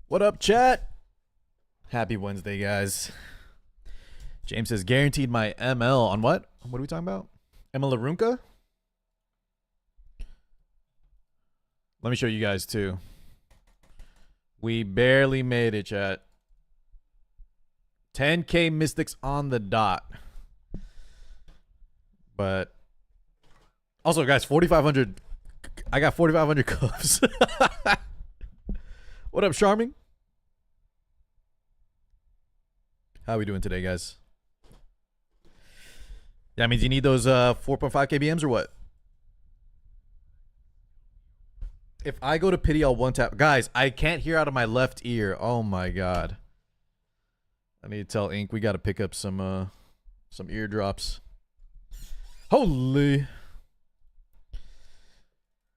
What up, chat? Happy Wednesday, guys. James says, guaranteed my ML on what? What are we talking about? ML Arunca? Let me show you guys, too. We barely made it, chat. 10K Mystics on the dot. But also, guys, 4,500. I got 4,500 cuffs. What up, Charming? How are we doing today, guys? Yeah, I mean, do you need those 4.5 KBMs or what? If I go to pity, I'll one tap. Guys, I can't hear out of my left ear. Oh my god. I need to tell Ink we got to pick up some eardrops. Holy.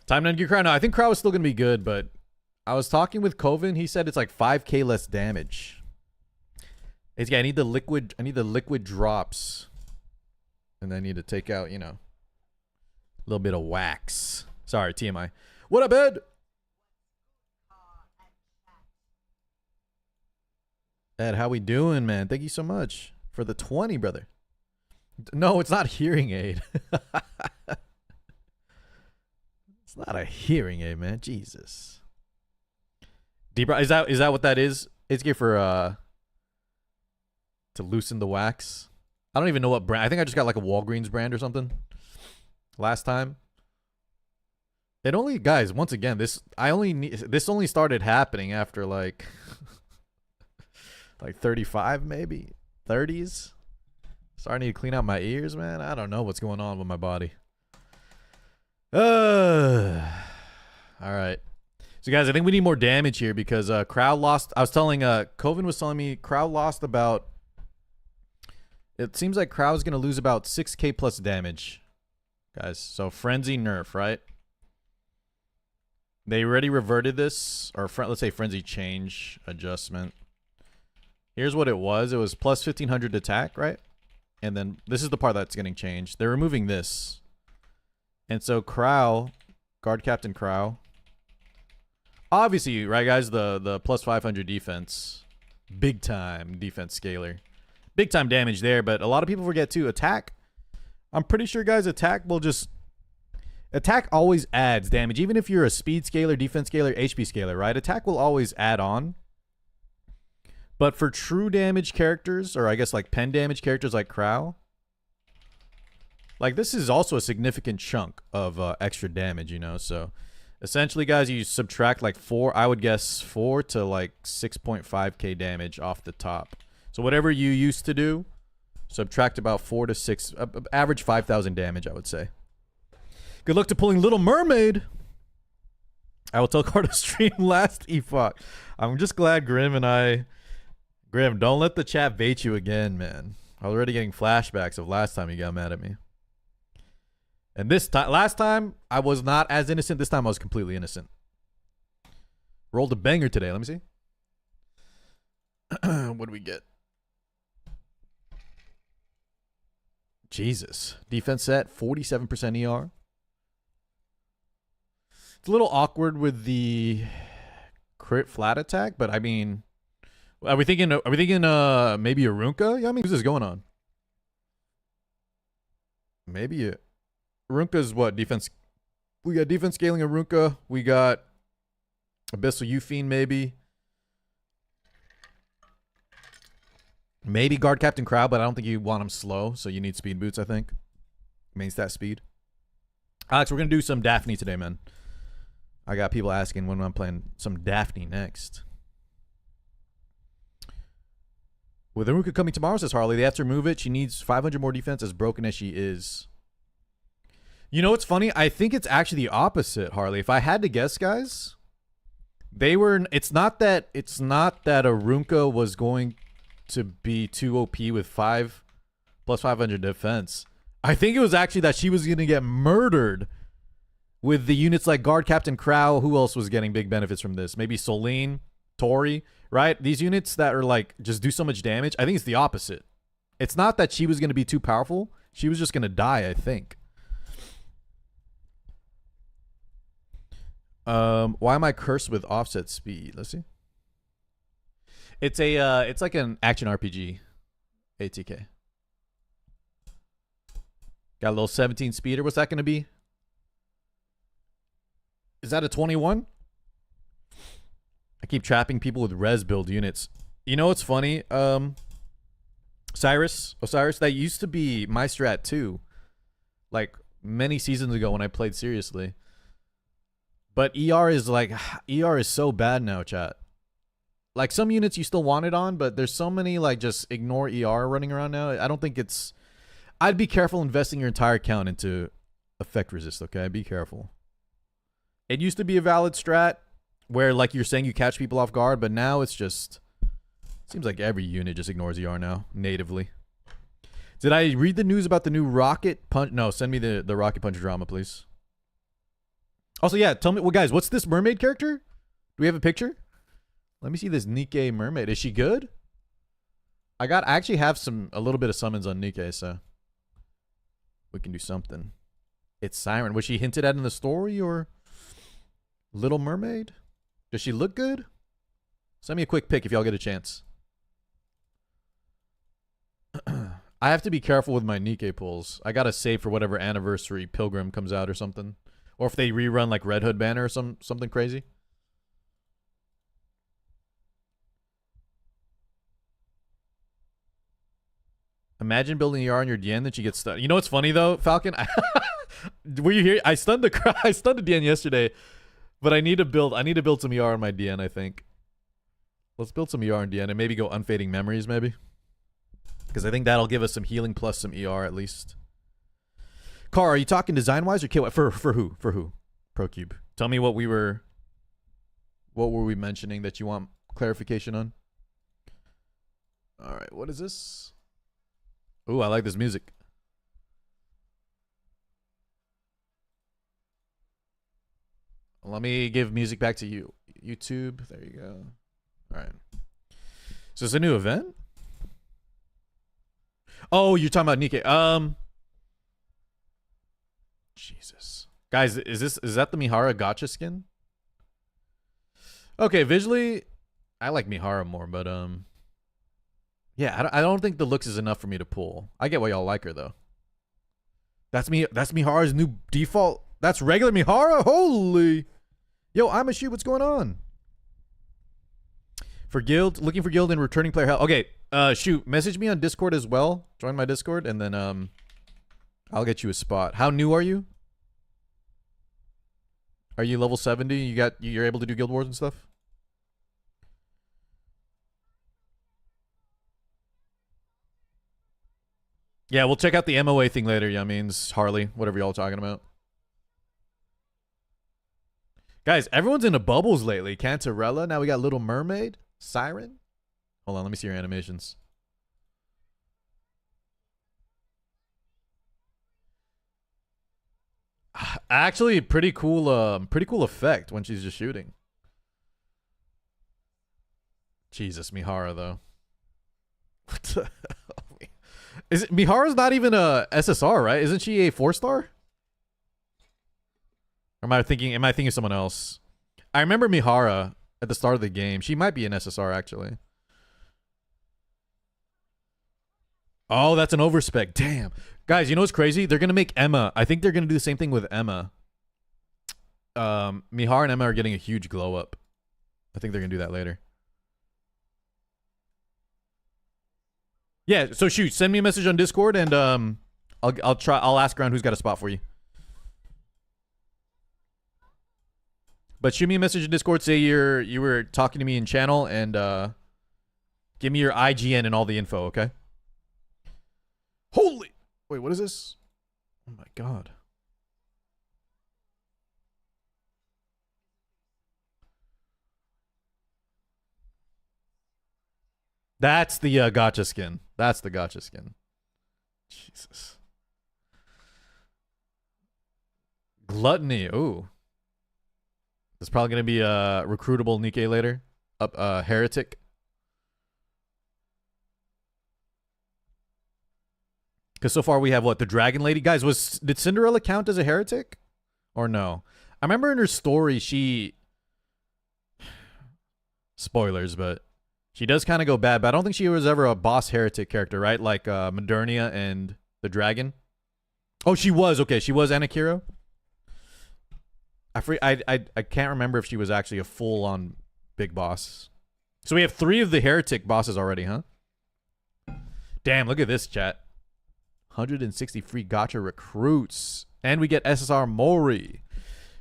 Time to get Krau. No, I think Krau is still going to be good, but I was talking with Coven. He said it's like 5K less damage. It's, yeah, I need the liquid drops. And I need to take out, you know, a little bit of wax. Sorry, TMI. What up, Ed? Ed, how we doing, man? Thank you so much for the 20, brother. No, it's not hearing aid. It's not a hearing aid, man. Jesus. Deep, is that what that is? It's good for to loosen the wax. I don't even know what brand. I think I just got like a Walgreens brand or something last time. It only, guys, once again, this only started happening after like 35 maybe 30s. Starting to clean out my ears, man. I don't know what's going on with my body. All right. So guys, I think we need more damage here because Krau lost. I was telling Coven was telling me Krau lost about, it seems like Krau's going to lose about 6K plus damage. Guys, so Frenzy nerf, right? They already reverted this, or let's say Frenzy change adjustment. Here's what it was. It was plus 1,500 attack, right? And then this is the part that's getting changed. They're removing this. And so Krau, Guard Captain Krau, obviously, right, guys, the plus 500 defense, big time defense scaler. Big time damage there, but a lot of people forget too, attack. I'm pretty sure, guys, attack will just... Attack always adds damage. Even if you're a speed scaler, defense scaler, HP scaler, right? Attack will always add on. But for true damage characters, or I guess like pen damage characters like Krau, like this is also a significant chunk of extra damage, you know? So essentially, guys, you subtract like 4, I would guess 4 to like 6.5k damage off the top. So whatever you used to do, subtract about 4 to 6, average 5,000 damage, I would say. Good luck to pulling Little Mermaid. I will tell Car to stream last EFOC. I'm just glad Grim, don't let the chat bait you again, man. I'm already getting flashbacks of last time you got mad at me. And this time, last time, I was not as innocent. This time I was completely innocent. Rolled a banger today. Let me see. What do we get? Jesus. Defense set, 47% ER. It's a little awkward with the crit flat attack, but I mean, are we thinking maybe Arunca? Yeah, I mean, who's this going on? Maybe Arunca's what? Defense. We got defense scaling Arunca. We got Abyssal Eufiend, maybe. Maybe Guard Captain Krau, but I don't think you want him slow, so you need speed boots, I think. Main stat speed. Alex, we're going to do some Daphne today, man. I got people asking when I'm playing some Daphne next. With Arunca coming tomorrow, says Harley, they have to remove it. She needs 500 more defense, as broken as she is. You know what's funny? I think it's actually the opposite, Harley. If I had to guess, guys, it's not that Arunca was going to be too OP with 5 plus 500 defense. I think it was actually that she was going to get murdered with the units like Guard Captain Krau. Who else was getting big benefits from this? Maybe Solene, Tori, right? These units that are like just do so much damage. I think it's the opposite. It's not that she was going to be too powerful. She was just going to die, I think. Why am I cursed with offset speed? Let's see. It's like an action RPG. ATK. Got a little 17 speeder. What's that going to be? Is that a 21? I keep trapping people with res build units. You know what's funny? Osiris, that used to be my strat too. Like many seasons ago when I played seriously. But ER is so bad now, chat. Like some units you still want it on, but there's so many like just ignore ER running around now. I don't think it's... I'd be careful investing your entire account into effect resist, okay? Be careful. It used to be a valid strat where like you're saying you catch people off guard, but now it's just... Seems like every unit just ignores ER now, natively. Did I read the news about the new Rocket Punch? No, send me the Rocket Punch drama, please. Also, yeah, tell me, well, guys, what's this mermaid character? Do we have a picture? Let me see this Nikke mermaid. Is she good? I actually have a little bit of summons on Nikke, so we can do something. It's Siren. Was she hinted at in the story or Little Mermaid? Does she look good? Send me a quick pic if y'all get a chance. I have to be careful with my Nikke pulls. I gotta save for whatever anniversary Pilgrim comes out or something. Or if they rerun like Red Hood Banner or something crazy. Imagine building ER on your DN that you get stunned. You know what's funny though, Falcon? Were you here? I stunned the DN yesterday, but I need to build some ER on my DN, I think. Let's build some ER on DN and maybe go Unfading Memories, maybe. Because I think that'll give us some healing plus some ER at least. Car, are you talking design-wise or kill? For who? For who? ProCube. Tell me what were we mentioning that you want clarification on? All right, what is this? Ooh, I like this music. Let me give music back to you. YouTube. There you go. All right. So it's a new event? Oh, you're talking about Nikke. Jesus. Guys, is that the Mihara Gacha skin? Okay, visually, I like Mihara more, but yeah, I don't think the looks is enough for me to pull. I get why y'all like her though. That's Mihara's new default. That's regular Mihara? Holy. Yo, I'm a shoot. What's going on? For guild, looking for guild and returning player help. Okay, shoot, message me on Discord as well. Join my Discord and then I'll get you a spot. How new are you? Are you level 70? You're able to do guild wars and stuff? Yeah, we'll check out the MOA thing later, yeah, means Harley, whatever y'all talking about. Guys, everyone's into bubbles lately. Cantarella, now we got Little Mermaid, Siren. Hold on, let me see your animations. Actually, pretty cool effect when she's just shooting. Jesus, Mihara though. What the hell? Is it Mihara's not even a SSR, right? Isn't she a 4-star? Or am I thinking of someone else? I remember Mihara at the start of the game. She might be an SSR actually. Oh, that's an overspec. Damn. Guys, you know what's crazy? They're going to make Emma. I think they're going to do the same thing with Emma. Mihara and Emma are getting a huge glow up. I think they're going to do that later. Yeah, so shoot, send me a message on Discord and I'll ask around who's got a spot for you. But shoot me a message in Discord, say you were talking to me in channel and give me your IGN and all the info, okay? Holy wait, what is this? Oh my god. That's the Gacha skin. That's the Gacha skin. Jesus. Gluttony. Ooh. There's probably going to be a recruitable Nikke later. Heretic. Because so far we have what? The Dragon Lady? Guys, did Cinderella count as a heretic? Or no? I remember in her story she... Spoilers, but... She does kind of go bad, but I don't think she was ever a boss heretic character, right? Like Modernia and the dragon. Oh, she was. Okay, she was Anakiro. I can't remember if she was actually a full-on big boss. So we have 3 of the heretic bosses already, huh? Damn, look at this, chat. 160 free gacha recruits. And we get SSR Mori.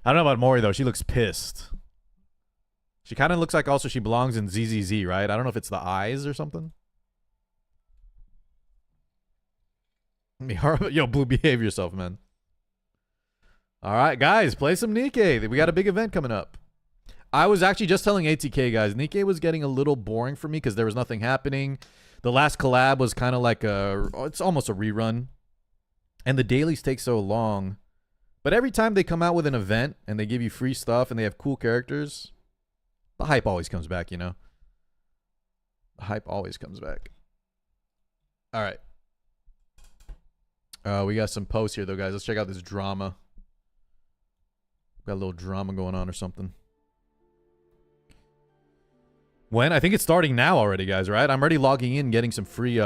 I don't know about Mori, though. She looks pissed. She kind of looks like also she belongs in ZZZ, right? I don't know if it's the eyes or something. Yo, Blue, behave yourself, man. All right, guys, play some Nikkei. We got a big event coming up. I was actually just telling ATK, guys, Nikkei was getting a little boring for me because there was nothing happening. The last collab was kind of like it's almost a rerun. And the dailies take so long. But every time they come out with an event and they give you free stuff and they have cool characters, the hype always comes back, you know? The hype always comes back. All right. We got some posts here, though, guys. Let's check out this drama. Got a little drama going on or something. When? I think it's starting now already, guys, right? I'm already logging in, getting some free,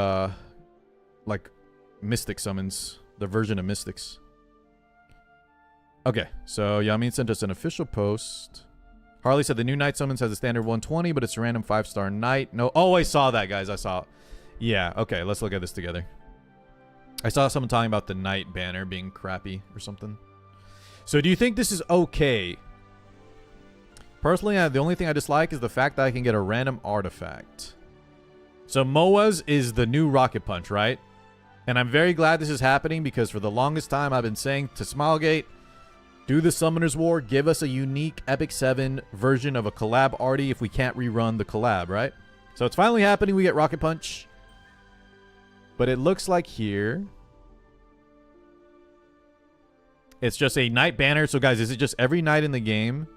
like, Mystic summons. The version of Mystics. Okay, so Yamin sent us an official post. Harley said the new Knight summons has a standard 120, but it's a random 5-star Knight. No, oh, I saw that, guys. I saw it. Yeah, okay, let's look at this together. I saw someone talking about the Knight banner being crappy or something. So do you think this is okay? Personally, the only thing I dislike is the fact that I can get a random artifact. So Moa's is the new Rocket Punch, right? And I'm very glad this is happening because for the longest time I've been saying to Smilegate, do the Summoner's War, give us a unique Epic 7 version of a collab arty if we can't rerun the collab, right? So it's finally happening. We get Rocket Punch. But it looks like here it's just a Knight banner. So guys, is it just every Knight in the game?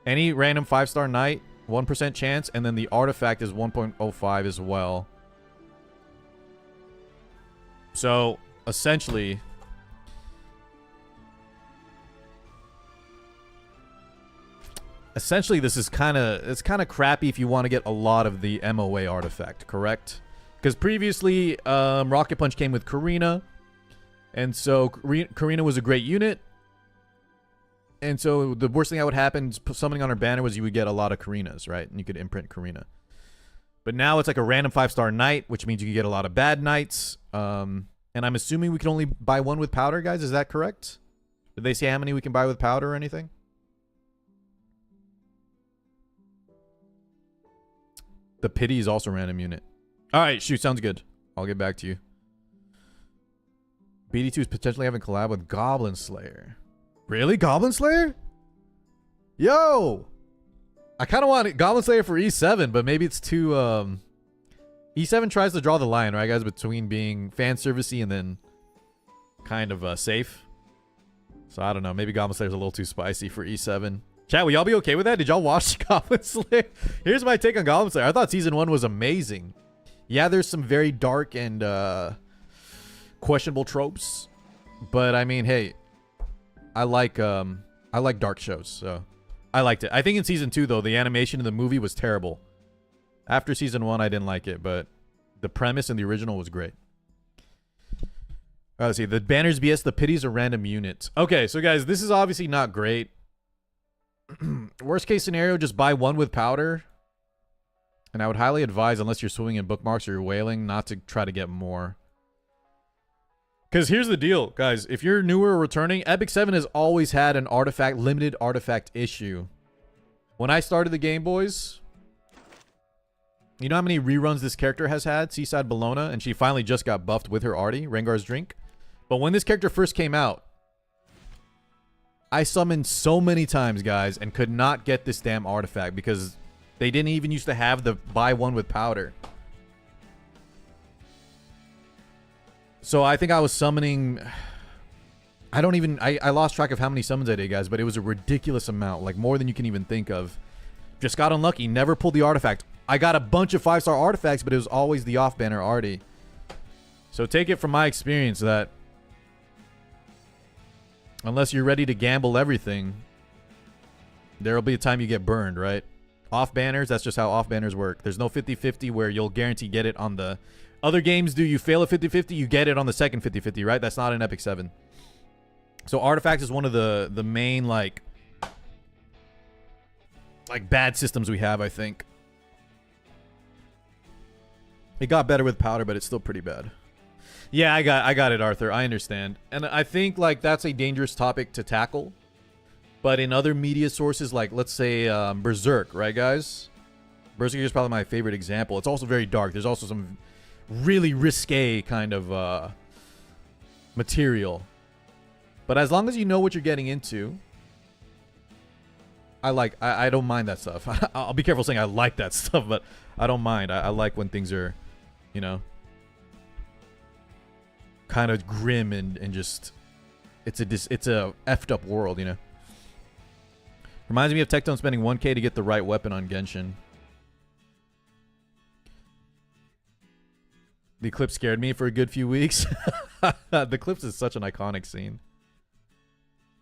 Any random 5-star Knight, 1% chance, and then the artifact is 1.05 as well. So essentially, this is kind of crappy if you want to get a lot of the MOA artifact, correct? Because previously, Rocket Punch came with Karina, and so Karina was a great unit. And so the worst thing that would happen summoning on her banner was you would get a lot of Karinas, right? And you could imprint Karina. But now it's like a random 5-star Knight, which means you can get a lot of bad Knights. And I'm assuming we can only buy one with powder, guys. Is that correct? Did they say how many we can buy with powder or anything? The pity is also a random unit. All right, shoot, sounds good. I'll get back to you. BD2 is potentially having collab with Goblin Slayer. Really? Goblin Slayer? Yo! I kind of want Goblin Slayer for E7, but maybe it's too... E7 tries to draw the line, right, guys? Between being fan servicey and then kind of safe. So I don't know. Maybe Goblin Slayer's a little too spicy for E7. Chat, will y'all be okay with that? Did y'all watch Goblin Slayer? Here's my take on Goblin Slayer. I thought Season 1 was amazing. Yeah, there's some very dark and questionable tropes. But, I mean, hey... I like dark shows, so... I liked it. I think in Season 2, though, the animation in the movie was terrible. After Season 1, I didn't like it, but the premise in the original was great. Let's see. The banner's BS. The pity's a random unit. Okay, so guys, this is obviously not great. Worst case scenario, just buy one with powder. And I would highly advise, unless you're swimming in bookmarks or you're whaling, not to try to get more. Because here's the deal, guys. If you're newer or returning, Epic 7 has always had an artifact, limited artifact issue. When I started the game, boys, you know how many reruns this character has had? Seaside Bologna, and she finally just got buffed with her arty, Rengar's Drink. But when this character first came out, I summoned so many times, guys, and could not get this damn artifact because they didn't even used to have the buy one with powder. So I think I was summoning... I lost track of how many summons I did, guys, but it was a ridiculous amount. Like, more than you can even think of. Just got unlucky. Never pulled the artifact. I got a bunch of 5-star artifacts, but it was always the off-banner arty. So take it from my experience that... unless you're ready to gamble everything, there will be a time you get burned, right? Off banners, that's just how off banners work. There's no 50-50 where you'll guarantee get it on the other games. Do you fail a 50-50, you get it on the second 50-50, right? That's not in Epic 7. So artifacts is one of the main like bad systems we have, I think. It got better with powder, but it's still pretty bad. Yeah, I got it, Arthur. I understand. And I think like that's a dangerous topic to tackle. But in other media sources, like let's say Berserk, right, guys? Berserk is probably my favorite example. It's also very dark. There's also some really risque kind of material. But as long as you know what you're getting into, I don't mind that stuff. I'll be careful saying I like that stuff, but I don't mind. I like when things are, you know, kind of grim and just it's a effed up world, you know. Reminds me of Tectone spending 1K to get the right weapon on Genshin. The Eclipse scared me for a good few weeks. The Eclipse is such an iconic scene.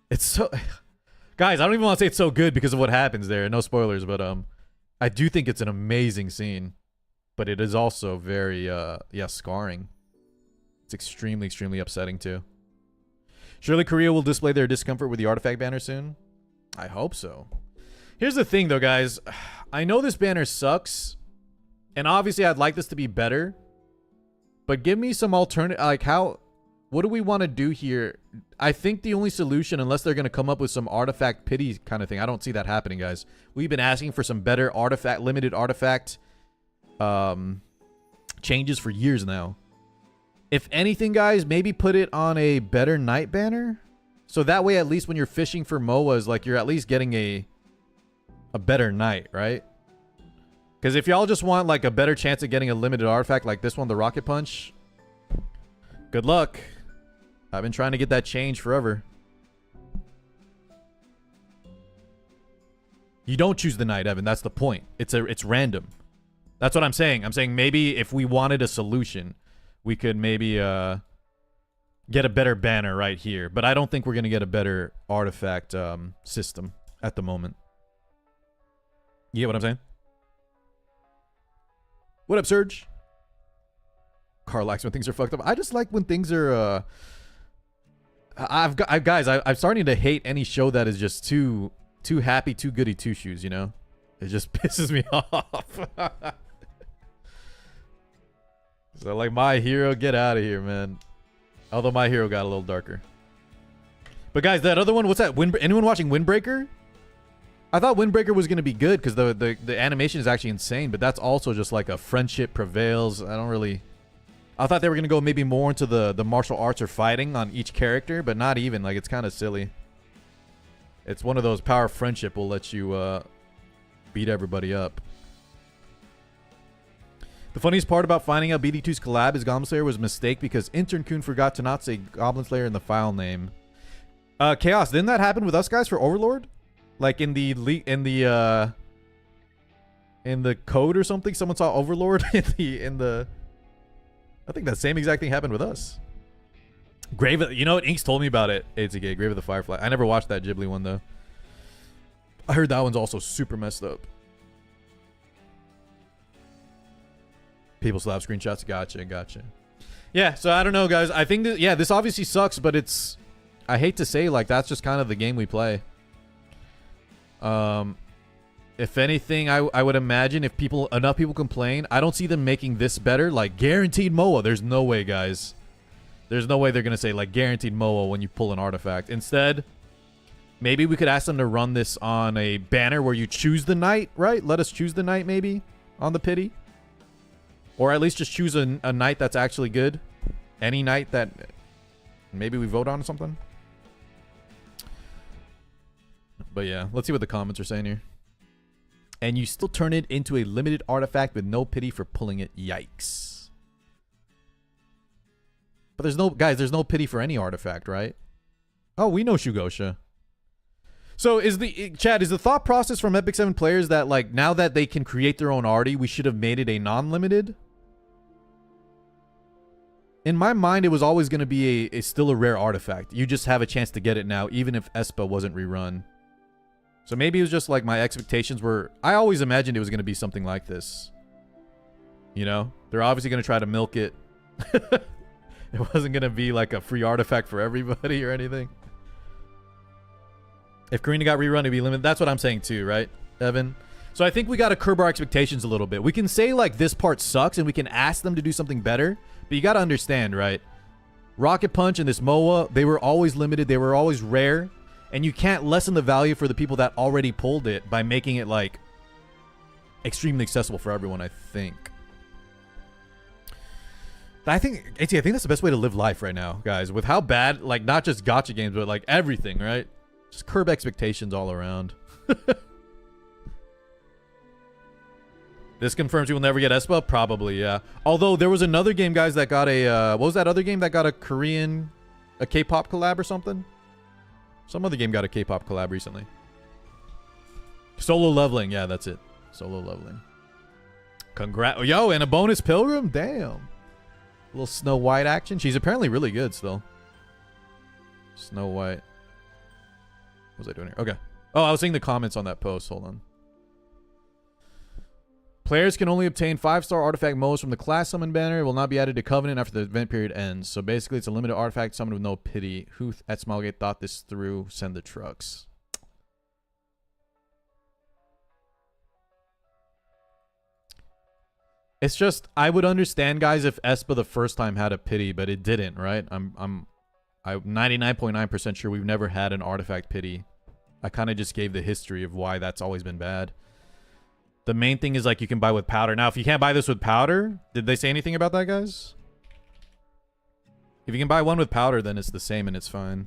It's so... Guys, I don't even want to say it's so good because of what happens there. No spoilers, but I do think it's an amazing scene. But it is also very, yeah, scarring. It's extremely, extremely upsetting too. Surely Korea will display their discomfort with the artifact banner soon? I hope so. Here's the thing though, guys. I know this banner sucks. And obviously I'd like this to be better. But give me some alternative, like what do we want to do here? I think the only solution, unless they're going to come up with some artifact pity kind of thing, I don't see that happening, guys. We've been asking for some better artifact, limited artifact changes for years now. If anything, guys, maybe put it on a better night banner. So that way, at least when you're fishing for MOAs, like you're at least getting a better night, right? Because if y'all just want like a better chance of getting a limited artifact like this one, the Rocket Punch, good luck. I've been trying to get that change forever. You don't choose the night, Evan. That's the point. It's random. That's what I'm saying. I'm saying maybe if we wanted a solution, we could maybe get a better banner right here. But I don't think we're going to get a better artifact system at the moment. You get what I'm saying? What up, Surge? Carl likes when things are fucked up. I just like when things are guys, I'm starting to hate any show that is just too happy, too goody two shoes, you know? It just pisses me off. So like My Hero, get out of here, man. Although My Hero got a little darker. But guys, that other one, what's that? Anyone watching Windbreaker? I thought Windbreaker was going to be good because the animation is actually insane, but that's also just like a friendship prevails. I thought they were going to go maybe more into the martial arts or fighting on each character, but not even. Like, it's kind of silly. It's one of those power friendship will let you beat everybody up. The funniest part about finding out BD2's collab is Goblin Slayer was a mistake because Intern Kun forgot to not say Goblin Slayer in the file name. Chaos, didn't that happen with us guys for Overlord? Like in the code or something, someone saw Overlord in the I think that same exact thing happened with us. Grave, you know what? Inks told me about it. ATK, Grave of the Firefly. I never watched that Ghibli one though. I heard that one's also super messed up. People still have screenshots. Gotcha. Yeah, so I don't know, guys. I think that, yeah, this obviously sucks, but it's, I hate to say, like, that's just kind of the game we play. If anything, I would imagine if enough people complain, I don't see them making this better. Like, guaranteed MOA. There's no way, guys. There's no way they're going to say, like, guaranteed MOA when you pull an artifact. Instead, maybe we could ask them to run this on a banner where you choose the night, right? Let us choose the night, maybe, on the pity. Or at least just choose a night that's actually good. Any night that maybe we vote on or something. But yeah, let's see what the comments are saying here. And you still turn it into a limited artifact with no pity for pulling it. Yikes. But there's no, guys, there's no pity for any artifact, right? Oh, we know Shugosha. So is Chad, is the thought process from Epic 7 players that, like, now that they can create their own arty, we should have made it a non-limited? In my mind, it was always going to be still a rare artifact. You just have a chance to get it now, even if Espa wasn't rerun. So maybe it was just like my expectations were... I always imagined it was going to be something like this. You know? They're obviously going to try to milk it. It wasn't going to be like a free artifact for everybody or anything. If Karina got rerun, it'd be limited. That's what I'm saying too, right, Evan? So I think we got to curb our expectations a little bit. We can say like this part sucks and we can ask them to do something better. But you got to understand, right? Rocket Punch and this MOA, they were always limited. They were always rare. And you can't lessen the value for the people that already pulled it by making it like extremely accessible for everyone, I think. I think that's the best way to live life right now, guys. With how bad, like, not just gacha games, but like everything, right? Just curb expectations all around. This confirms you will never get Espa? Probably, yeah. Although there was another game, guys, that got a... what was that other game that got a Korean... a K-pop collab or something? Some other game got a K-pop collab recently. Solo Leveling. Yeah, that's it. Solo Leveling. Congrats. Yo, and a bonus Pilgrim? Damn. A little Snow White action. She's apparently really good still. Snow White. What was I doing here? Okay. Oh, I was seeing the comments on that post. Hold on. Players can only obtain 5-star artifact modes from the class summon banner. It will not be added to Covenant after the event period ends. So basically, it's a limited artifact summon with no pity. Who at Smilegate thought this through? Send the trucks. It's just, I would understand, guys, if Espa the first time had a pity, but it didn't, right? I'm 99.9% sure we've never had an artifact pity. I kind of just gave the history of why that's always been bad. The main thing is, like, you can buy with powder. Now, if you can't buy this with powder, did they say anything about that, guys? If you can buy one with powder, then it's the same and it's fine.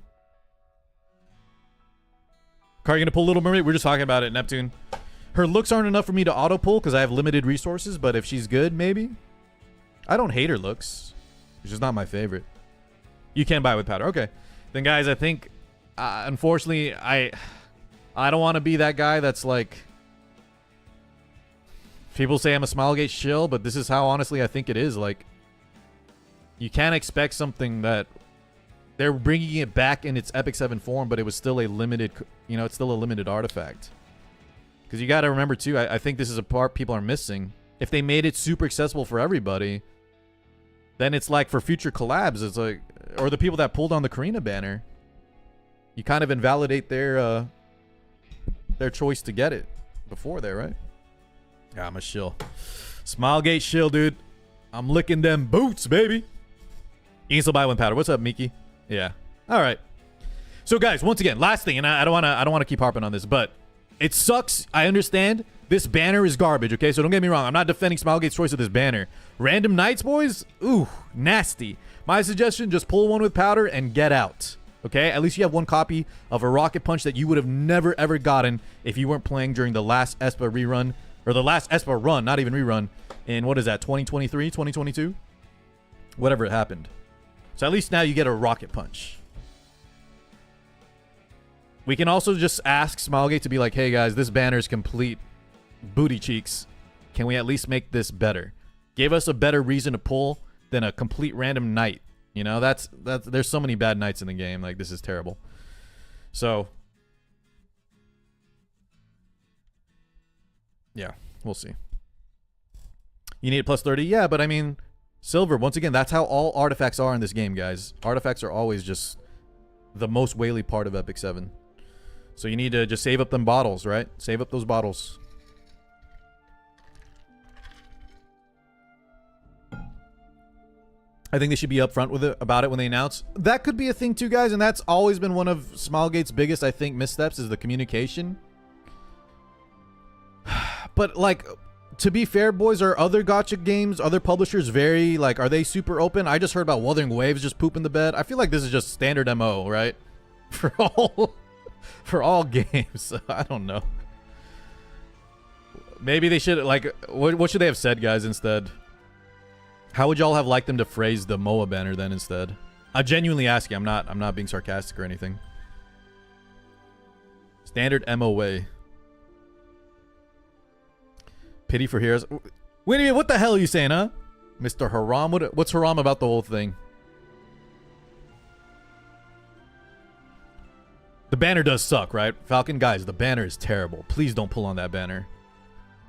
Car, you gonna pull Little Mermaid? We're just talking about it, Neptune. Her looks aren't enough for me to auto-pull because I have limited resources, but if she's good, maybe. I don't hate her looks. It's just not my favorite. You can buy with powder. Okay. Then, guys, I think, unfortunately, I don't want to be that guy that's like... People say I'm a Smilegate shill, but this is how, honestly, I think it is. Like, you can't expect something that... They're bringing it back in its Epic 7 form, but it was still a limited... You know, it's still a limited artifact. Because you got to remember, too, I think this is a part people are missing. If they made it super accessible for everybody, then it's like for future collabs, it's like... Or the people that pulled on the Karina banner. You kind of invalidate their choice to get it before there, right? Yeah, I'm a shill. Smilegate shill, dude. I'm licking them boots, baby. You can still buy one powder. What's up, Miki? Yeah. All right. So, guys, once again, last thing, and I don't want to keep harping on this, but it sucks. I understand. This banner is garbage, okay? So don't get me wrong. I'm not defending Smilegate's choice of this banner. Random Knights, boys? Ooh, nasty. My suggestion, just pull one with powder and get out. Okay? At least you have one copy of a Rocket Punch that you would have never, ever gotten if you weren't playing during the last Espa rerun. Or the last Espa run, not even rerun. In, what is that, 2023, 2022? Whatever it happened. So at least now you get a Rocket Punch. We can also just ask Smilegate to be like, hey guys, this banner is complete booty cheeks. Can we at least make this better? Give us a better reason to pull than a complete random knight. You know, that's there's so many bad knights in the game. Like, this is terrible. So... yeah, we'll see. You need a plus 30? Yeah, but I mean, silver, once again, that's how all artifacts are in this game, guys. Artifacts are always just the most whaley part of Epic 7. So you need to just save up them bottles, right? Save up those bottles. I think they should be upfront with it about it when they announce. That could be a thing too, guys, and that's always been one of Smilegate's biggest, I think, missteps is the communication. But, like, to be fair, boys, are other gacha games, other publishers very, like, are they super open? I just heard about Wuthering Waves just pooping the bed. I feel like this is just standard MO, right? For all games. I don't know. Maybe they should, like, what should they have said, guys, instead? How would y'all have liked them to phrase the MOA banner then instead? I'm genuinely asking. I'm not being sarcastic or anything. Standard MOA. Pity for heroes. Wait a minute, what the hell are you saying, huh? Mr. Haram? What's Haram about the whole thing? The banner does suck, right? Falcon, guys, the banner is terrible. Please don't pull on that banner.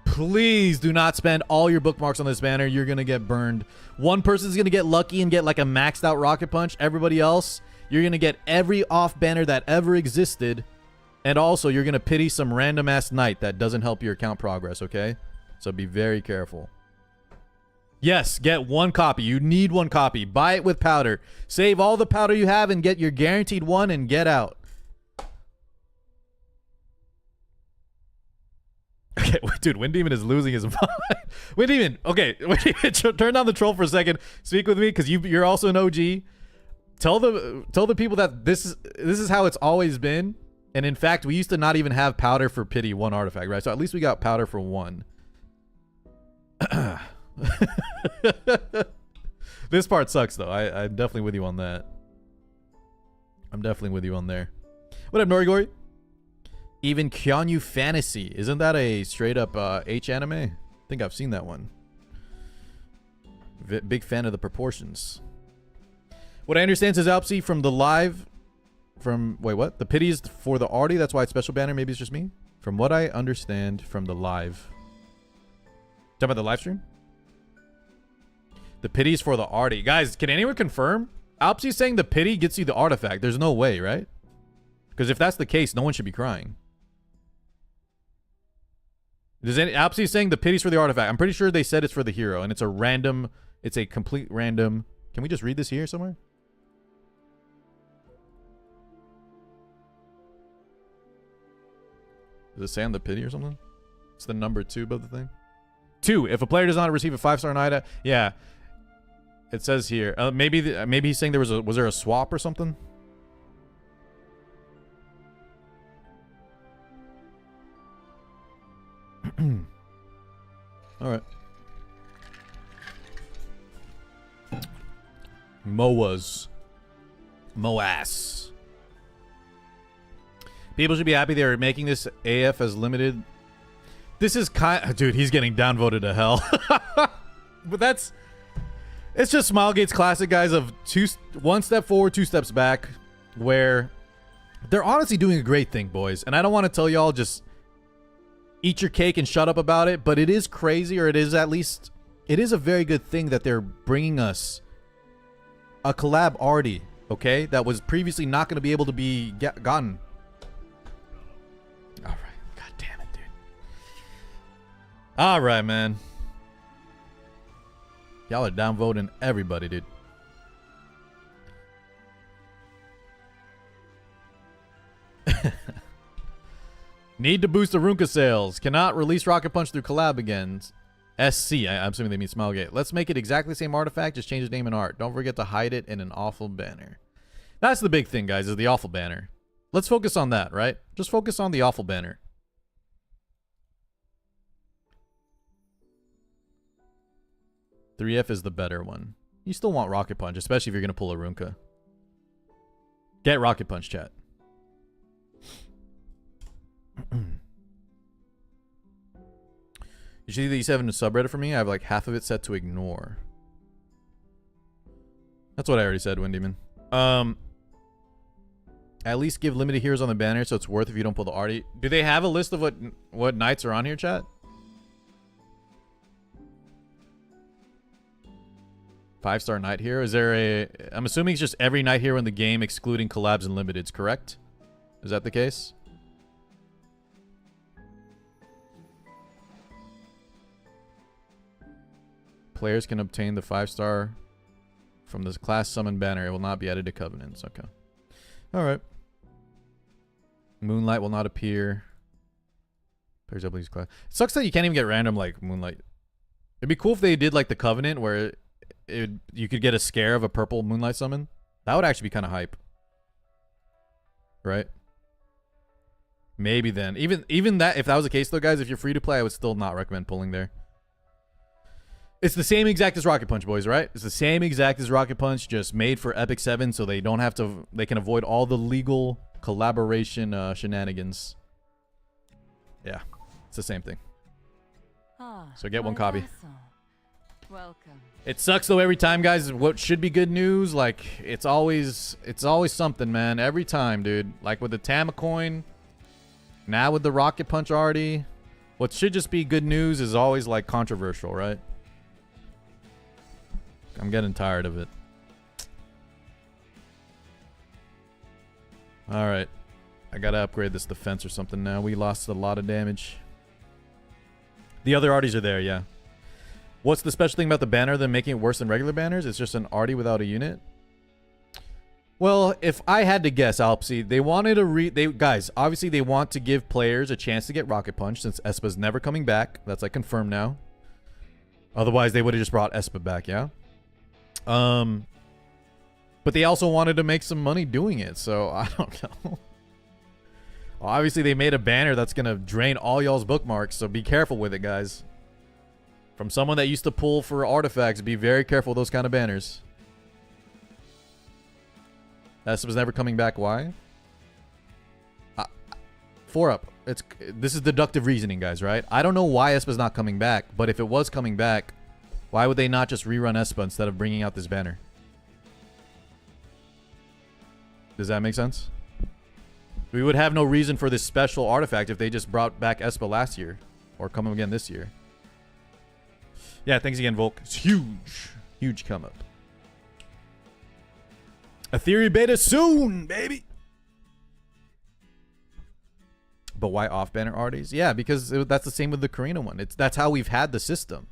Please do not spend all your bookmarks on this banner. You're going to get burned. One person's going to get lucky and get like a maxed out rocket punch. Everybody else, you're going to get every off banner that ever existed. And also, you're going to pity some random ass knight that doesn't help your account progress, okay? So be very careful. Yes, get one copy. You need one copy. Buy it with powder. Save all the powder you have and get your guaranteed one and get out. Okay, dude, Wind Demon is losing his mind. Wind Demon, okay, turn down the troll for a second. Speak with me, because you're also an OG. Tell the people that this is how it's always been. And in fact, we used to not even have powder for pity one artifact, right? So at least we got powder for one. This part sucks, though. I'm definitely with you on that. I'm definitely with you on there. What up, Norigori? Even Keanu Fantasy. Isn't that a straight up H anime? I think I've seen that one. Big fan of the proportions. What I understand is Alpsy from the live. Wait, what? The pity is for the arty. That's why it's special banner. Maybe it's just me. From what I understand from the live. Talking about the live stream? The pity is for the arty. Guys, can anyone confirm? Alpsy's saying the pity gets you the artifact. There's no way, right? Because if that's the case, no one should be crying. Alpsy's saying the pity's for the artifact. I'm pretty sure they said it's for the hero, and it's a random, it's a complete random. Can we just read this here somewhere? Does it say on the pity or something? It's the number 2 above the thing. 2. If a player does not receive a 5-star NIDA, yeah. It says here. Maybe he's saying was there a swap or something? All right. Moas. People should be happy they're making this AF as limited. This is dude, he's getting downvoted to hell. But it's just Smilegate's classic, guys, of 1 step forward, 2 steps back, where they're honestly doing a great thing, boys. And I don't want to tell y'all just eat your cake and shut up about it, but it is crazy, or it is at least, it is a very good thing that they're bringing us a collab arty, okay, that was previously not going to be able to be gotten. All right, god damn it, dude. All right, man. Y'all are downvoting everybody, dude. Need to boost the Runka sales. Cannot release Rocket Punch through collab again. SC. I'm assuming they mean Smilegate. Let's make it exactly the same artifact. Just change the name and art. Don't forget to hide it in an awful banner. That's the big thing, guys, is the awful banner. Let's focus on that, right? Just focus on the awful banner. .3F is the better one. You still want Rocket Punch, especially if you're going to pull a Runka. Get Rocket Punch, chat. You see the E7 subreddit for me? I have like half of it set to ignore. That's what I already said, Windyman. At least give limited heroes on the banner so it's worth if you don't pull the arty. Do they have a list of what knights are on here, chat? Five-star knight hero? Is there a... I'm assuming it's just every knight hero in the game excluding collabs and limiteds, correct? Is that the case? Players can obtain the 5-star from this class summon banner. It will not be added to covenants. Okay. Alright. Moonlight will not appear. Players double use class. It sucks that you can't even get random like Moonlight. It'd be cool if they did like the Covenant where you could get a scare of a purple Moonlight summon. That would actually be kind of hype. Right? Maybe then. Even that, if that was the case though, guys, if you're free to play, I would still not recommend pulling there. It's the same exact as Rocket Punch, boys, right? It's the same exact as Rocket Punch, just made for Epic 7 so they don't have to, they can avoid all the legal collaboration shenanigans. Yeah, it's the same thing. So get one copy. Welcome. It sucks though every time, guys. What should be good news, like it's always something, man. Every time, dude. Like with the Tama coin, now with the Rocket Punch already. What should just be good news is always like controversial, right? I'm getting tired of it. All right, I gotta upgrade this defense or something now. We lost a lot of damage. The other arties are there, yeah. What's the special thing about the banner than making it worse than regular banners? It's just an arty without a unit. Well, if I had to guess, Alpsy, they wanted to guys, obviously they want to give players a chance to get Rocket Punch since Espa's never coming back. That's like confirmed now. Otherwise, they would have just brought Espa back, yeah? But they also wanted to make some money doing it, so I don't know. Well, obviously, they made a banner that's going to drain all y'all's bookmarks, so be careful with it, guys. From someone that used to pull for artifacts, be very careful with those kind of banners. Espa's never coming back. Why? 4 up. This is deductive reasoning, guys, right? I don't know why Espa's not coming back, but if it was coming back, why would they not just rerun Espa instead of bringing out this banner? Does that make sense? We would have no reason for this special artifact if they just brought back Espa last year or come again this year. Yeah, thanks again, Volk. It's huge. Huge come up. A theory beta soon, baby. But why off-banner arties? Yeah, because that's the same with the Karina one. That's how we've had the system.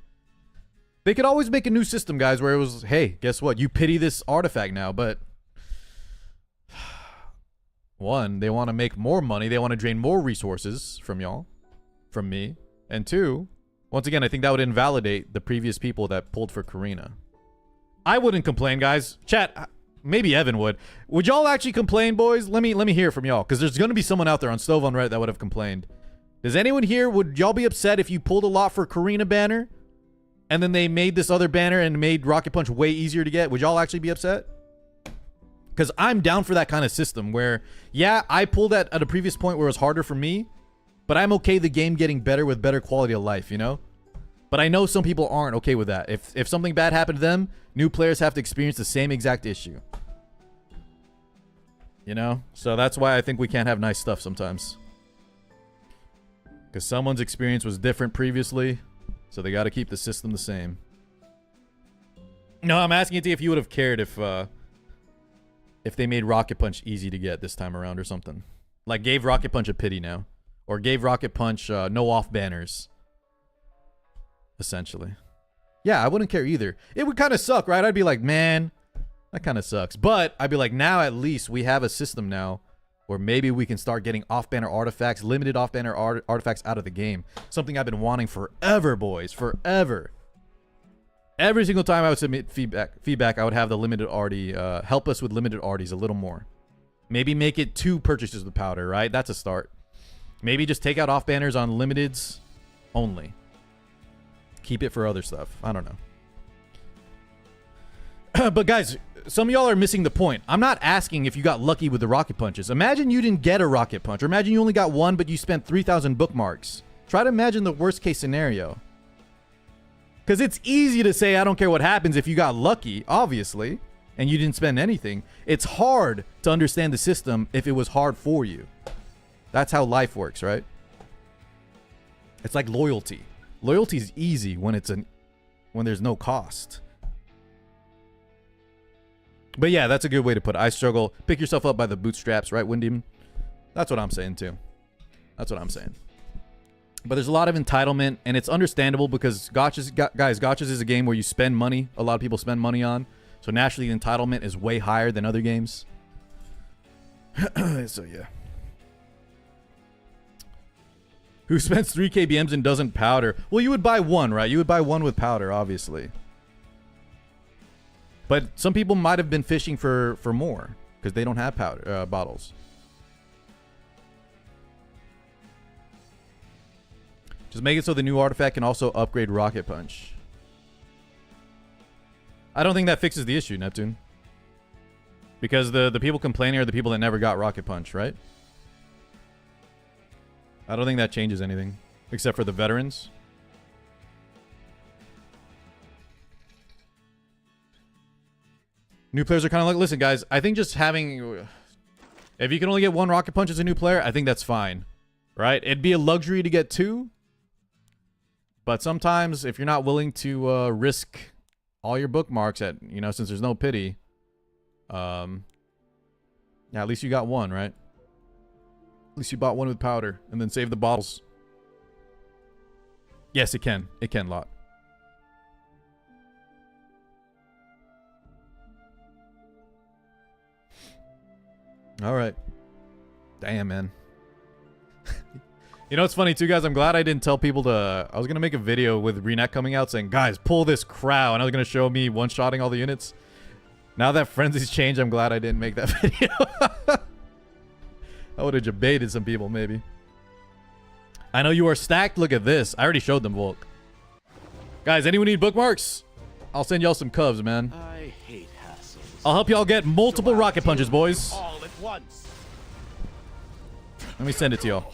They could always make a new system, guys, where it was, hey, guess what? You pity this artifact now, but... One, they want to make more money. They want to drain more resources from y'all. From me. And two, once again, I think that would invalidate the previous people that pulled for Karina. I wouldn't complain, guys. Chat... Maybe Evan would. Would y'all actually complain, boys? Let me hear from y'all, because there's going to be someone out there on Stove on Reddit that would have complained. Does anyone here, would y'all be upset if you pulled a lot for Karina banner, and then they made this other banner and made Rocket Punch way easier to get? Would y'all actually be upset? Because I'm down for that kind of system where, yeah, I pulled at a previous point where it was harder for me, but I'm okay the game getting better with better quality of life, you know? But I know some people aren't okay with that. If something bad happened to them, new players have to experience the same exact issue. You know? So that's why I think we can't have nice stuff sometimes. Because someone's experience was different previously, so they got to keep the system the same. No, I'm asking you if you would have cared if they made Rocket Punch easy to get this time around or something. Like gave Rocket Punch a pity now. Or gave Rocket Punch no off banners. Essentially. Yeah, I wouldn't care either. It would kind of suck, right? I'd be like, man, that kind of sucks. But I'd be like, now at least we have a system now where maybe we can start getting off-banner artifacts, limited off-banner artifacts out of the game. Something I've been wanting forever, boys. Forever. Every single time I would submit feedback, I would have the limited arty, help us with limited arties a little more. Maybe make it 2 purchases with powder, right? That's a start. Maybe just take out off-banners on limiteds only. Keep it for other stuff. I don't know. But guys, some of y'all are missing the point. I'm not asking if you got lucky with the Rocket Punches. Imagine you didn't get a Rocket Punch. Or imagine you only got one, but you spent 3,000 bookmarks. Try to imagine the worst case scenario. Because it's easy to say, I don't care what happens if you got lucky, obviously, and you didn't spend anything. It's hard to understand the system if it was hard for you. That's how life works, right? It's like loyalty. Loyalty is easy when there's no cost. But yeah, that's a good way to put it. I struggle. Pick yourself up by the bootstraps, right, Windem? That's what I'm saying too. That's what I'm saying. But there's a lot of entitlement, and it's understandable because Gachas is a game where you spend money. A lot of people spend money on. So naturally, the entitlement is way higher than other games. So yeah. Who spends 3 KBMs and doesn't powder? Well, you would buy one, right? You would buy one with powder, obviously. But some people might have been fishing for more because they don't have powder bottles. Just make it so the new artifact can also upgrade Rocket Punch. I don't think that fixes the issue, Neptune. Because the people complaining are the people that never got Rocket Punch, right? I don't think that changes anything. Except for the veterans. New players are kind of like, listen, guys, I think just having... If you can only get 1 rocket punch as a new player, I think that's fine. Right? It'd be a luxury to get 2. But sometimes, if you're not willing to risk all your bookmarks at, you know, since there's no pity, yeah, at least you got 1, right? At least you bought 1 with powder and then save the bottles. Yes, it can. It can, lot. All right. Damn, man. You know what's funny too, guys? I'm glad I didn't tell people to... I was going to make a video with Renet coming out saying, guys, pull this Krau. And I was going to show me one-shotting all the units. Now that Frenzy's changed, I'm glad I didn't make that video. I would have debated some people, maybe. I know you are stacked. Look at this. I already showed them, Volk. Guys, anyone need bookmarks? I'll send y'all some cubs, man. I hate hassles. I'll help y'all get multiple rocket punches, boys. All at once. Let me send it to y'all.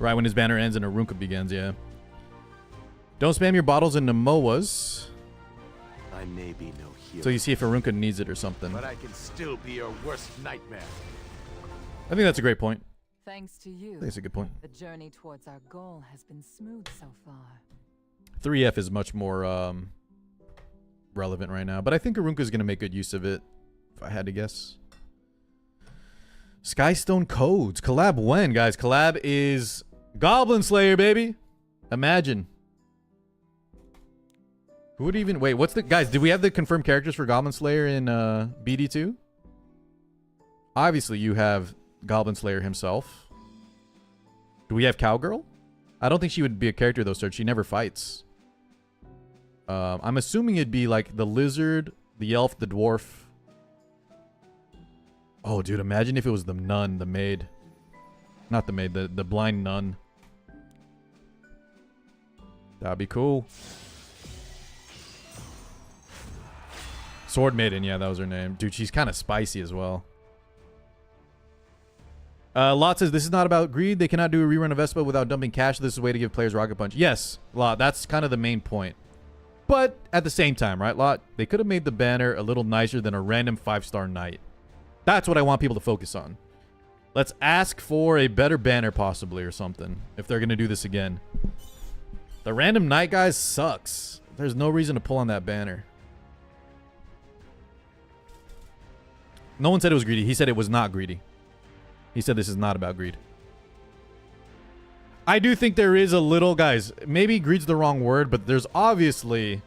Right when his banner ends and Arunka begins, yeah. Don't spam your bottles into MOAs. I may be no hero, So you see if Arunka needs it or something. but I can still be your worst nightmare. I think that's a great point. Thanks to you, I think it's a good point. the journey towards our goal has been smooth so far. 3F is much more relevant right now. But I think Arunka's going to make good use of it, if I had to guess. Skystone Codes. Collab when, guys? Collab is Goblin Slayer, baby. Imagine. Who would even... Wait, what's the... Guys, did we have the confirmed characters for Goblin Slayer in BD2? Obviously, you have Goblin Slayer himself. Do we have Cowgirl? I don't think she would be a character, though, sir. She never fights. I'm assuming it'd be like the lizard, the elf, the dwarf. Oh, dude, imagine if it was the nun, the maid. Not the maid, the blind nun. That'd be cool. Sword Maiden, yeah, that was her name. Dude, she's kind of spicy as well. Lot says, this is not about greed. They cannot do a rerun of Vespa without dumping cash. This is a way to give players Rocket Punch. Yes, Lot, that's kind of the main point. But at the same time, right, Lot? They could have made the banner a little nicer than a random 5-star knight. That's what I want people to focus on. Let's ask for a better banner possibly or something if they're going to do this again. The random knight, guys, sucks. There's no reason to pull on that banner. No one said it was greedy. He said it was not greedy. He said this is not about greed. I do think there is a little, guys, maybe greed's the wrong word, but there's obviously...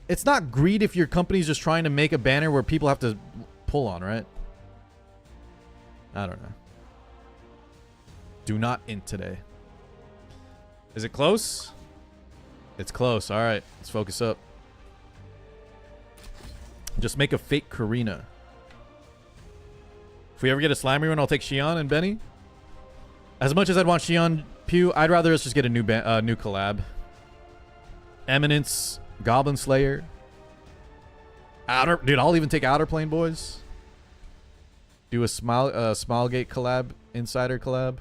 It's not greed if your company's just trying to make a banner where people have to pull on, right? I don't know. Do not int today. Is it close? It's close. All right. Let's focus up. Just make a fake Karina. If we ever get a Slimy run, I'll take Xion and Benny. As much as I'd want Xion Pew, I'd rather us just get a new collab. Eminence, Goblin Slayer. Outer, dude, I'll even take Outer Plane, boys. Do a Smilegate collab, Insider collab.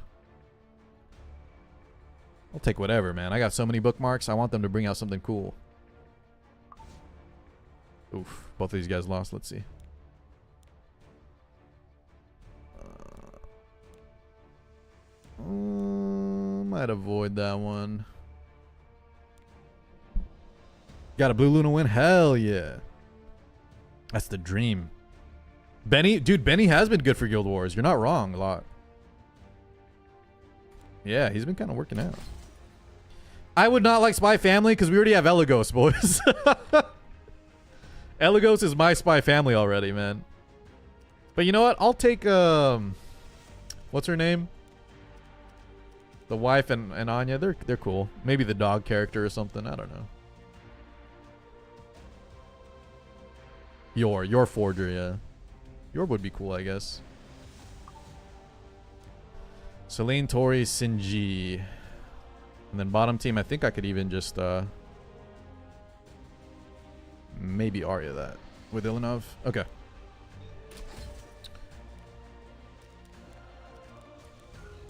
I'll take whatever, man. I got so many bookmarks. I want them to bring out something cool. Oof, both of these guys lost. Let's see. Might avoid that one. Got a Blue Luna win? Hell yeah. That's the dream. Benny, dude, Benny has been good for Guild Wars. You're not wrong a lot. Yeah, he's been kind of working out. I would not like Spy Family because we already have Elagos, boys. Elagos is my Spy Family already, man. But you know what? I'll take, what's her name? The wife and Anya. They're cool. Maybe the dog character or something. I don't know. Your Forger, yeah. Your would be cool, I guess. Celine, Tori, Sinji. And then bottom team, I think I could even just maybe Arya that with Ilanov. Okay.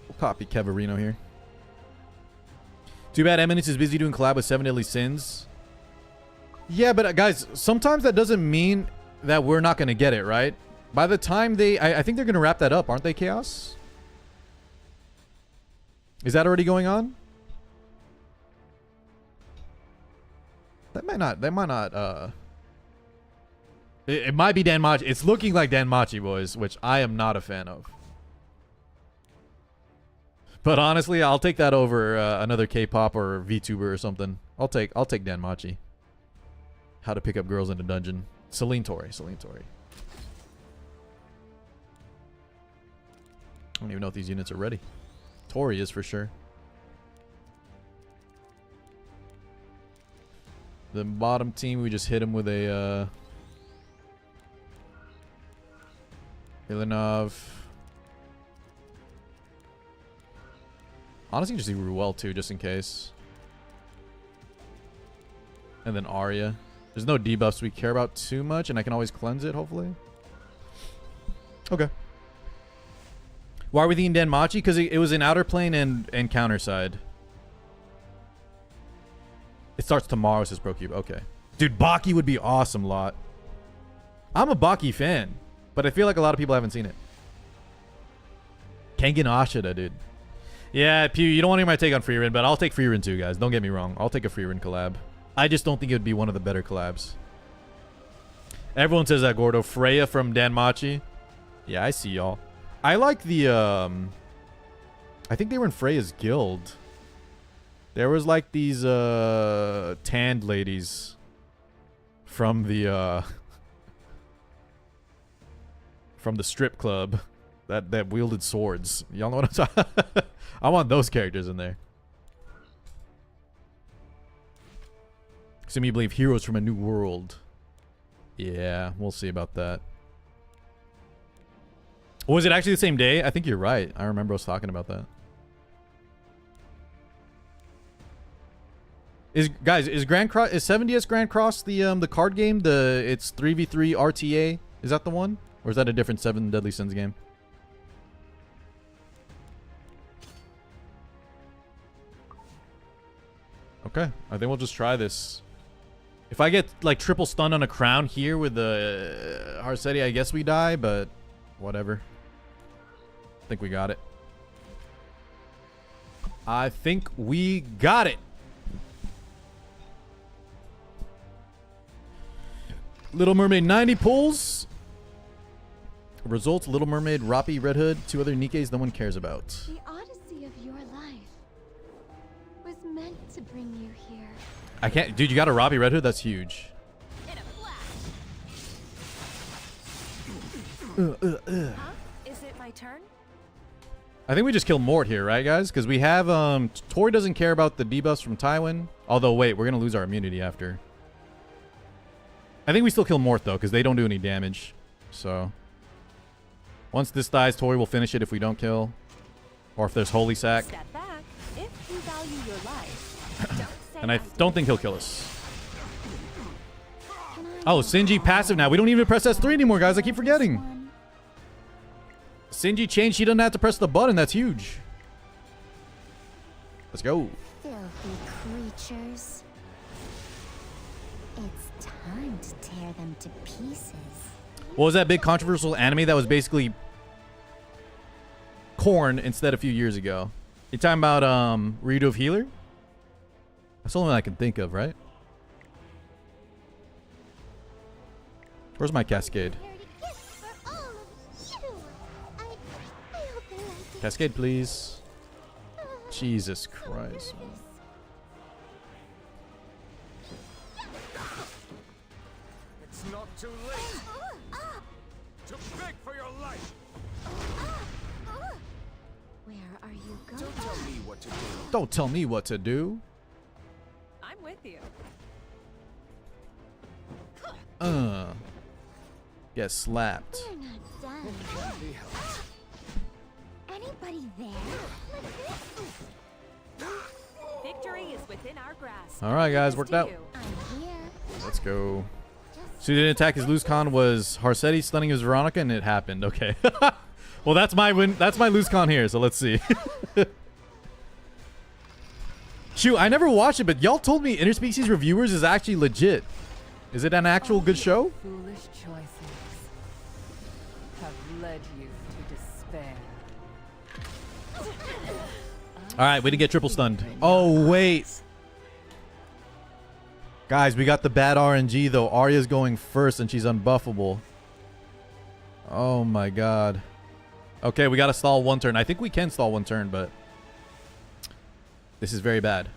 We'll copy Keverino here. Too bad Eminence is busy doing collab with 7 Deadly Sins. Yeah, but guys, sometimes that doesn't mean that we're not going to get it, right? By the time I think they're going to wrap that up, aren't they, Chaos? Is that already going on? That might not, it might be Danmachi. It's looking like Danmachi, boys, which I am not a fan of. But honestly, I'll take that over another K-pop or VTuber or something. I'll take Danmachi. How to pick up girls in a dungeon. Celine Tori. I don't even know if these units are ready. Tori is for sure. The bottom team, we just hit him with a Ilinov. Honestly, just do Ruel too, just in case. And then Arya. There's no debuffs we care about too much, and I can always cleanse it, hopefully. Okay. Why are we thinking Danmachi? Because it was in outer plane and counter side. It starts tomorrow, says ProCube. Okay. Dude, Baki would be awesome, lot. I'm a Baki fan, but I feel like a lot of people haven't seen it. Kengan Ashida, dude. Yeah, Pew, you don't want to hear my take on Freerin, but I'll take Freerin too, guys. Don't get me wrong. I'll take a Freerin collab. I just don't think it would be one of the better collabs. Everyone says that, Gordo. Freya from Danmachi. Yeah, I see y'all. I like the, I think they were in Freya's guild. There was like these, tanned ladies from the strip club that wielded swords. Y'all know what I'm talking? I want those characters in there. Some of you believe heroes from a new world. Yeah, we'll see about that. Was it actually the same day? I think you're right. I remember us talking about that. Guys, is 7DS Grand Cross the card game? It's 3v3 RTA. Is that the one? Or is that a different 7 Deadly Sins game? Okay, I think we'll just try this. If I get like triple stun on a crown here with the Harsetti, I guess we die, but whatever. I think we got it. I think we got it. Little Mermaid 90 pulls. Results: Little Mermaid, Rappi, Red Hood, 2 other Nikkes no one cares about. The odyssey of your life was meant to bring you here. I can't, dude. You got a Rappi, Red Hood. That's huge. In a flash. Huh? Is it my turn? I think we just kill Mort here, right, guys? Because we have Tori doesn't care about the debuffs from Tywin. Although, wait, we're gonna lose our immunity after. I think we still kill Mort though, because they don't do any damage. So once this dies, Tori will finish it if we don't kill, or if there's Holy Sack. Step back. If you value your life, don't say And I don't think he'll kill us. Can I Oh, Shinji passive now. We don't even press S3 anymore, guys. I keep forgetting. one? Shinji changed. She doesn't have to press the button. That's huge. Let's go. Filthy creatures. It's time to tear them to pieces. What was that big controversial anime that was basically Korn instead a few years ago? You're talking about Redo of Healer? That's the only one I can think of, right? Where's my Cascade? Cascade, please. Jesus Christ. It's not too late to beg for your life. Where are you going? Don't tell me what to do. Don't tell me what to do. I'm with you. Get slapped. We're not done. Anybody there? Victory is within our grasp. All right, guys, It's worked to out. you. I'm here. Let's go. Just So he didn't attack his loose con was Harsetti stunning his Veronica, and it happened. Okay. Well, that's my win. That's my loose con here. So let's see. Shoot, I never watched it, but y'all told me Interspecies Reviewers is actually legit. Is it an actual good show? Foolish choices have led you to despair. All right, we didn't get triple stunned. Oh, wait. Guys, we got the bad RNG, though. Arya's going first, and she's unbuffable. Oh, my God. Okay, we got to stall one turn. I think we can stall one turn, but this is very bad.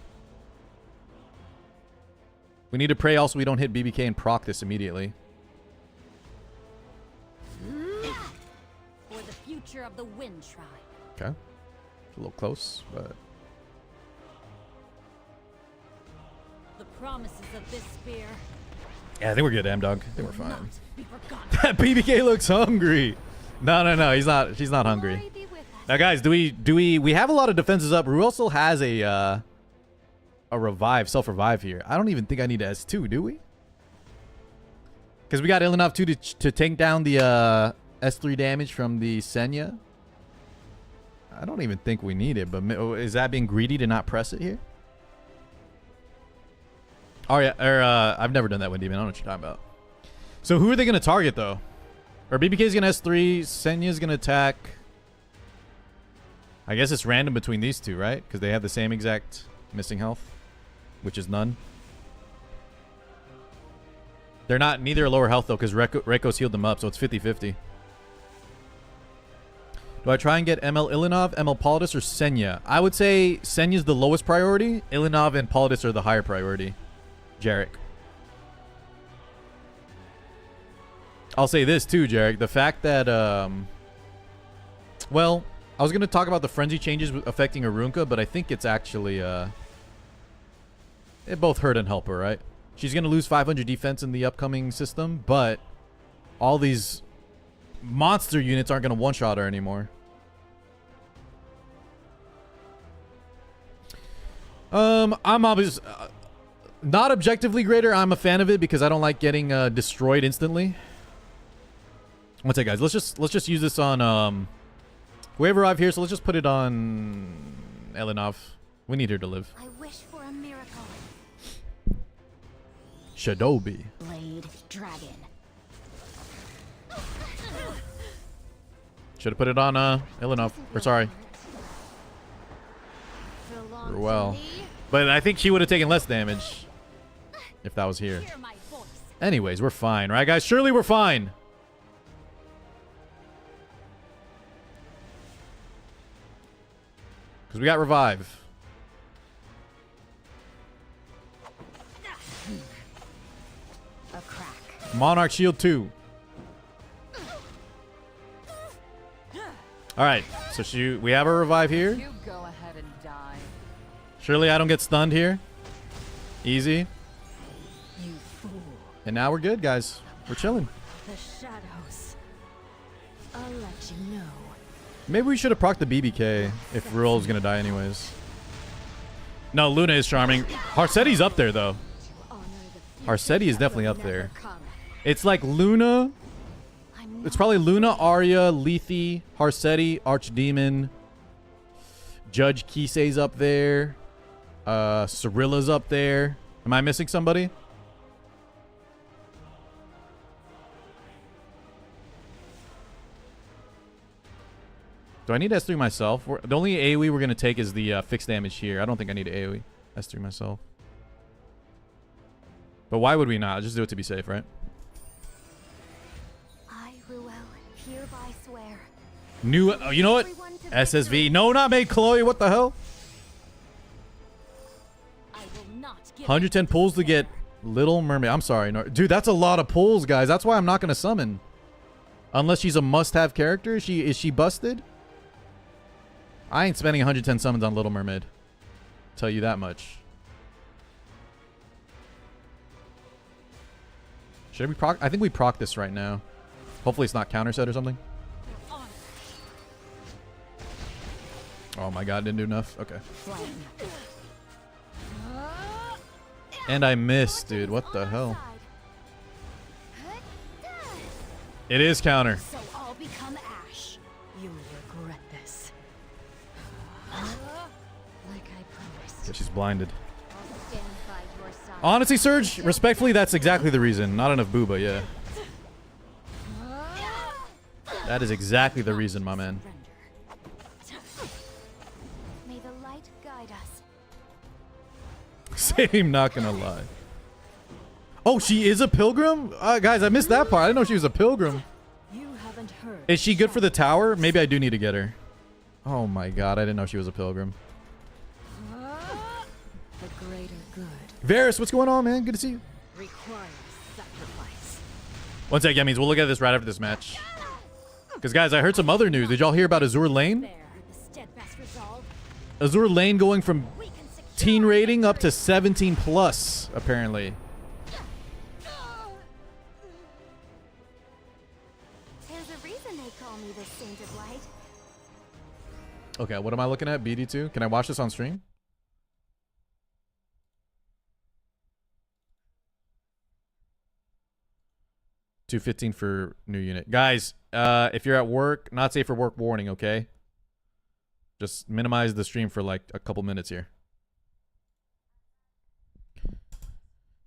We need to pray also we don't hit BBK and proc this immediately. For the future of the Wind Tribe. Okay. It's a little close, but... The promises of this spear. Yeah, I think we're good, M-Dog. I think we're will fine. not be forgotten. That BBK looks hungry. No, he's not. She's not hungry. Glory be with us. Now, guys, we have a lot of defenses up. Ruel still has a revive, self-revive here. I don't even think I need a S2, do we? Because we got Ilinov too to take down the S3 damage from the Senya. I don't even think we need it, but is that being greedy to not press it here? Oh yeah, I've never done that with Demon. I don't know what you're talking about. So who are they going to target though? Or BBK's going to S3, Senya's going to attack. I guess it's random between these two, right? Because they have the same exact missing health, which is none. They're not, neither are lower health though, because Reiko's healed them up, so it's 50-50. Do I try and get ML Ilinov, ML Politis, or Senya? I would say Senya's the lowest priority. Ilinov and Politis are the higher priority. Jarek. I'll say this too, Jarek. The fact that, well, I was going to talk about the frenzy changes affecting Arunka, but I think it's actually, it both hurt and help her, right? She's going to lose 500 defense in the upcoming system, but all these monster units aren't going to one-shot her anymore. I'm obviously not objectively greater. I'm a fan of it because I don't like getting destroyed instantly. One sec, guys. Let's just use this on we have arrived here, so let's just put it on Ilinov. We need her to live. I wish for a miracle. Shadobi. Blade Dragon. Should have put it on Ilinov. Or sorry. Belong Well. to me. But I think she would have taken less damage if that was here. Hear my voice. Anyways, we're fine, right, guys? Surely we're fine. Because we got revive. A crack. Monarch Shield 2. Alright, so we have a revive here. You go ahead and die. Surely I don't get stunned here. Easy. You fool. And now we're good, guys. We're chilling. The shadows. I'll let you know. Maybe we should have procced the BBK if Ruel's gonna die anyways. No, Luna is charming. Harsetti's up there, though. Honor the future Harsetti is that definitely will up there. never come. It's like Luna. I'm It's not probably Luna, Arya, Lethe, Harsetti, Archdemon. Judge Kisei's up there. Cirilla's up there. Am I missing somebody? Do I need S3 myself? The only AoE we're going to take is the fixed damage here. I don't think I need AoE S3 myself. But why would we not? Just do it to be safe, right? I, Ruel, hereby swear. New, you know what? SSV. No, not made Chloe. What the hell? I will not give 110 pulls to get Little Mermaid. I'm sorry. No, dude, that's a lot of pulls, guys. That's why I'm not going to summon. Unless she's a must-have character. Is she busted? I ain't spending 110 summons on Little Mermaid. Tell you that much. Should we proc? I think we proc this right now. Hopefully it's not counter set or something. honor. Oh my god, didn't do enough. Okay. Flame. And I missed, dude. What the hell? It is counter. So I'll become ash. You'll regret this. Like I promised. Yeah, she's blinded. I'll stand by your side. Honestly, Surge, respectfully, that's exactly the reason. Not enough booba, yeah. That is exactly the reason, my man. May the light guide us. Same, not gonna lie. Oh, she is a pilgrim? Guys, I missed that part. I didn't know she was a pilgrim. You haven't heard. Is she good for the tower? Maybe I do need to get her. Oh my god, I didn't know she was a pilgrim. The greater good Varys, what's going on, man? Good to see you. requires sacrifice. One sec, Yummies. We'll look at this right after this match. Because, guys, I heard some other news. Did y'all hear about Azur Lane? There, the steadfast resolve. Azur Lane going from We can secure teen rating up to 17 plus, apparently. There's a reason they call me the Saint of Light. Okay, what am I looking at? BD2? Can I watch this on stream? $215 for new unit. Guys, if you're at work, not safe for work warning, okay? Just minimize the stream for like a couple minutes here.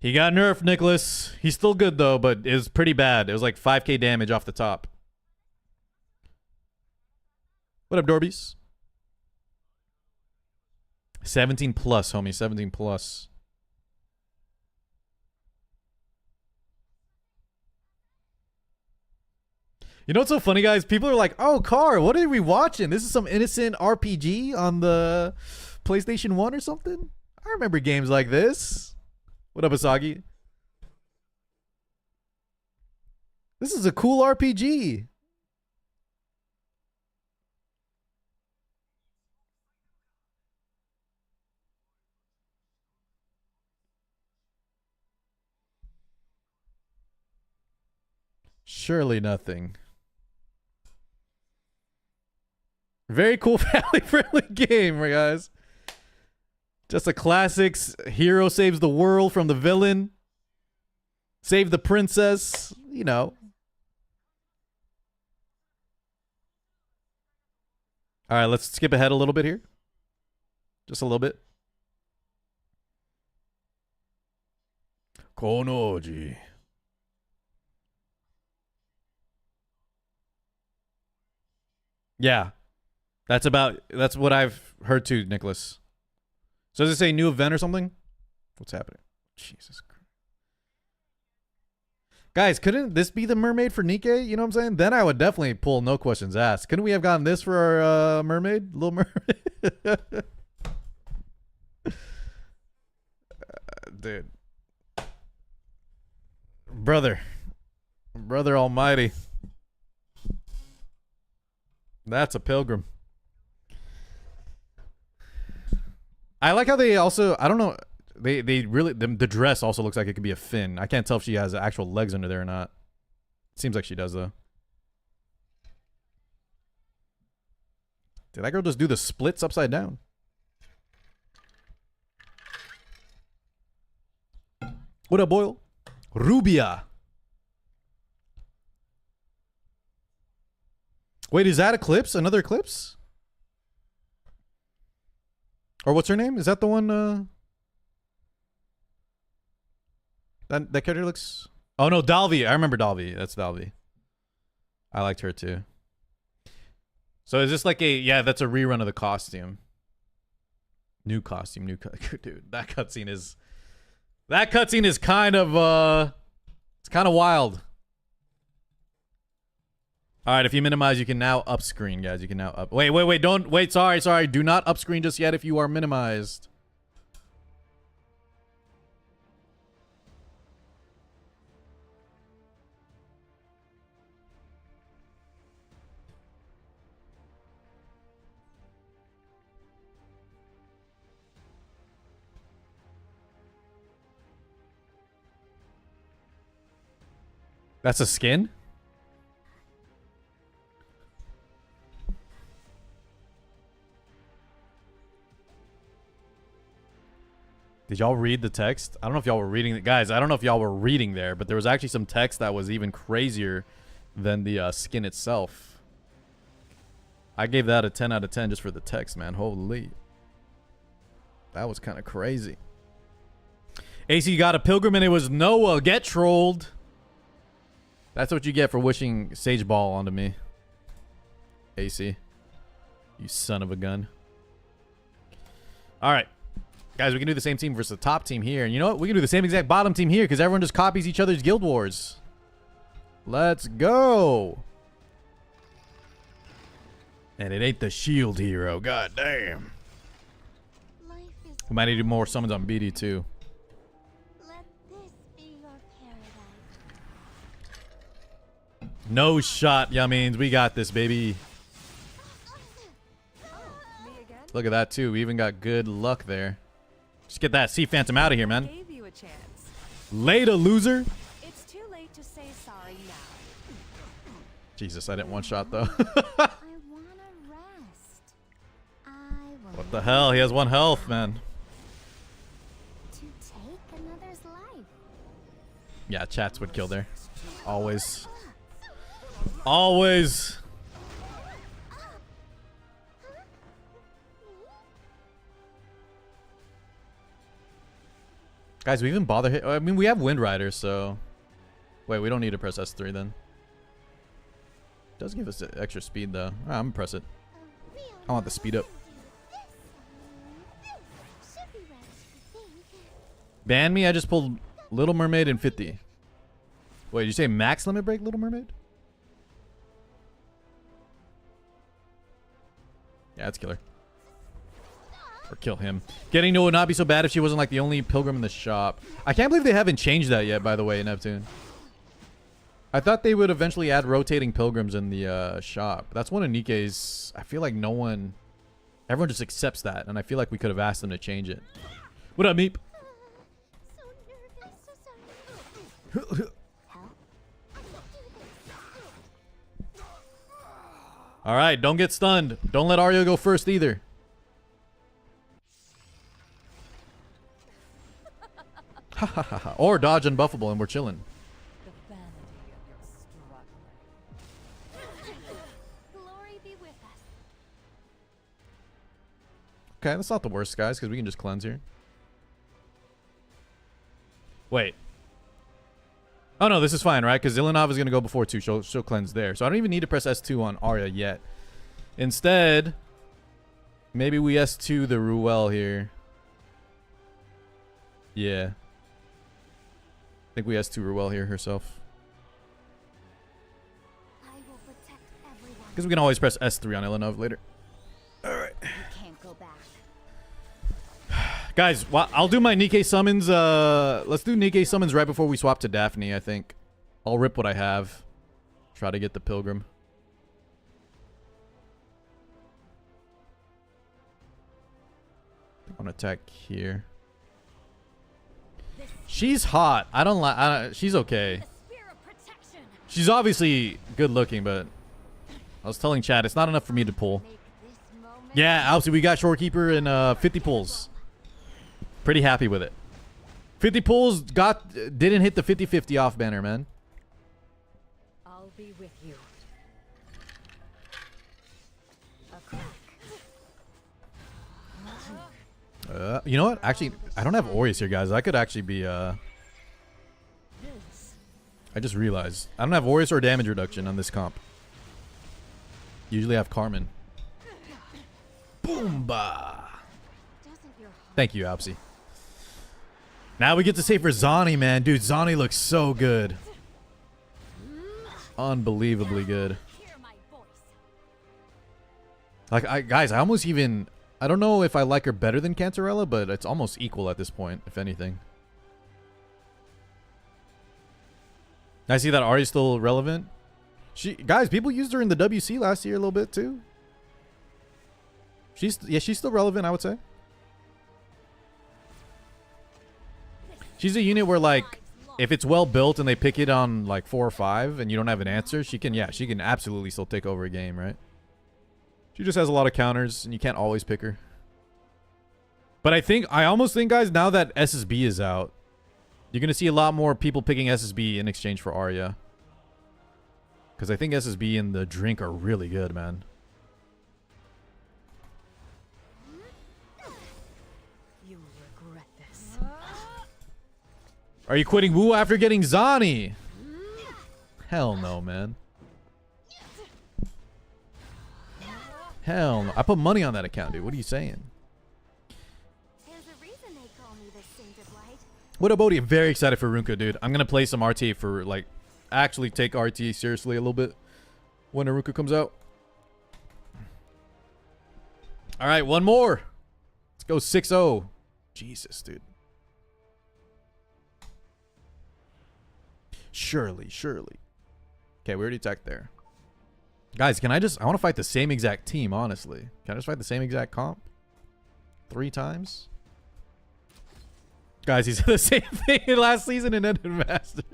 He got nerfed, Nicholas. He's still good though, but it was pretty bad. It was like 5k damage off the top. What up, Dorbies? 17 plus, homie. 17 plus. You know what's so funny, guys? People are like, oh, Car, what are we watching? This is some innocent RPG on the PlayStation 1 or something? I remember games like this. What up, Asagi? This is a cool RPG. Surely nothing. Very cool family-friendly game, guys. Just a classics. Hero saves the world from the villain. Save the princess. You know. All right, let's skip ahead a little bit here. Just a little bit. Konoji. Yeah. That's what I've heard too, Nicholas. So does it say new event or something? What's happening? Jesus Christ. Guys, couldn't this be the mermaid for Nikke? You know what I'm saying? Then I would definitely pull no questions asked. Couldn't we have gotten this for our mermaid? Little mermaid? Dude. Brother almighty. That's a pilgrim. I like how they also, I don't know, they really, the dress also looks like it could be a fin. I can't tell if she has actual legs under there or not. Seems like she does though. Did that girl just do the splits upside down? What up, Boyle? Rubia. Wait, is that Eclipse? Another Eclipse? Or what's her name? Is that the one? That character looks. Oh no, Dalvi. I remember Dalvi. That's Dalvi. I liked her too. So is this like a that's a rerun of the costume. New costume, dude. That cutscene is kind of it's kind of wild. All right, if you minimize, you can now up screen, guys. You can now up. Wait, don't wait. Sorry. Do not up screen just yet if you are minimized. That's a skin? Did y'all read the text? I don't know if y'all were reading it. Guys, I don't know if y'all were reading there, but there was actually some text that was even crazier than the skin itself. I gave that a 10 out of 10 just for the text, man. Holy. That was kind of crazy. AC got a pilgrim and it was Noah. Get trolled. That's what you get for wishing Sage Ball onto me. AC. You son of a gun. Alright. Guys, we can do the same team versus the top team here. And you know what? We can do the same exact bottom team here because everyone just copies each other's guild wars. Let's go. And it ain't the shield hero. God damn. We might need to do more summons on BD too. Let this be your paradise. No shot, Yummings. We got this, baby. Look at that too. We even got good luck there. Just get that Sea Phantom out of here, man. Gave you a chance. Later, loser. It's too late to say sorry now. Jesus, I didn't one shot though. I wanna rest. What the hell? He has 1 health, man. To take another's life. Yeah, chats would kill there. Always. Always. Guys, we even bother hit. I mean, we have Wind Rider, so. Wait, we don't need to press S3 then. Does give us extra speed though. I'm gonna press it. I want the speed up. Ban me? I just pulled Little Mermaid and 50. Wait, did you say max limit break Little Mermaid? Yeah, that's killer. Or kill him. Getting Noah would not be so bad if she wasn't like the only pilgrim in the shop. I can't believe they haven't changed that yet, by the way, Neptune. I thought they would eventually add rotating pilgrims in the shop. That's one of Nikkei's. I feel like no one... Everyone just accepts that, and I feel like we could have asked them to change it. What up, Meep? So nervous, so sorry. Alright, don't get stunned. Don't let Arya go first either. Ha ha ha ha. Or dodge unbuffable and we're chilling. The vanity of your struggling. Glory be with us. Okay, that's not the worst, guys, because we can just cleanse here. Wait. Oh, no, this is fine, right? Because Ilinov is going to go before 2. She'll cleanse there. So I don't even need to press S2 on Arya yet. Instead, maybe we S2 the Ruel here. Yeah. I think we S2 Ruel here herself. I will protect everyone. Because we can always press S3 on Ilinov later. Alright. You can't go back. Guys, I'll do my Nikkei summons. Let's do Nikkei summons right before we swap to Daphne, I think. I'll rip what I have. Try to get the Pilgrim. On attack here. She's hot. I don't like. She's okay. She's obviously good looking, but I was telling Chad it's not enough for me to pull. Yeah, obviously we got Shorekeeper and 50 pulls. Pretty happy with it. 50 pulls didn't hit the 50-50 off banner, man. I'll be with you. A crack. You know what? Actually, I don't have Aureus here, guys. I could actually be I just realized I don't have Aureus or damage reduction on this comp. Usually I have Carmen. Boomba. Thank you, Alpsy. Now we get to say for Zani, man. Dude, Zani looks so good. Unbelievably good. Like, guys, I almost even... I don't know if I like her better than Cantarella, but it's almost equal at this point, if anything. I see that Ari's still relevant. Guys, people used her in the WC last year a little bit, too. She's still relevant, I would say. She's a unit where, like, if it's well built and they pick it on, like, 4 or 5 and you don't have an answer, she can absolutely still take over a game, right? She just has a lot of counters and you can't always pick her. But I almost think, guys, now that SSB is out, you're going to see a lot more people picking SSB in exchange for Arya. Because I think SSB and the drink are really good, man. You will regret this. Are you quitting Wu after getting Zani? Hell no, man. Hell no. I put money on that account, dude. What are you saying? There's a reason they call me the Saint of Light. What about you? Very excited for Runka, dude. I'm gonna play some RTA for like actually take RTA seriously a little bit when Aruka comes out. All right, one more. Let's go 6-0. Jesus, dude. Surely. Okay, we already attacked there. Guys, can I want to fight the same exact team, honestly. Can I just fight the same exact comp? 3 times? Guys, he said the same thing last season in Ended Masters.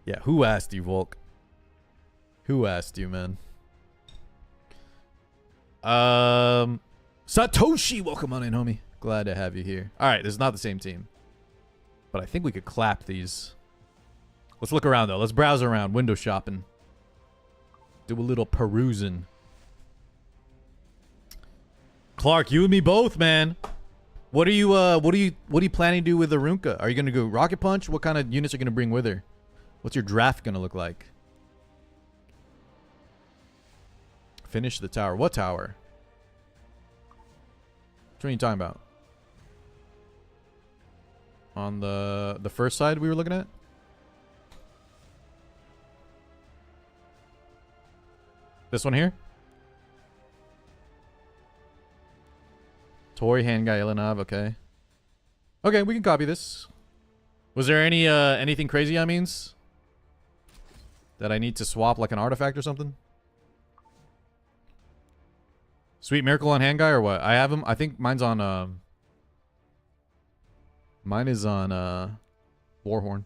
Yeah, who asked you, Volk? Who asked you, man? Satoshi, welcome on in, homie. Glad to have you here. All right, this is not the same team. But I think we could clap these. Let's look around, though. Let's browse around. Window shopping. Do a little perusing. Clark, you and me both, man. What are you planning to do with the Runka? Are you gonna go Rocket Punch? What kind of units are you gonna bring with her? What's your draft gonna look like? Finish the tower. What tower? Which one are you talking about? On the first side we were looking at? This one here? Tori, Handguy, Ilinov, okay. Okay, we can copy this. Was there any anything crazy, I means? That I need to swap like an artifact or something? Sweet Miracle on Handguy or what? I have him. I think mine's on mine is on Warhorn.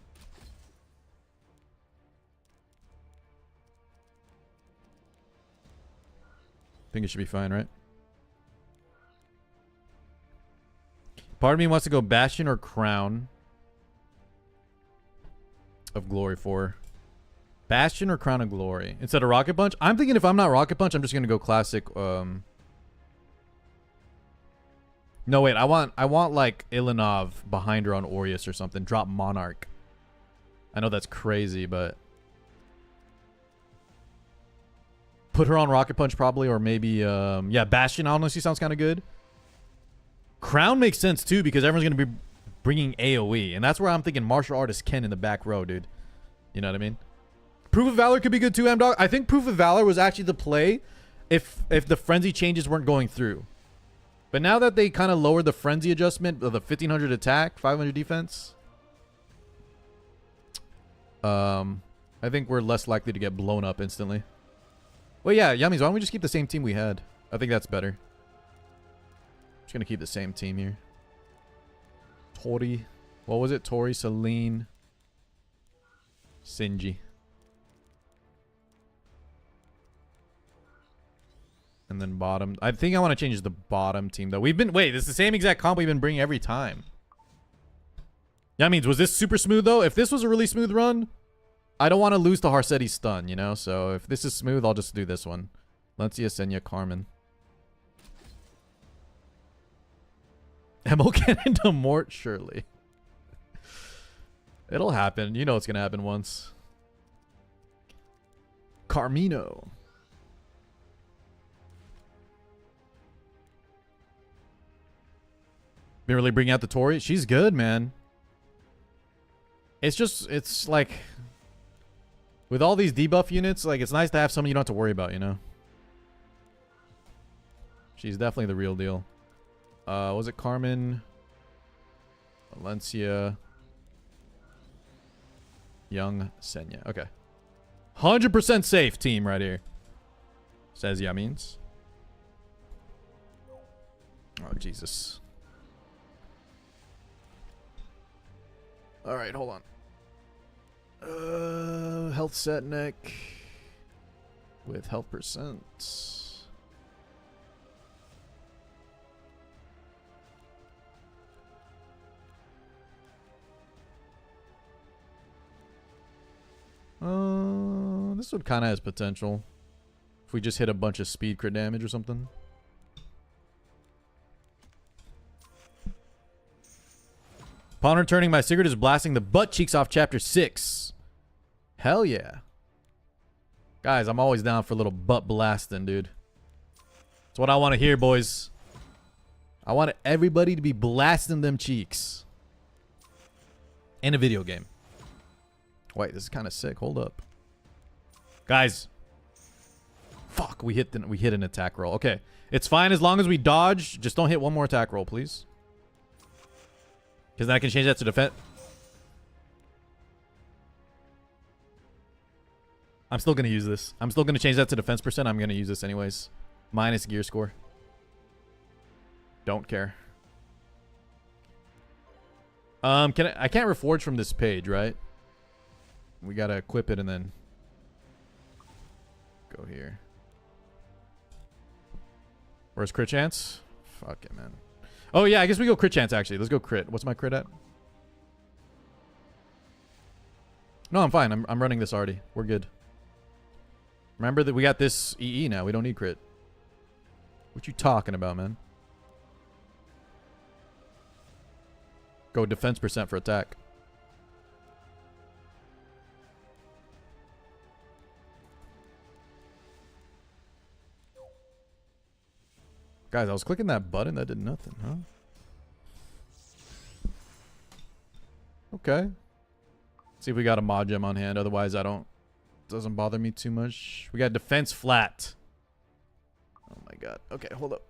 Think it should be fine, right? Part of me wants to go Bastion or Crown of Glory for. Bastion or Crown of Glory instead of Rocket Punch. I'm thinking if I'm not Rocket Punch, I'm just gonna go classic. No wait, I want like Ilinov behind her on Aureus or something. Drop Monarch. I know that's crazy, but put her on Rocket Punch probably, or maybe yeah, Bastion honestly sounds kind of good. Crown makes sense too because everyone's gonna be bringing AOE, and that's where I'm thinking Martial Artist Ken in the back row, dude. You know what I mean? Proof of Valor could be good too, M-Dog. I think Proof of Valor was actually the play if the frenzy changes weren't going through. But now that they kind of lowered the frenzy adjustment of the 1500 attack, 500 defense, I think we're less likely to get blown up instantly. Well, yeah, Yummies, why don't we just keep the same team we had? I think that's better. Just gonna keep the same team here. Tori. What was it? Tori, Celine, Sinji. And then bottom. I think I want to change the bottom team, though. We've been... Wait, this is the same exact comp we've been bringing every time. That means, was this super smooth, though? If this was a really smooth run, I don't want to lose to Harsetti's stun, you know? So if this is smooth, I'll just do this one. Lencia, Senya, Carmen. Emil Cannon to Mort, surely. It'll happen. You know it's going to happen once. Carmino. Been really bringing out the Tori. She's good, man. It's just, it's like, with all these debuff units, like, it's nice to have someone you don't have to worry about, you know? She's definitely the real deal. Was it Carmen? Valencia. Young Senya. Okay. 100% safe team right here. Says Yamins. Oh, Jesus. Alright, hold on. Health set neck. With health percent. This one kind of has potential. If we just hit a bunch of speed crit damage or something. Upon returning, my secret is blasting the butt cheeks off chapter 6. Hell yeah. Guys, I'm always down for a little butt blasting, dude. That's what I want to hear, boys. I want everybody to be blasting them cheeks. In a video game. Wait, this is kind of sick. Hold up. Guys. Fuck, we hit an attack roll. Okay. It's fine as long as we dodge. Just don't hit one more attack roll, please. Because then I can change that to defense. I'm still going to use this. I'm still going to change that to defense percent. I'm going to use this anyways. Minus gear score. Don't care. I can't reforge from this page, right? We got to equip it and then go here. Where's crit chance? Fuck it, man. Oh, yeah, I guess we go crit chance, actually. Let's go crit. What's my crit at? No, I'm fine. I'm running this already. We're good. Remember that we got this EE now. We don't need crit. What you talking about, man? Go defense percent for attack. Guys, I was clicking that button. That did nothing, huh? Okay. See if we got a mod gem on hand. Otherwise, doesn't bother me too much. We got defense flat. Oh my god. Okay, hold up.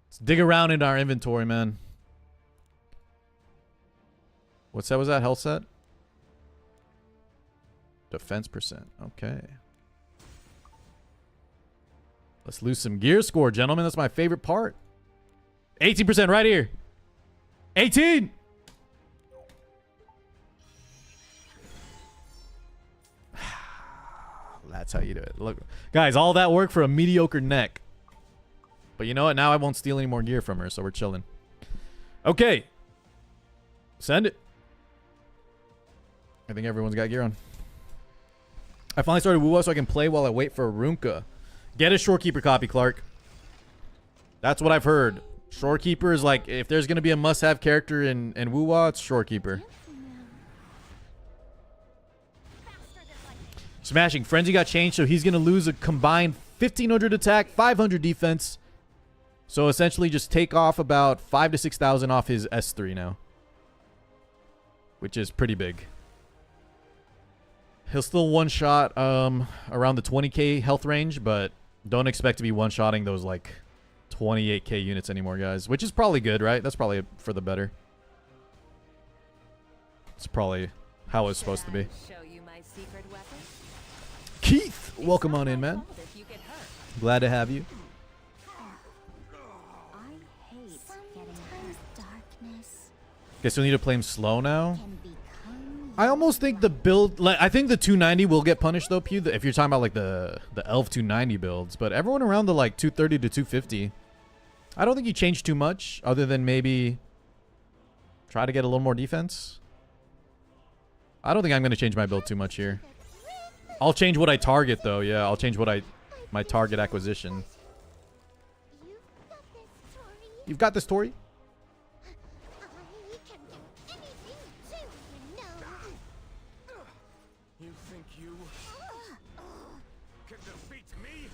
Let's dig around in our inventory, man. What set was that? Health set? Defense percent. Okay. Let's lose some gear score, gentlemen. That's my favorite part. 18% right here. 18! That's how you do it. Look, guys, all that work for a mediocre neck. But you know what? Now I won't steal any more gear from her, so we're chilling. Okay. Send it. I think everyone's got gear on. I finally started Wuwa so I can play while I wait for Arunka. Get a Shorekeeper copy, Clark. That's what I've heard. Shorekeeper is like, if there's going to be a must-have character in Wuwa, it's Shorekeeper. Smashing. Frenzy got changed, so he's going to lose a combined 1,500 attack, 500 defense. So essentially just take off about 5,000 to 6,000 off his S3 now. Which is pretty big. He'll still one-shot around the 20k health range, but don't expect to be one-shotting those like 28k units anymore, guys. Which is probably good, right? That's probably for the better. It's probably how it's supposed to be. Keith, welcome on in, man. Glad to have you. Guess we need to play him slow now. I almost think the build, like, I think the 290 will get punished though, Pew, if you're talking about like the Elf 290 builds, but everyone around the like 230 to 250, I don't think you change too much other than maybe try to get a little more defense. I don't think I'm going to change my build too much here. I'll change what I target though. Yeah, I'll change what my target acquisition. You've got this, Tori?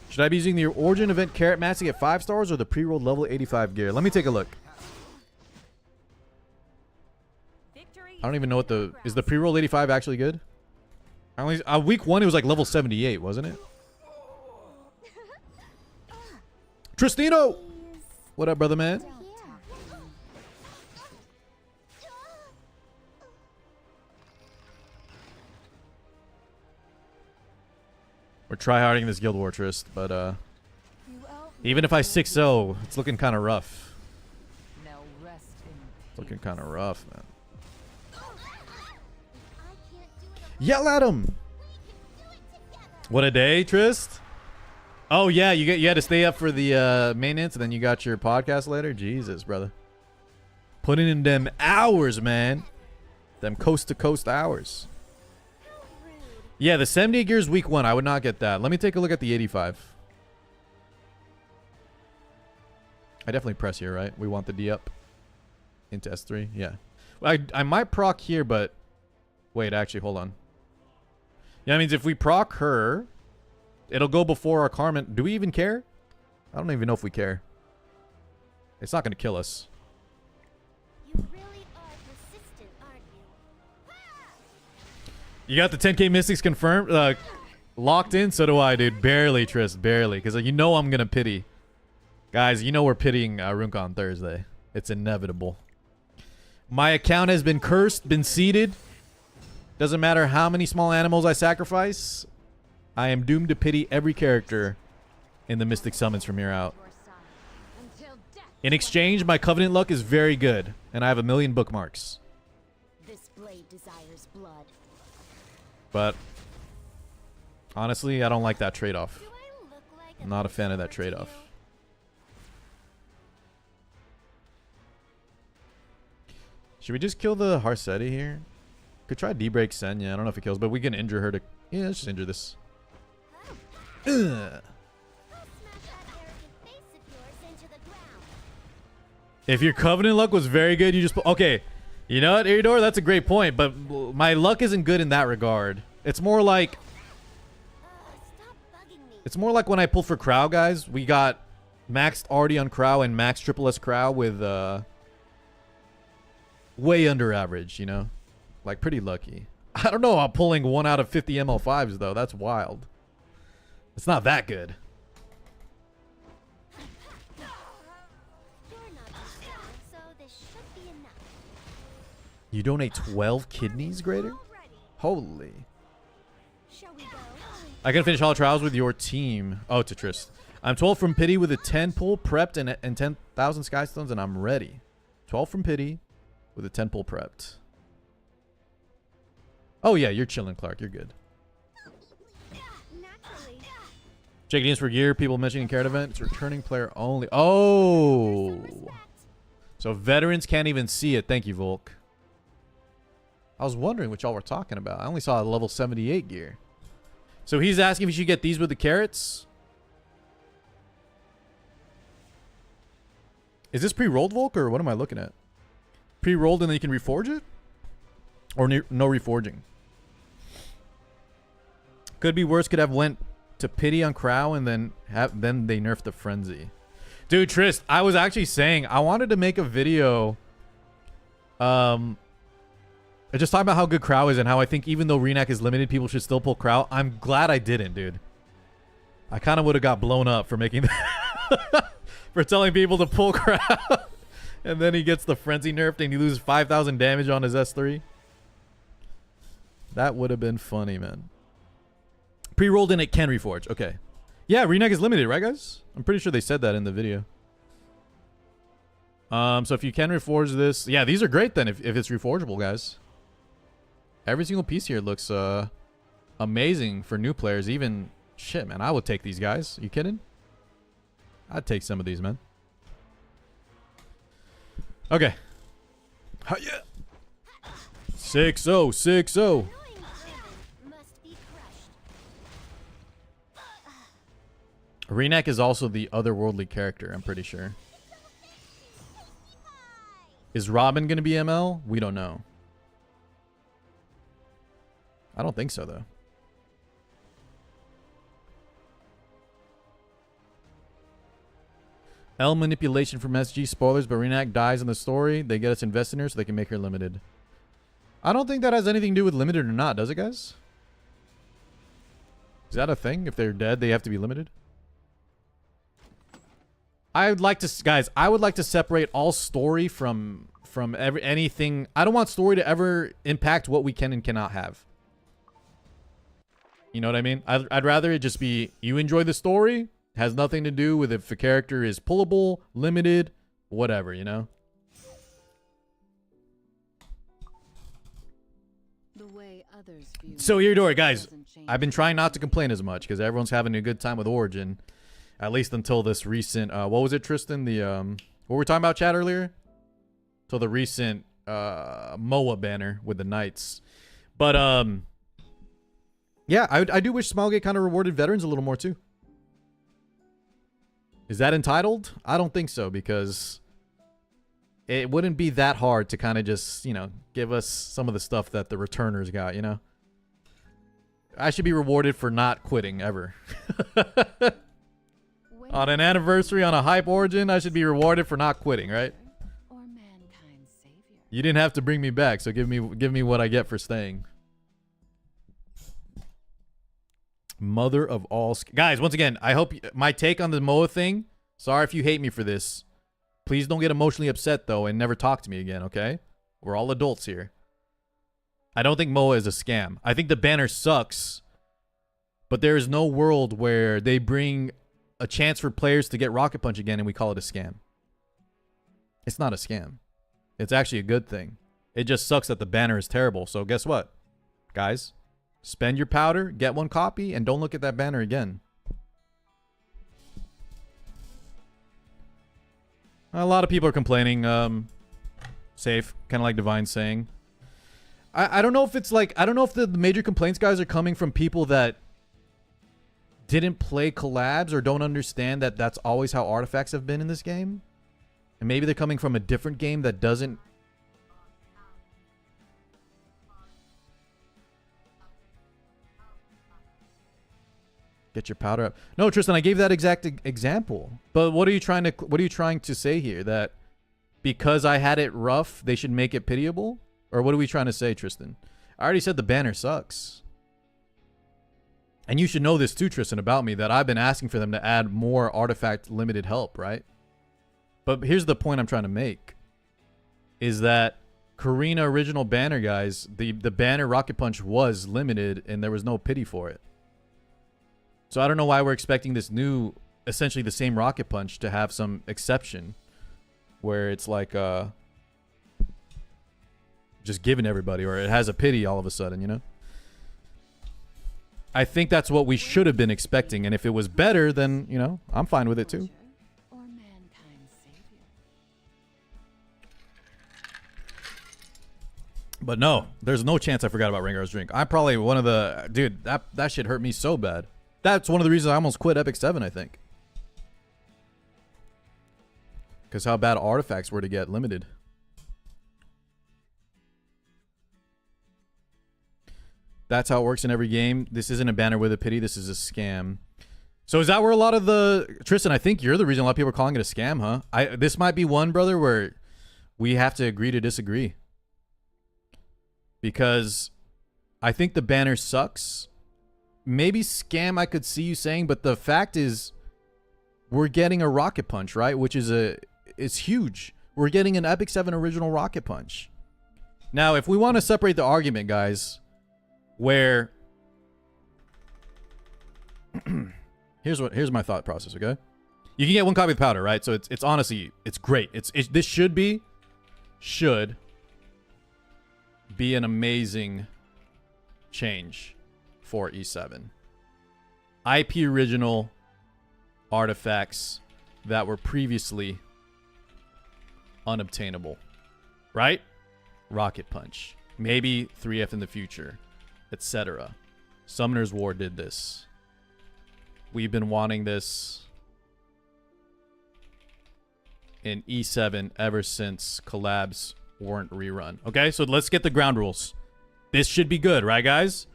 Should I be using the Origin event Carrot Mats to get 5 stars or the pre-rolled level 85 gear? Let me take a look. I don't even know what the... Is the pre-roll 85 actually good? Week 1 it was like level 78, wasn't it? Tristino! What up, brother man? We're tryharding this Guild War Trist, but even if I 6-0, it's looking kind of rough. It's looking kind of rough, man. Yell at him! What a day, Trist. Oh yeah, you had to stay up for the maintenance, and then you got your podcast later. Jesus, brother, putting in them hours, man. Them coast to coast hours. Yeah, the 78 gears week 1. I would not get that. Let me take a look at the 85. I definitely press here, right? We want the D up. into S3. Yeah. Well, I might proc here, but wait, actually, hold on. Yeah, that means if we proc her, it'll go before our Carmen. Do we even care? I don't even know if we care. It's not going to kill us. You really are persistent, aren't you? You got the 10k Mystics confirmed? Locked in? So do I, dude. Barely, Trist. Barely. Because you know I'm going to pity. Guys, you know we're pitying Runkon Thursday. It's inevitable. My account has been cursed, been seeded. Doesn't matter how many small animals I sacrifice. I am doomed to pity every character in the Mystic Summons from here out. In exchange, my Covenant luck is very good. And I have 1 million bookmarks. This blade desires blood. But honestly, I don't like that trade-off. Do I look like I'm not a fan of that trade-off. Should we just kill the Harsetti here? Could try D-break Senya. I don't know if it kills, but we can injure her to... Yeah, let's just injure this. Ugh. I'll smash that arrogant face of yours into the ground. If your Covenant luck was very good, you just... Okay. You know what, Iridor? That's a great point, but my luck isn't good in that regard. It's more like... Stop bugging me. It's more like when I pulled for Krau, guys. We got maxed already on Krau and max triple S Krau with... way under average, you know? Like, pretty lucky. I don't know. I'm pulling 1 out of 50 ML5s, though. That's wild. It's not that good. You're not strong, so this should be enough. You donate 12 kidneys, Greater? Holy. Shall we go? I can finish all trials with your team. Oh, to Trist. I'm 12 from Pity with a 10 pull prepped and 10,000 Skystones, and I'm ready. 12 from Pity with a 10 pull prepped. Oh, yeah, you're chilling, Clark. You're good. Naturally. Check games for gear. People mentioning carrot event. It's returning player only. Oh. So veterans can't even see it. Thank you, Volk. I was wondering what y'all were talking about. I only saw level 78 gear. So he's asking if you should get these with the carrots. Is this pre-rolled, Volk, or what am I looking at? Pre-rolled and then you can reforge it? Or no reforging? Could be worse. Could have went to Pity on Krau and then they nerfed the Frenzy. Dude, Trist, I was actually saying I wanted to make a video just talking about how good Krau is and how I think even though Renak is limited, people should still pull Krau. I'm glad I didn't, dude. I kind of would have got blown up for making that. For telling people to pull Krau. And then he gets the Frenzy nerfed and he loses 5,000 damage on his S3. That would have been funny, man. Pre-rolled in it can reforge. Okay. Yeah, Renak is limited, right, guys? I'm pretty sure they said that in the video. So if you can reforge this... Yeah, these are great then if it's reforgeable, guys. Every single piece here looks amazing for new players. Even... Shit, man. I would take these guys. Are you kidding? I'd take some of these, man. Okay. Yeah. 6-0, 6-0. Must be crushed. Renak is also the otherworldly character, I'm pretty sure. Is Robin going to be ML? We don't know. I don't think so, though. L manipulation from SG. Spoilers, but Renak dies in the story. They get us invested in her so they can make her limited. I don't think that has anything to do with limited or not, does it, guys? Is that a thing? If they're dead, they have to be limited? I would like to, guys, I would like to separate all story from anything. I don't want story to ever impact what we can and cannot have. You know what I mean? I'd rather it just be, you enjoy the story, has nothing to do with if a character is pullable, limited, whatever, you know? The way others view So Iridori, guys, doesn't change. I've been trying not to complain as much because everyone's having a good time with Origin. At least until this recent, what was it, Tristan? The, what were we talking about, chat, earlier? Till the recent, MOA banner with the Knights. But, yeah, I do wish Smilegate kind of rewarded veterans a little more, too. Is that entitled? I don't think so, because it wouldn't be that hard to kind of just, you know, give us some of the stuff that the returners got, you know? I should be rewarded for not quitting ever. On an anniversary, on a hype origin, I should be rewarded for not quitting, right? Or mankind's savior. You didn't have to bring me back, so give me what I get for staying. Mother of all guys, once again, I hope my take on the Moa thing, sorry if you hate me for this. Please don't get emotionally upset though and never talk to me again, okay? We're all adults here. I don't think Moa is a scam. I think the banner sucks, but there is no world where they bring a chance for players to get Rocket Punch again and we call it a scam. It's not a scam. It's actually a good thing. It just sucks that the banner is terrible. So guess what, guys? Spend your powder, get one copy, and don't look at that banner again. A lot of people are complaining. Safe, kind of like Divine saying. I don't know if it's like, I don't know if the major complaints, guys, are coming from people that didn't play collabs or don't understand that that's always how artifacts have been in this game. And maybe they're coming from a different game that doesn't. Get your powder up. No, Tristan, I gave that exact example. But what are you trying to say here? That because I had it rough, they should make it pitiable? Or what are we trying to say, Tristan? I already said the banner sucks. And you should know this too, Tristan, about me, that I've been asking for them to add more artifact limited help, right? But here's the point I'm trying to make. Is that Karina original banner, guys, the banner Rocket Punch was limited and there was no pity for it. So I don't know why we're expecting this new, essentially the same Rocket Punch to have some exception where it's like just given everybody, or it has a pity all of a sudden, you know? I think that's what we should have been expecting, and if it was better, then, you know, I'm fine with it too. Or mankind's savior. But no, there's no chance I forgot about Rengar's drink. I'm probably one of the... Dude, that shit hurt me so bad. That's one of the reasons I almost quit Epic 7, I think. Because how bad artifacts were to get limited. That's how it works in every game. This isn't a banner with a pity. This is a scam. So is that where a lot of the... Tristan, I think you're the reason a lot of people are calling it a scam, huh? This might be one, brother, where we have to agree to disagree. Because I think the banner sucks. Maybe scam I could see you saying, but the fact is we're getting a Rocket Punch, right? Which is it's huge. We're getting an Epic 7 original Rocket Punch. Now, if we want to separate the argument, guys, where here's my thought process, okay? You can get one copy of powder, right? So it's honestly, it's great. This should be an amazing change for E7. IP original artifacts that were previously unobtainable, right? Rocket Punch, maybe 3F in the future, etc. Summoner's War did this. We've been wanting this in E7 ever since collabs weren't rerun. Okay, so let's get the ground rules. This should be good, right, guys?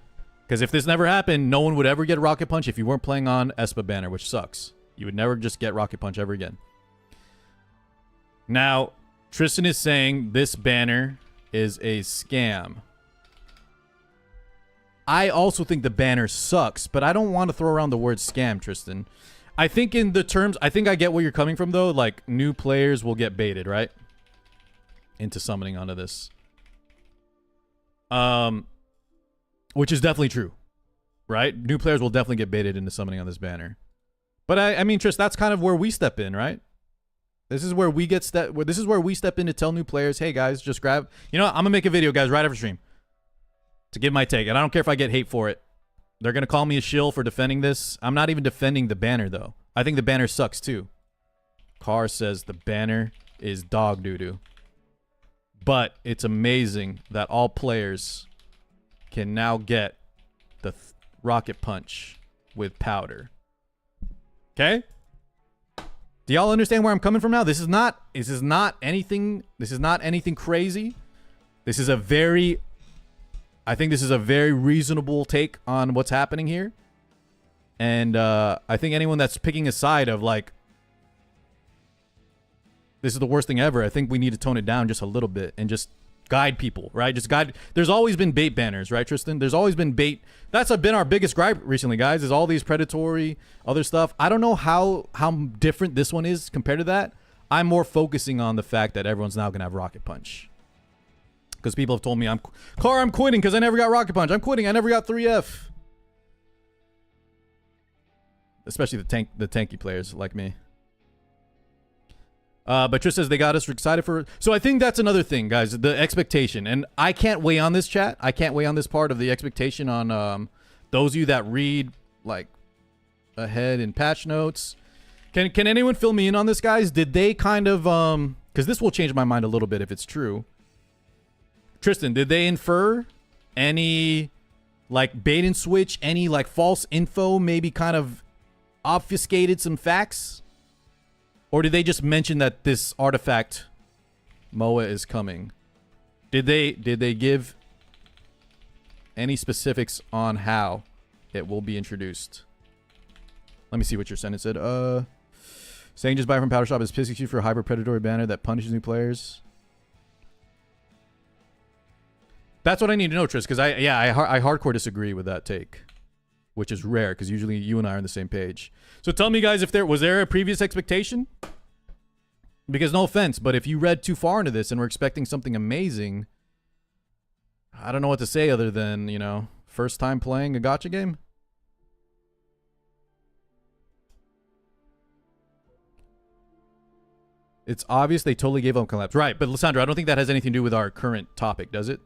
Because if this never happened, no one would ever get Rocket Punch if you weren't playing on Espa banner, which sucks. You would never just get Rocket Punch ever again. Now, Tristan is saying this banner is a scam. I also think the banner sucks, but I don't want to throw around the word scam, Tristan. I think in the terms, I think I get where you're coming from, though. Like, new players will get baited, right? Into summoning onto this. Which is definitely true, right? New players will definitely get baited into summoning on this banner. But I mean, Tris, that's kind of where we step in, right? This is where we this is where we step in to tell new players, hey guys, just grab. You know what? I'm gonna make a video, guys, right after stream, to give my take, and I don't care if I get hate for it. They're gonna call me a shill for defending this. I'm not even defending the banner though. I think the banner sucks too. Carr says the banner is dog doo-doo. But it's amazing that all players can now get the Rocket Punch with powder. Okay? Do y'all understand where I'm coming from now? This is not anything crazy. This is a very, I think this is a very reasonable take on what's happening here. And I think anyone that's picking a side of like, this is the worst thing ever, I think we need to tone it down just a little bit and just guide people, right? Just guide. There's always been bait banners, right, Tristan? There's always been bait. That's been our biggest gripe recently, guys, is all these predatory other stuff. I don't know how different this one is compared to that. I'm more focusing on the fact that everyone's now going to have Rocket Punch. Because people have told me, I'm quitting because I never got Rocket Punch. I'm quitting. I never got 3F. Especially the tanky players like me. But Trish says they got us excited for... So I think that's another thing, guys. The expectation. And I can't weigh on this chat. I can't weigh on this part of the expectation on those of you that read like ahead in patch notes. Can anyone fill me in on this, guys? Did they kind of... Because this will change my mind a little bit if it's true. Tristan, did they infer any like bait and switch? Any like false info? Maybe kind of obfuscated some facts? Or did they just mention that this artifact MOA is coming? Did they give any specifics on how it will be introduced? Let me see what your sentence said. Saying just buy from Powder Shop is pissing you for a hyper predatory banner that punishes new players. That's what I need to know, Tris, because I hardcore disagree with that take, which is rare because usually you and I are on the same page. So tell me, guys, if there was a previous expectation? Because no offense, but if you read too far into this and were expecting something amazing, I don't know what to say other than, you know, first time playing a gacha game. It's obvious they totally gave up collapse. Right, but Lissandra, I don't think that has anything to do with our current topic, does it?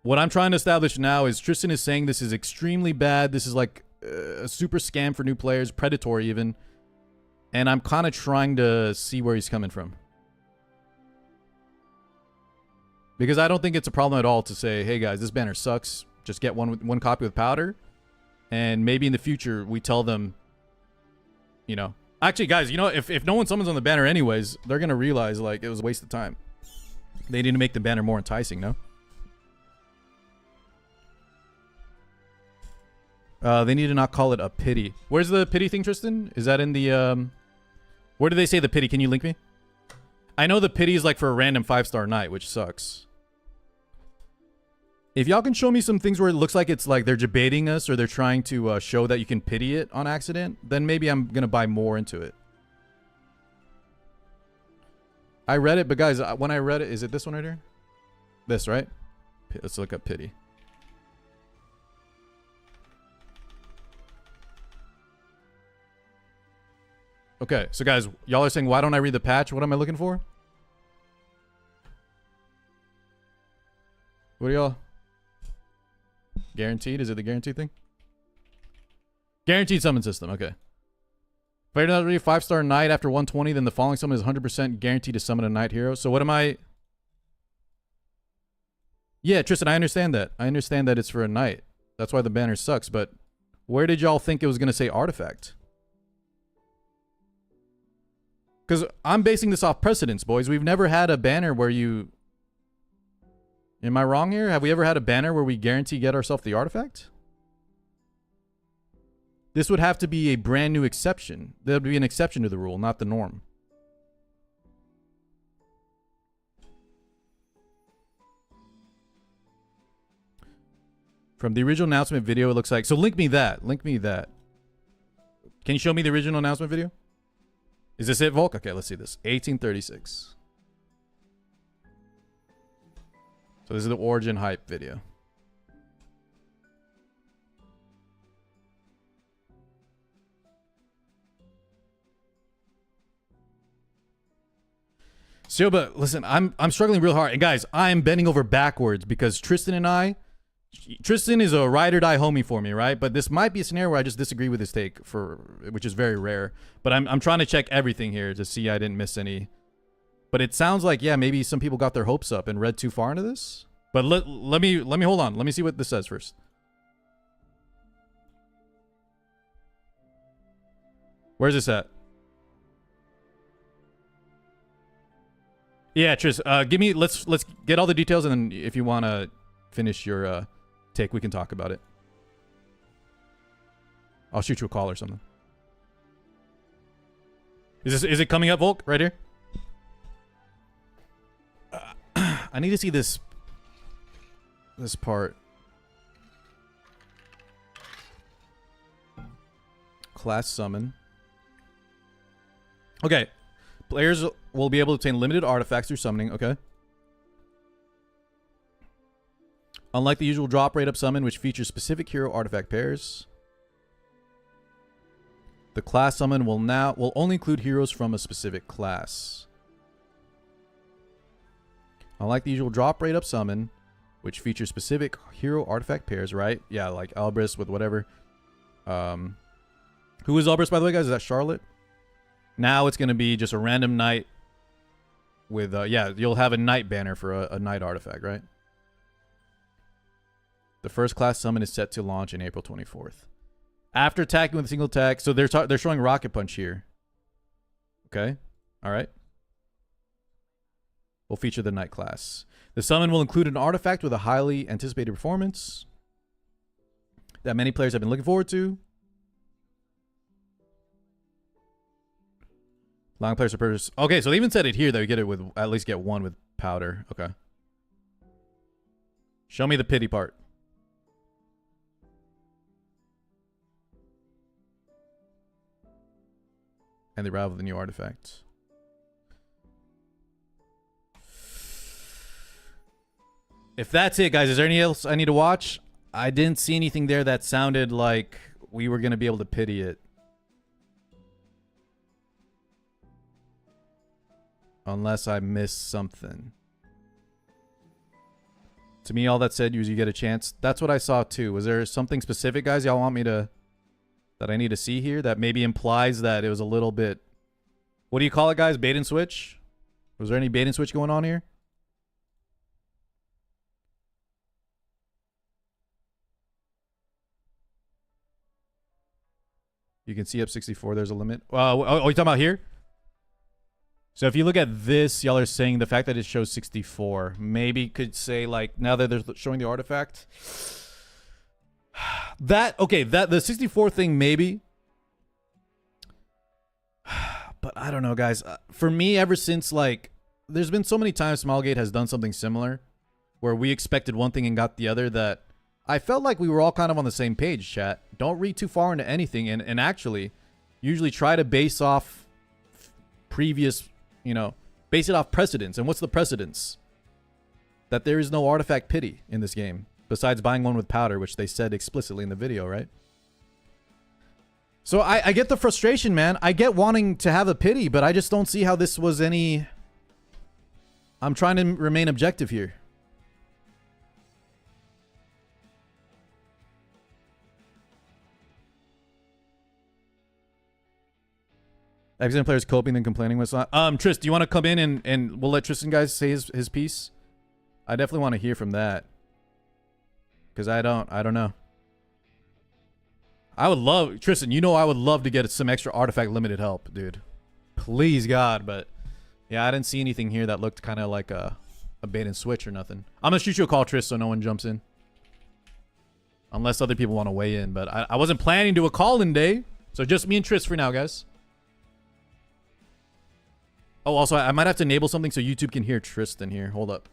What I'm trying to establish now is Tristan is saying this is extremely bad. This is like a super scam for new players, predatory even. And I'm kind of trying to see where he's coming from. Because I don't think it's a problem at all to say, hey guys, this banner sucks. Just get one copy with powder. And maybe in the future we tell them, you know. Actually, guys, you know, if no one summons on the banner anyways, they're going to realize like it was a waste of time. They need to make the banner more enticing, no? They need to not call it a pity. Where's the pity thing, Tristan? Is that in the, where do they say the pity? Can you link me? I know the pity is like for a random 5-star night, which sucks. If y'all can show me some things where it looks like it's like they're debating us or they're trying to show that you can pity it on accident, then maybe I'm going to buy more into it. I read it, but guys, when I read it, is it this one right here? This, right? Let's look up pity. Okay, so guys, y'all are saying, why don't I read the patch? What am I looking for? What are y'all? Guaranteed? Is it the guaranteed thing? Guaranteed summon system, okay. If I do not read a 5-star knight after 120, then the following summon is 100% guaranteed to summon a knight hero. So what am I... Yeah, Tristan, I understand that. I understand that it's for a knight. That's why the banner sucks, but where did y'all think it was going to say artifact? Because I'm basing this off precedence, boys. We've never had a banner where you... Am I wrong here? Have we ever had a banner where we guarantee get ourselves the artifact? This would have to be a brand new exception. That would be an exception to the rule, not the norm. From the original announcement video, it looks like... So link me that. Link me that. Can you show me the original announcement video? Is this it, Volk? Okay, let's see this. 1836. So this is the origin hype video. So, but listen, I'm struggling real hard. And guys, I'm bending over backwards because Tristan is a ride or die homie for me, right? But this might be a scenario where I just disagree with his take, which is very rare. But I'm trying to check everything here to see I didn't miss any. But it sounds like, yeah, maybe some people got their hopes up and read too far into this. But let me hold on. Let me see what this says first. Where's this at? Yeah, Tris. Give me. Let's get all the details, and then if you want to finish your take, we can talk about it. I'll shoot you a call or something. Is it coming up, Volk? Right here. I need to see this part. Class summon. Okay. Players will be able to obtain limited artifacts through summoning. Okay. Unlike the usual drop rate up summon, which features specific hero artifact pairs, the class summon will only include heroes from a specific class. Unlike the usual drop rate up summon, which features specific hero artifact pairs, right? Yeah, like Albris with whatever. Who is Albris, by the way, guys? Is that Charlotte? Now it's going to be just a random knight with, yeah, you'll have a knight banner for a knight artifact, right? The first class summon is set to launch in April 24th. After attacking with a single attack, so they're showing Rocket Punch here. Okay, all right. Will feature the knight class. The summon will include an artifact with a highly anticipated performance that many players have been looking forward to. Long players to purchase. Okay, so they even said it here that we get it with at least get one with powder. Okay. Show me the pity part. And the arrival of the new artifact. If that's it, guys, is there anything else I need to watch? I didn't see anything there that sounded like we were going to be able to pity it. Unless I missed something. To me, all that said was you get a chance. That's what I saw too. Was there something specific, guys, y'all want me to... that I need to see here that maybe implies that it was a little bit... What do you call it, guys? Bait and switch? Was there any bait and switch going on here? You can see up 64. There's a limit. Oh, you talking about here? So if you look at this, y'all are saying the fact that it shows 64 maybe could say like now that they're showing the artifact. That okay, that the 64 thing maybe. But I don't know, guys. For me, ever since like there's been so many times Smilegate has done something similar where we expected one thing and got the other that I felt like we were all kind of on the same page, chat. Don't read too far into anything and actually usually try to base off previous, you know, base it off precedence. And what's the precedence? That there is no artifact pity in this game besides buying one with powder, which they said explicitly in the video, right? So I get the frustration, man. I get wanting to have a pity, but I just don't see how this was any... I'm trying to remain objective here. Excellent players coping and complaining with Tris, do you want to come in and we'll let Tristan guys say his piece? I definitely want to hear from that. Because I don't know. I would love, Tristan, you know I would love to get some extra artifact limited help, dude. Please, God, but yeah, I didn't see anything here that looked kind of like a bait and switch or nothing. I'm going to shoot you a call, Tris, so no one jumps in. Unless other people want to weigh in, but I wasn't planning to do a call-in day. So just me and Tris for now, guys. Oh, also, I might have to enable something so YouTube can hear Tristan here. Hold up.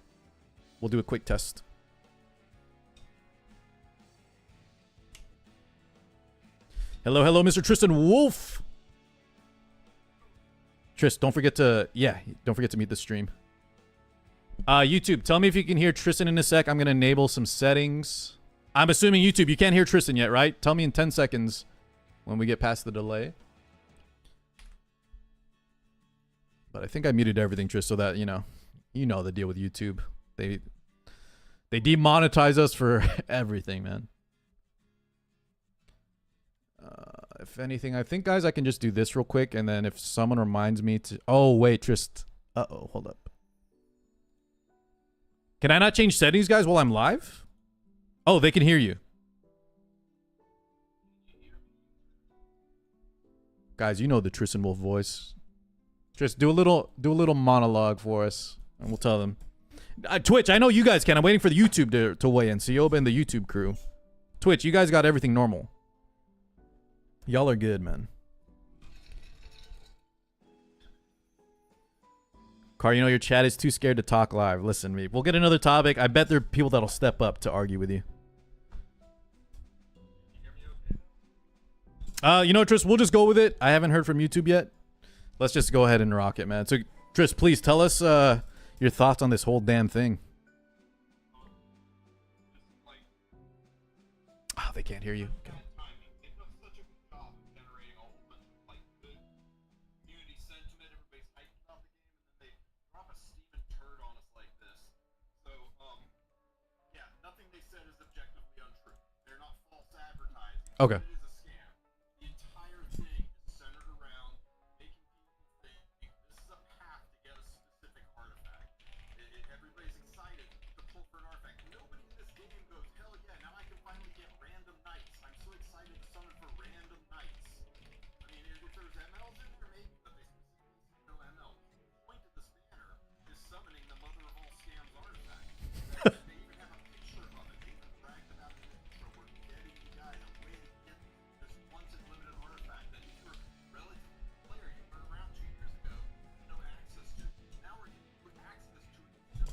We'll do a quick test. Hello, hello, Mr. Tristan Wolf. Tris, don't forget to, don't forget to mute the stream. YouTube, tell me if you can hear Tristan in a sec. I'm going to enable some settings. I'm assuming YouTube, you can't hear Tristan yet, right? Tell me in 10 seconds when we get past the delay. But I think I muted everything, Tris, so that, you know the deal with YouTube. They demonetize us for everything, man. If anything, I think, guys, I can just do this real quick, and then if someone reminds me to... Oh, wait, Trist. Uh-oh, hold up. Can I not change settings, guys, while I'm live? Oh, they can hear you. Guys, you know the Tristan Wolf voice. Just do a little monologue for us. And we'll tell them. Twitch, I know you guys can. I'm waiting for the YouTube to weigh in. Sioba and the YouTube crew. Twitch, you guys got everything normal. Y'all are good, man. Car, you know your chat is too scared to talk live. Listen to me. We'll get another topic. I bet there are people that'll step up to argue with you. You know, Tris, we'll just go with it. I haven't heard from YouTube yet. Let's just go ahead and rock it, man. So, Tris, please tell us your thoughts on this whole damn thing. Oh, they can't hear you. Okay. Okay.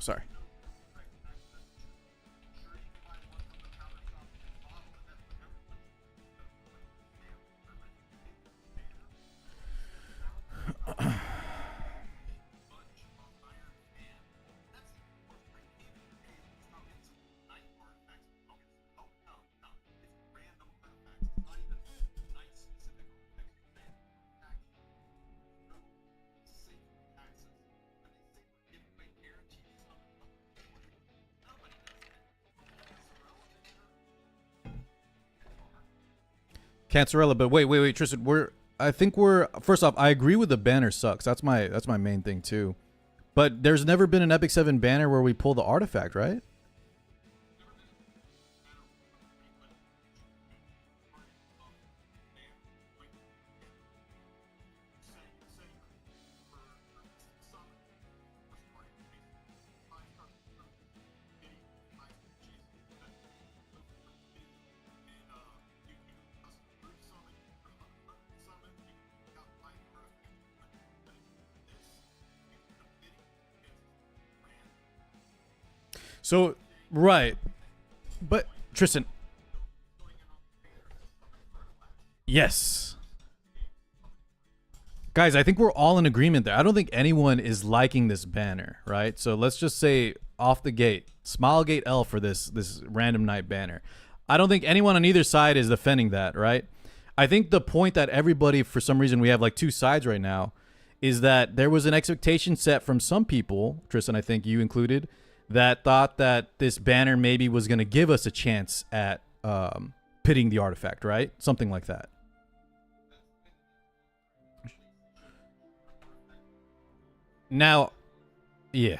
Sorry. Cancerella, but wait, Tristan, I think first off, I agree with the banner sucks. That's my main thing too. But there's never been an Epic 7 banner where we pull the artifact, right? So, right. But, Tristan. Yes. Guys, I think we're all in agreement there. I don't think anyone is liking this banner, right? So let's just say off the gate, Smilegate L for this random night banner. I don't think anyone on either side is defending that, right? I think the point that everybody, for some reason, we have like two sides right now, is that there was an expectation set from some people, Tristan, I think you included, that thought that this banner maybe was going to give us a chance at pitting the artifact, right? Something like that. Now, yeah.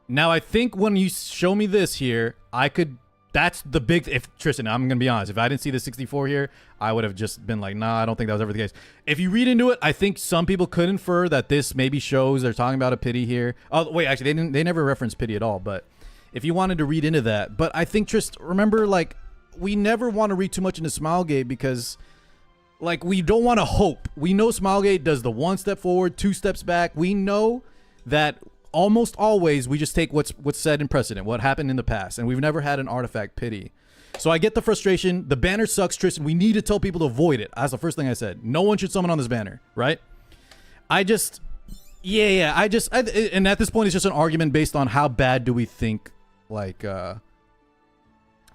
Now, I think when you show me this here, I could... That's the big... If Tristan, I'm going to be honest. If I didn't see the 64 here, I would have just been like, nah, I don't think that was ever the case. If you read into it, I think some people could infer that this maybe shows they're talking about a pity here. Oh, wait, actually, they never referenced pity at all. But if you wanted to read into that. But I think, Tristan, remember, like, we never want to read too much into Smilegate because, like, we don't want to hope. We know Smilegate does the 1 step forward, 2 steps back. We know that... almost always we just take what's said in precedent, what happened in the past, and we've never had an artifact pity. So I get the frustration. The banner sucks, Tristan. We need to tell people to avoid it. That's the first thing I said. No one should summon on this banner, right? And at this point it's just an argument based on how bad do we think like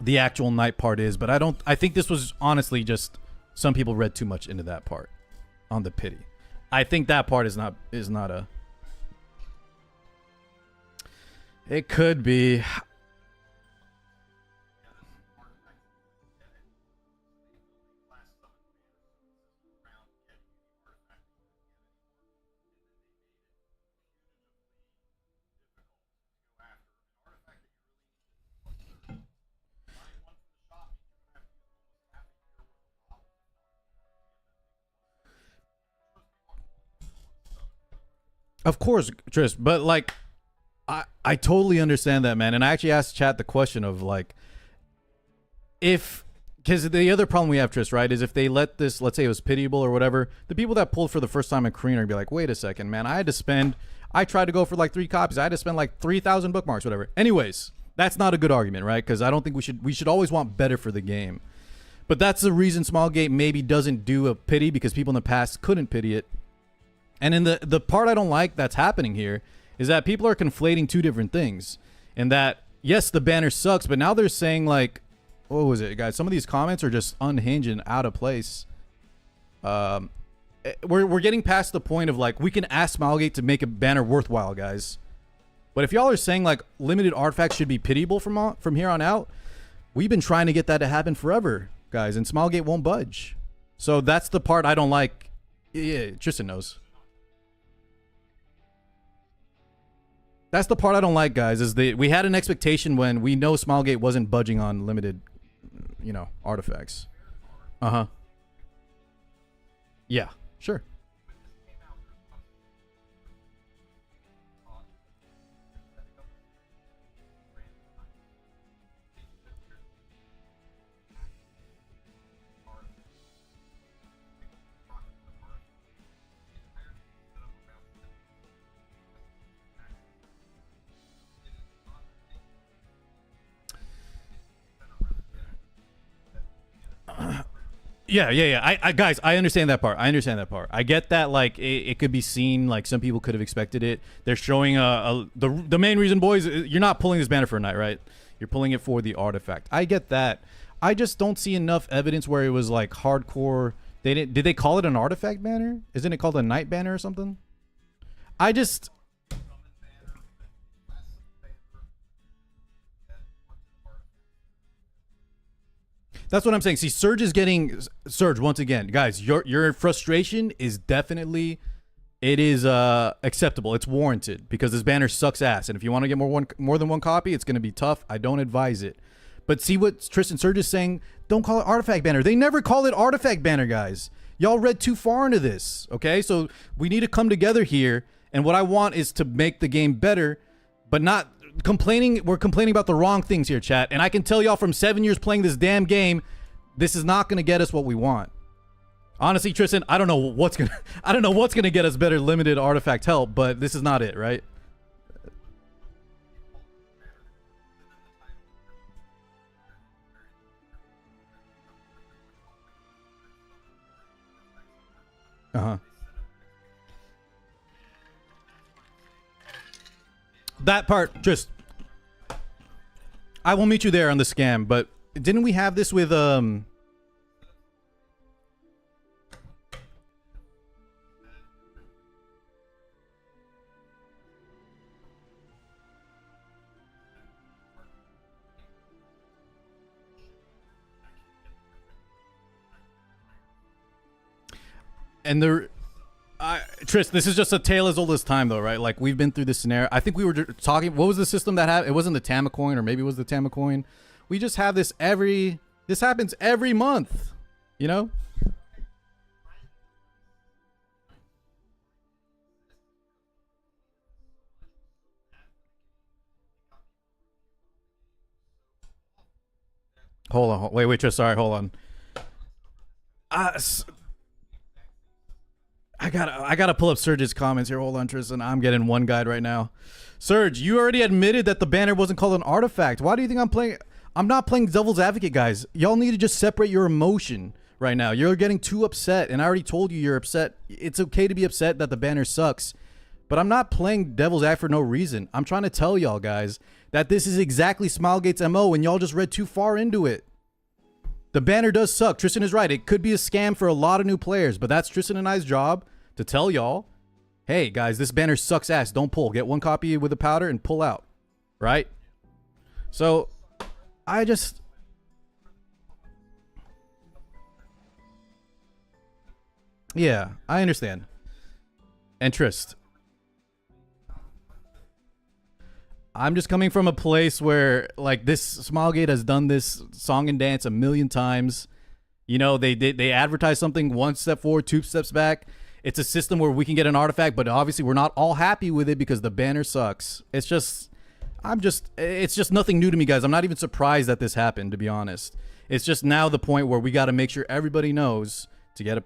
the actual night part is, but I think this was honestly just some people read too much into that part on the pity. I think that part is not a... It could be. Of course, Tris, but like, I totally understand that, man. And I actually asked chat the question of like, because the other problem we have, Tris, right, is if they let this, let's say it was pitiable or whatever, the people that pulled for the first time in Korean are gonna be like, wait a second, man, I tried to go for like 3 copies. I had to spend like 3,000 bookmarks, whatever. Anyways, that's not a good argument, right? Because I don't think we should always want better for the game. But that's the reason Smallgate maybe doesn't do a pity, because people in the past couldn't pity it. And in the part I don't like that's happening here is that people are conflating two different things. And that, yes, the banner sucks, but now they're saying like, what was it, guys? Some of these comments are just unhinged and out of place. We're getting past the point of like, we can ask Smilegate to make a banner worthwhile, guys. But if y'all are saying like limited artifacts should be pitiable from here on out, we've been trying to get that to happen forever, guys, and Smilegate won't budge. So that's the part I don't like. Yeah, Tristan knows. That's the part I don't like, guys, is we had an expectation when we know Smilegate wasn't budging on limited, artifacts. Uh-huh. Yeah, sure. Yeah. I guys, I understand that part. I get that, like, it could be seen, like, some people could have expected it. They're showing the main reason, boys, you're not pulling this banner for a night, right? You're pulling it for the artifact. I get that. I just don't see enough evidence where it was, like, hardcore. Did they call it an artifact banner? Isn't it called a night banner or something? That's what I'm saying. See, Surge once again, guys. Your frustration is definitely, it is acceptable. It's warranted because this banner sucks ass. And if you want to get more than one copy, it's going to be tough. I don't advise it. But see what Tristan Surge is saying. Don't call it artifact banner. They never call it artifact banner, guys. Y'all read too far into this. Okay, so we need to come together here. And what I want is to make the game better, but not complaining. We're complaining about the wrong things here, chat. And I can tell y'all from 7 years playing this damn game, this is not going to get us what we want. Honestly, Tristan, I don't know what's gonna get us better limited artifact help, but this is not it, right? Uh-huh. That part, just, I will meet you there on the scam, but didn't we have this with and Tris, this is just a tale as old as time, though, right? Like, we've been through this scenario. I think we were talking. What was the system that had? It wasn't the Tamacoin, or maybe it was the Tamacoin. We just have this This happens every month, you know. Hold on. Wait, Tris. Sorry, hold on. I gotta pull up Surge's comments here. Hold on, Tristan. I'm getting one guide right now. Surge, you already admitted that the banner wasn't called an artifact. Why do you think I'm playing? I'm not playing devil's advocate, guys. Y'all need to just separate your emotion right now. You're getting too upset, and I already told you you're upset. It's okay to be upset that the banner sucks, but I'm not playing devil's advocate for no reason. I'm trying to tell y'all, guys, that this is exactly Smilegate's MO, and y'all just read too far into it. The banner does suck. Tristan is right. It could be a scam for a lot of new players, but that's Tristan and I's job to tell y'all, hey, guys, this banner sucks ass. Don't pull. Get one copy with a powder and pull out. Right? So, I just... Yeah, I understand. And Trist, I'm just coming from a place where, like, this Smilegate has done this song and dance a million times. You know, they advertise something one step forward, two steps back. it's a system where we can get an artifact, but obviously we're not all happy with it because the banner sucks. It's just nothing new to me, guys. I'm not even surprised that this happened, to be honest. It's just now the point where we got to make sure everybody knows to get a,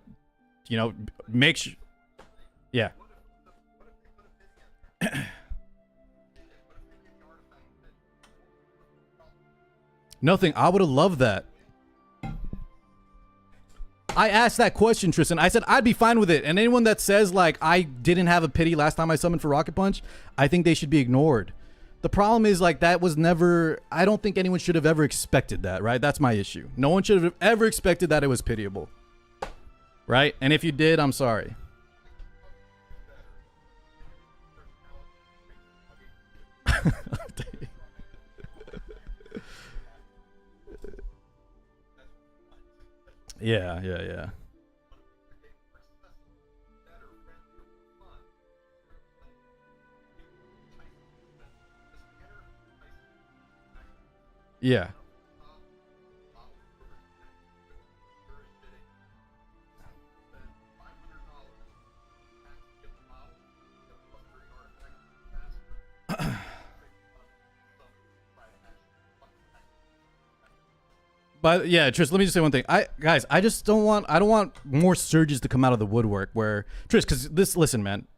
you know, make sure. Yeah. Nothing. I would have loved that. I asked that question, Tristan. I said I'd be fine with it. And anyone that says like I didn't have a pity last time I summoned for Rocket Punch, I think they should be ignored. The problem is like that was never, I don't think anyone should have ever expected that, right? That's my issue. No one should have ever expected that it was pitiable. Right? And if you did, I'm sorry. Yeah. Yeah. But yeah, Trish, let me just say one thing. I don't want more surges to come out of the woodwork where Trish, because listen, man.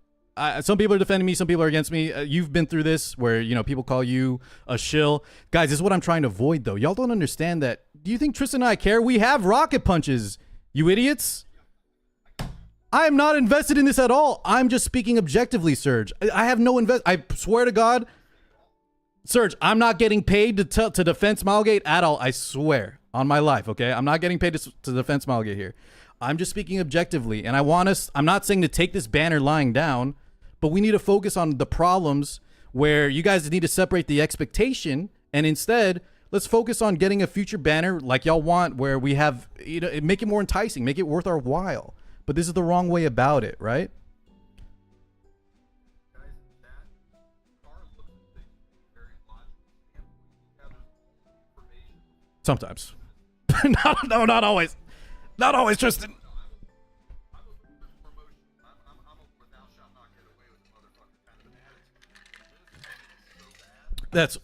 Some people are defending me, some people are against me. You've been through this where, you know, people call you a shill. Guys, this is what I'm trying to avoid, though. Y'all don't understand that. Do you think Tristan and I care? We have rocket punches, you idiots. I am not invested in this at all. I'm just speaking objectively, Serge. I have no I swear to God, Serge, I'm not getting paid to defend Smilegate at all. I swear on my life, okay? I'm not getting paid to defend Smilegate here. I'm just speaking objectively, and I'm not saying to take this banner lying down, but we need to focus on the problems where you guys need to separate the expectation, and instead, let's focus on getting a future banner like y'all want where we have, you know, make it more enticing, make it worth our while. But this is the wrong way about it, right? Sometimes. No, not always. Not always, Tristan. That's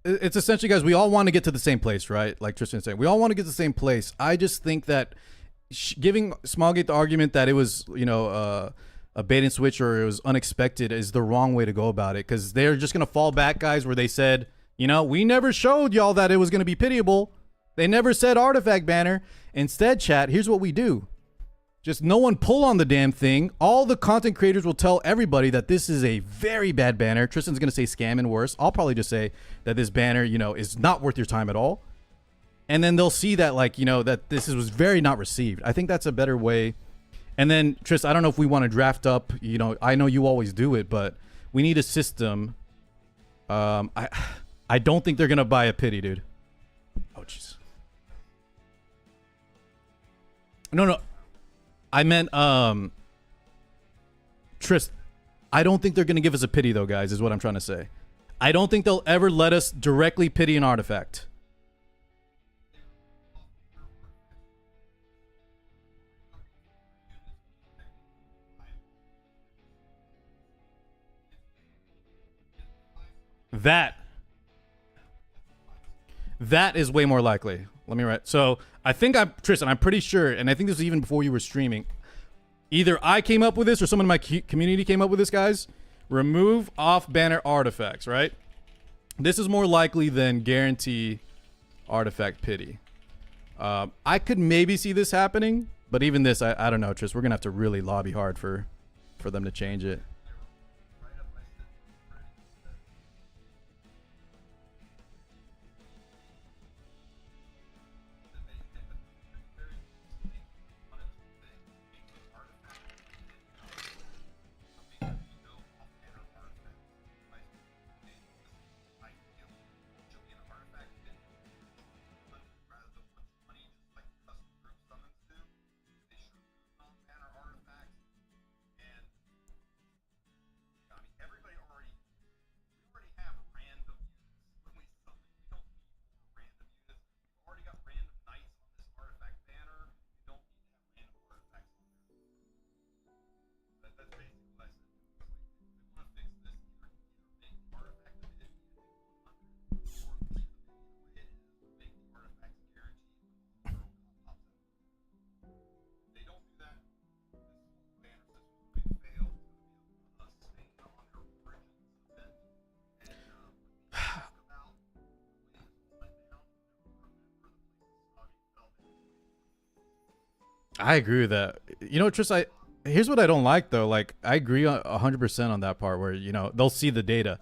it's essentially, guys, we all want to get to the same place, right? Like Tristan said, we all want to get to the same place. I just think that giving Smilegate the argument that it was, you know, a bait and switch or it was unexpected is the wrong way to go about it, because they're just going to fall back, guys, where they said, you know, we never showed y'all that it was going to be pitiable. They never said artifact banner. Instead, chat, here's what we do. Just no one pull on the damn thing. All the content creators will tell everybody that this is a very bad banner. Tristan's going to say scam and worse. I'll probably just say that this banner, you know, is not worth your time at all. And then they'll see that, like, you know, that this was very not received. I think that's a better way. And then, Tris, I don't know if we want to draft up, you know, I know you always do it, but we need a system. I don't think they're going to buy a pity, dude. Oh, jeez. No. I meant, Tris, I don't think they're going to give us a pity, though, guys, is what I'm trying to say. I don't think they'll ever let us directly pity an artifact. That is way more likely. Let me write. So I think Tristan, I'm pretty sure, and I think this was even before you were streaming. Either I came up with this or someone in my community came up with this, guys. Remove off-banner artifacts, right? This is more likely than guarantee artifact pity. I could maybe see this happening, but even this, I don't know, Tris. We're going to have to really lobby hard for them to change it. I agree with that. You know, Tris, here's what I don't like though. Like, I agree 100% on that part where, you know, they'll see the data.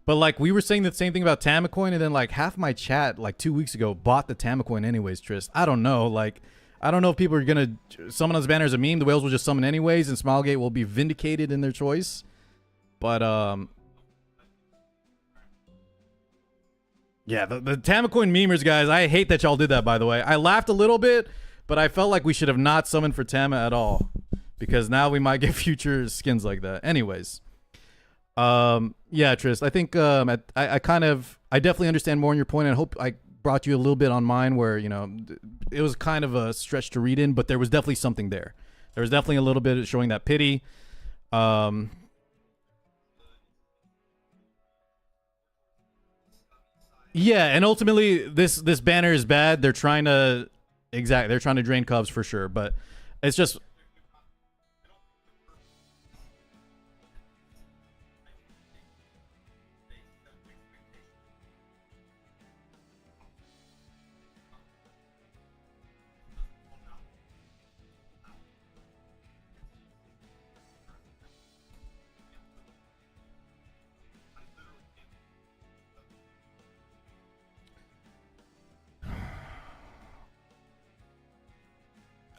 But like we were saying the same thing about Tamacoin, and then like half my chat like 2 weeks ago bought the Tamacoin anyways, Tris. I don't know. Like, I don't know if people are gonna summon this banner as a meme. The whales will just summon anyways, and Smilegate will be vindicated in their choice. But yeah, the Tamacoin memers, guys, I hate that y'all did that, by the way. I laughed a little bit, but I felt like we should have not summoned for Tama at all, because now we might get future skins like that. Anyways, yeah, Tris, I think I definitely understand more on your point, and I hope I brought you a little bit on mine where, you know, it was kind of a stretch to read in, but there was definitely something there. There was definitely a little bit of showing that pity. Yeah, and ultimately this banner is bad. They're trying to they're trying to drain Cubs for sure, but it's just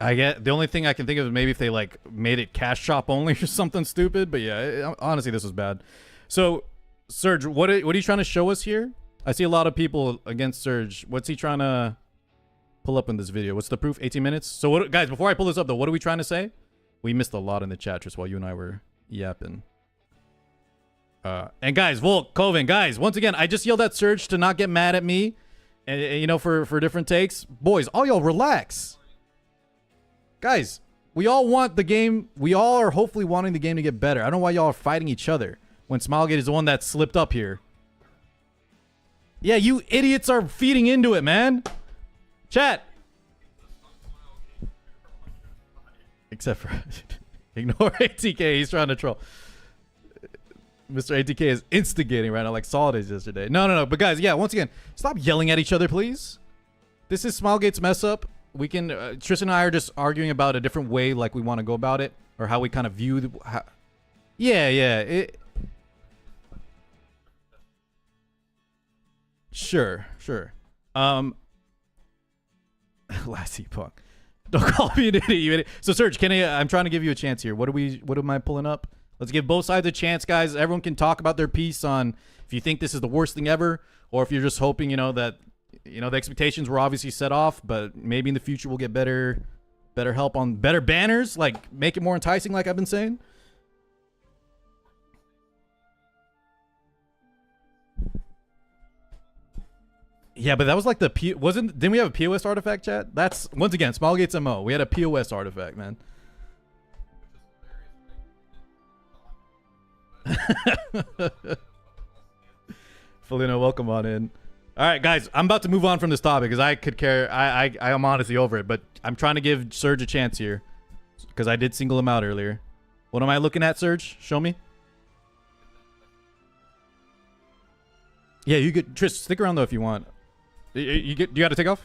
I get the only thing I can think of is maybe if they like made it cash shop only or something stupid. But yeah, honestly, this was bad. So, Surge, what are you trying to show us here? I see a lot of people against Surge. What's he trying to pull up in this video? What's the proof? 18 minutes. So, what, guys? Before I pull this up, though, what are we trying to say? We missed a lot in the chat just while you and I were yapping. And guys, Volk, Coven, guys, once again, I just yelled at Surge to not get mad at me, and you know, for different takes. Boys, all y'all relax. Guys, we all want the game. We all are hopefully wanting the game to get better. I don't know why y'all are fighting each other when Smilegate is the one that slipped up here. Yeah, you idiots are feeding into it, man. Chat. Except for ignore ATK. He's trying to troll. Mr. ATK is instigating right now like Solid is yesterday. No. But guys, yeah, once again, stop yelling at each other, please. This is Smilegate's mess up. We can Tristan and I are just arguing about a different way like we want to go about it, or how we kind of view the sure Lassie punk, don't call me an idiot, you idiot. So Serge, I'm trying to give you a chance here. What am I pulling up? Let's give both sides a chance, guys. Everyone can talk about their piece on if you think this is the worst thing ever, or if you're just hoping, you know, that the expectations were obviously set off, but maybe in the future we'll get better help on better banners, like make it more enticing, like I've been saying. Yeah, but that was like didn't we have a POS artifact, chat? That's once again Smilegate's MO. We had a POS artifact, man. Felino, welcome on in. All right, guys, I'm about to move on from this topic because I could care. I am honestly over it, but I'm trying to give Surge a chance here because I did single him out earlier. What am I looking at, Surge? Show me. Yeah, you could. Tris, stick around though if you want. You got to take off.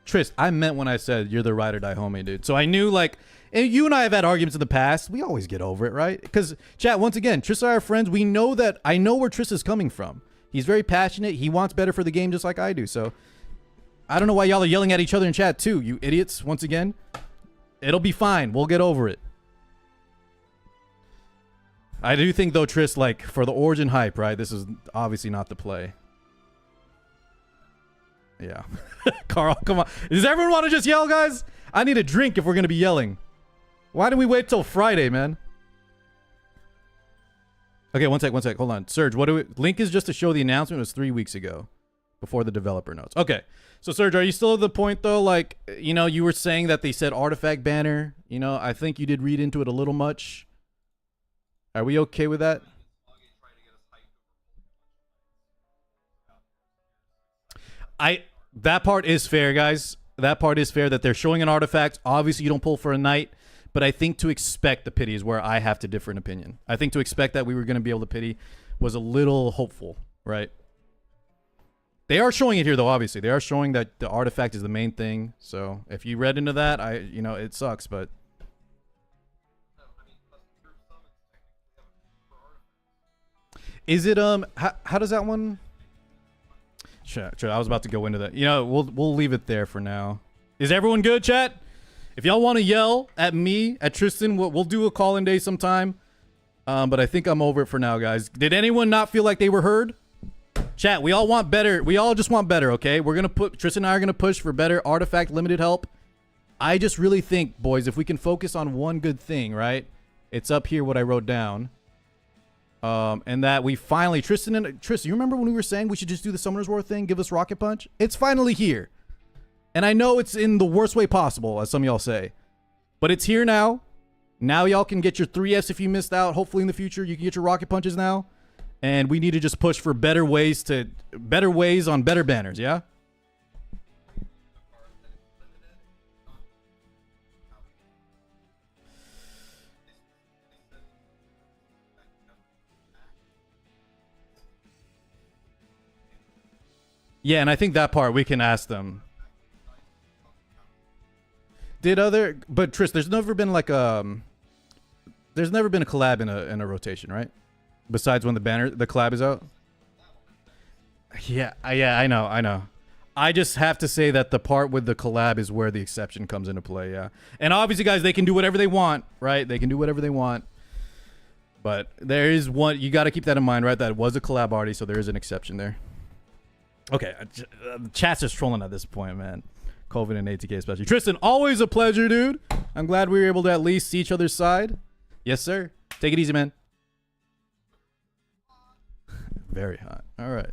Tris, I meant when I said you're the ride or die homie, dude. So I knew, like, and you and I have had arguments in the past. We always get over it, right? Because, chat, once again, Tris and I are friends. We know that I know where Tris is coming from. He's very passionate. He wants better for the game just like I do. So I don't know why y'all are yelling at each other in chat too, you idiots. Once again, it'll be fine. We'll get over it. I do think, though, Tris, like, for the origin hype, right? This is obviously not the play. Yeah. Carl, come on. Does everyone want to just yell, guys? I need a drink if we're going to be yelling. Why didn't we wait till Friday, man? Okay, one sec. Hold on. Serge, link is just to show the announcement was 3 weeks ago before the developer notes. Okay. So, Serge, are you still at the point, though? Like, you know, you were saying that they said artifact banner. You know, I think you did read into it a little much. Are we okay with that? That part is fair, guys. That part is fair that they're showing an artifact. Obviously, you don't pull for a knight, but I think to expect the pity is where I have to differ in opinion. I think to expect that we were going to be able to pity was a little hopeful, right? They are showing it here, though, obviously. They are showing that the artifact is the main thing. So if you read into that, it sucks, but... Is it, how does that one... Sure, I was about to go into that. We'll leave it there for now. Is everyone good, chat? If y'all want to yell at me, at Tristan, we'll do a call-in day sometime. But I think I'm over it for now, guys. Did anyone not feel like they were heard? Chat, we all want better. We all just want better, okay? Tristan and I are going to push for better artifact limited help. I just really think, boys, if we can focus on one good thing, right? It's up here what I wrote down. And that we finally, Tristan, you remember when we were saying we should just do the Summoner's War thing? Give us Rocket Punch? It's finally here. And I know it's in the worst way possible, as some of y'all say. But it's here now. Now y'all can get your 3S if you missed out. Hopefully in the future you can get your Rocket Punches now. And we need to just push for better ways on better banners, yeah? Yeah, and I think that part we can ask them. But Tris, there's never been like there's never been a collab in a rotation, right? Besides when the collab is out. Yeah, I know. I just have to say that the part with the collab is where the exception comes into play, yeah. And obviously, guys, they can do whatever they want, right? They can do whatever they want. But there is one, you got to keep that in mind, right? That was a collab already, so there is an exception there. Okay, chat's just trolling at this point, man. COVID and ATK especially. Tristan, always a pleasure, dude. I'm glad we were able to at least see each other's side. Yes, sir. Take it easy, man. Very hot. All right.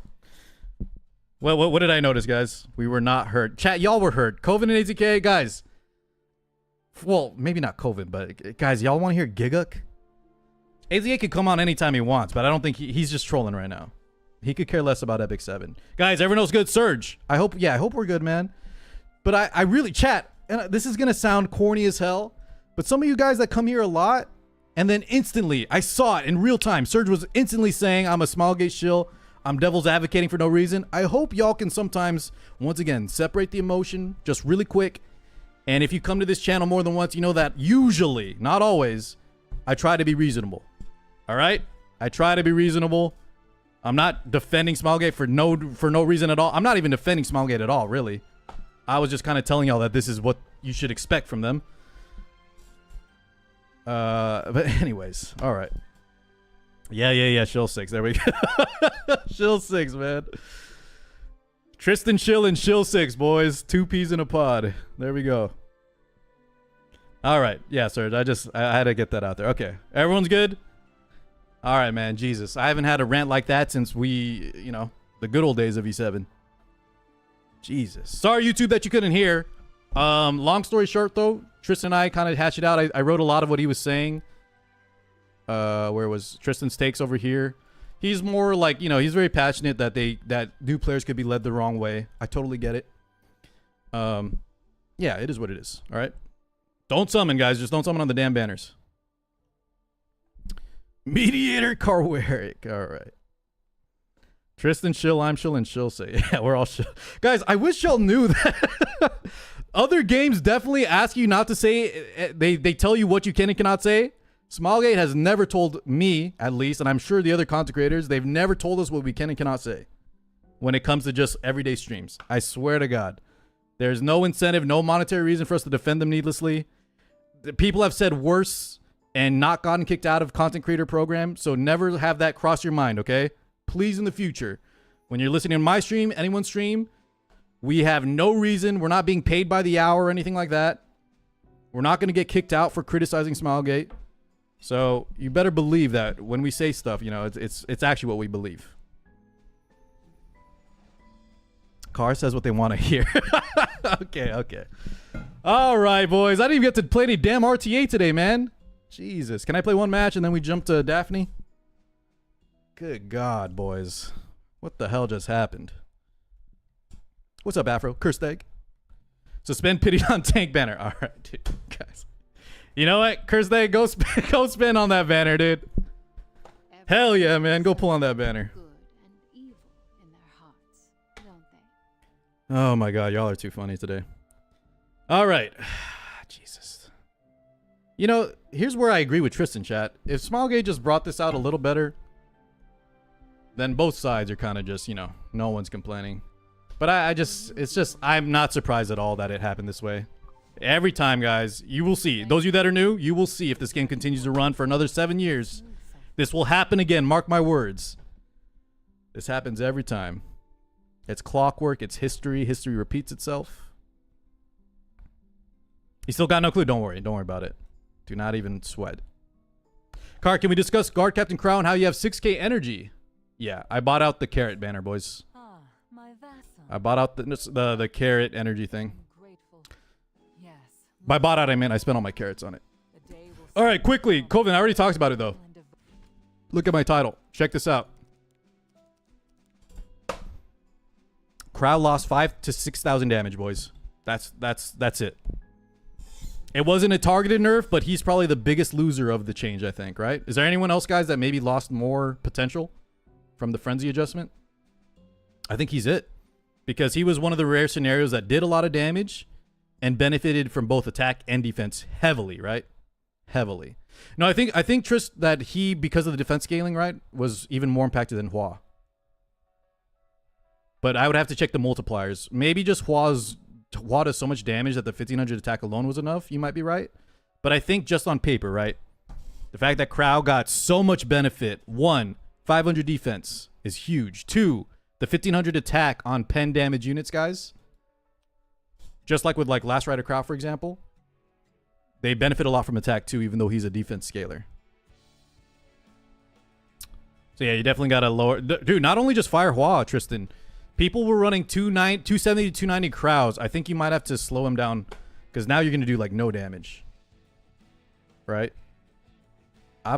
Well, what did I notice, guys? We were not hurt. Chat, y'all were hurt. COVID and ATK, guys. Well, maybe not COVID, but guys, y'all want to hear Giguk? ATK could come on anytime he wants, but I don't think he's just trolling right now. He could care less about Epic 7. Guys, everyone else good? Surge. I hope we're good, man. But I really, chat, and this is going to sound corny as hell, but some of you guys that come here a lot, and then instantly, I saw it in real time. Surge was instantly saying, I'm a Smilegate shill. I'm devil's advocating for no reason. I hope y'all can sometimes, once again, separate the emotion just really quick. And if you come to this channel more than once, you know that usually, not always, I try to be reasonable. All right? I try to be reasonable. I'm not defending Smilegate for no reason at all. I'm not even defending Smilegate at all, really. I was just kind of telling y'all that this is what you should expect from them. But anyways, all right. Yeah. Shill 6. There we go. Shill 6, man. Tristan Shill and Shill 6, boys. 2 peas in a pod. There we go. All right. Yeah, Serge. I had to get that out there. Okay. Everyone's good? All right, man. Jesus. I haven't had a rant like that since the good old days of E7. Jesus. Sorry, YouTube, that you couldn't hear. Long story short, though, Tristan and I kind of hashed it out. I wrote a lot of what he was saying. Where was Tristan's takes over here? He's more like, he's very passionate that new players could be led the wrong way. I totally get it. Yeah, it is what it is. All right. Don't summon, guys. Just don't summon on the damn banners. Mediator Carwaric. All right. Tristan Shill, I'm Shill, and Shill say. Yeah, we're all Shill. Guys, I wish y'all knew that. Other games definitely ask you not to say. They tell you what you can and cannot say. Smilegate has never told me, at least, and I'm sure the other content creators, they've never told us what we can and cannot say when it comes to just everyday streams. I swear to God. There's no incentive, no monetary reason for us to defend them needlessly. People have said worse and not gotten kicked out of content creator program, so never have that cross your mind, okay? Please, in the future, when you're listening to my stream, anyone's stream, we have no reason. We're not being paid by the hour or anything like that. We're not going to get kicked out for criticizing Smilegate. So you better believe that when we say stuff, it's actually what we believe. Car says what they want to hear. Okay. All right, boys. I didn't even get to play any damn RTA today, man. Jesus. Can I play one match and then we jump to Daphne? Good God, boys. What the hell just happened? What's up, Afro? Cursed egg. Suspend pity on tank banner. All right, dude. Guys. You know what? Cursed egg, go spin on that banner, dude. Hell yeah, man. Go pull on that banner. Good and evil in their hearts. don't they? Oh my god, y'all are too funny today. All right. Jesus. You know, here's where I agree with Tristan, chat. If Smilegate just brought this out a little better, then both sides are kind of just, you know, no one's complaining. But I'm not surprised at all that it happened this way. Every time, guys, you will see. Those of you that are new, you will see if this game continues to run for another 7 years. This will happen again, mark my words. This happens every time. It's clockwork, it's history. History repeats itself. You still got no clue? Don't worry about it. Do not even sweat. Car, can we discuss Guard Captain Krau and how you have 6k energy? Yeah, I bought out the carrot banner, boys. Ah, my vassal. I bought out the carrot energy thing. I'm grateful. Yes. By bought out, I meant I spent all my carrots on it. The day will All right, quickly. Coven, I already talked about it, though. Look at my title. Check this out. Krau lost 5,000 to 6,000 damage, boys. That's it. It wasn't a targeted nerf, but he's probably the biggest loser of the change, I think, right? Is there anyone else, guys, that maybe lost more potential from the frenzy adjustment? I think he's it. Because he was one of the rare scenarios that did a lot of damage and benefited from both attack and defense heavily, right? Heavily. No, I think Trist, that he, because of the defense scaling, right, was even more impacted than Hua. But I would have to check the multipliers. Maybe just Hua does so much damage that the 1500 attack alone was enough. You might be right. But I think just on paper, right? The fact that Krau got so much benefit. 1, 500 defense is huge. 2, the 1500 attack on pen damage units, guys. Just like with like Last Rider Krau, for example. They benefit a lot from attack too, even though he's a defense scaler. So yeah, you definitely got to lower. Dude, not only just fire Hua, Tristan. People were running 270 to 290 Kraus. I think you might have to slow him down because now you're going to do like no damage. Right? I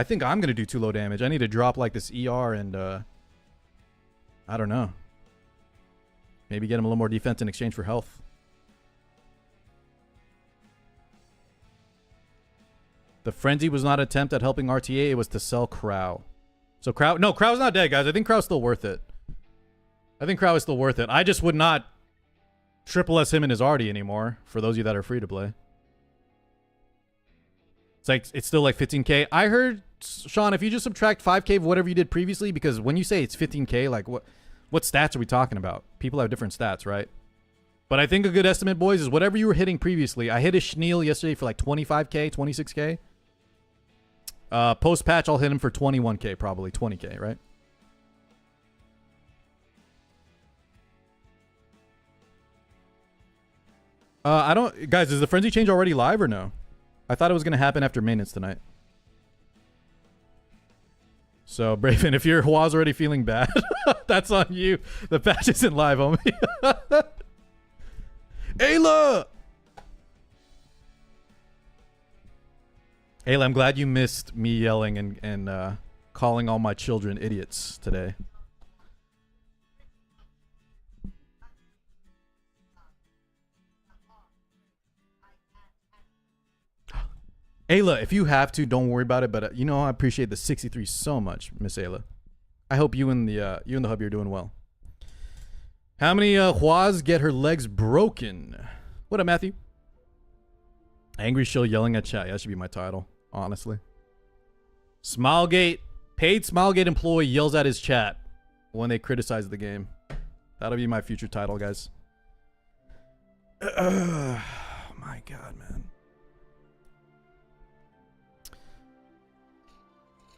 think I'm going to do too low damage. I need to drop like this ER and I don't know. Maybe get him a little more defense in exchange for health. The frenzy was not an attempt at helping RTA. It was to sell Krau. So Krau... No, Krau's not dead, guys. I think Krau's still worth it. I think Krau is still worth it. I just would not triple S him in his arty anymore, for those of you that are free to play. It's like, it's still like 15k. I heard, Sean, if you just subtract 5k of whatever you did previously, because when you say it's 15k, like what stats are we talking about? People have different stats, right? But I think a good estimate, boys, is whatever you were hitting previously. I hit a Schneel yesterday for like 25k, 26k. Post-patch, I'll hit him for 21k, probably 20k, right? I don't... Guys, is the frenzy change already live or no? I thought it was going to happen after maintenance tonight. So, Braven, if your Hua's already feeling bad, that's on you. The patch isn't live, homie. Ayla! Ayla, I'm glad you missed me yelling and calling all my children idiots today. Ayla, if you have to, don't worry about it. But you know, I appreciate the 63 so much, Miss Ayla. I hope you and the hubby are doing well. How many Huas get her legs broken? What up, Matthew? Angry shill yelling at chat. Yeah, that should be my title, honestly. Smilegate, paid Smilegate employee yells at his chat when they criticize the game. That'll be my future title, guys. Oh my God, man.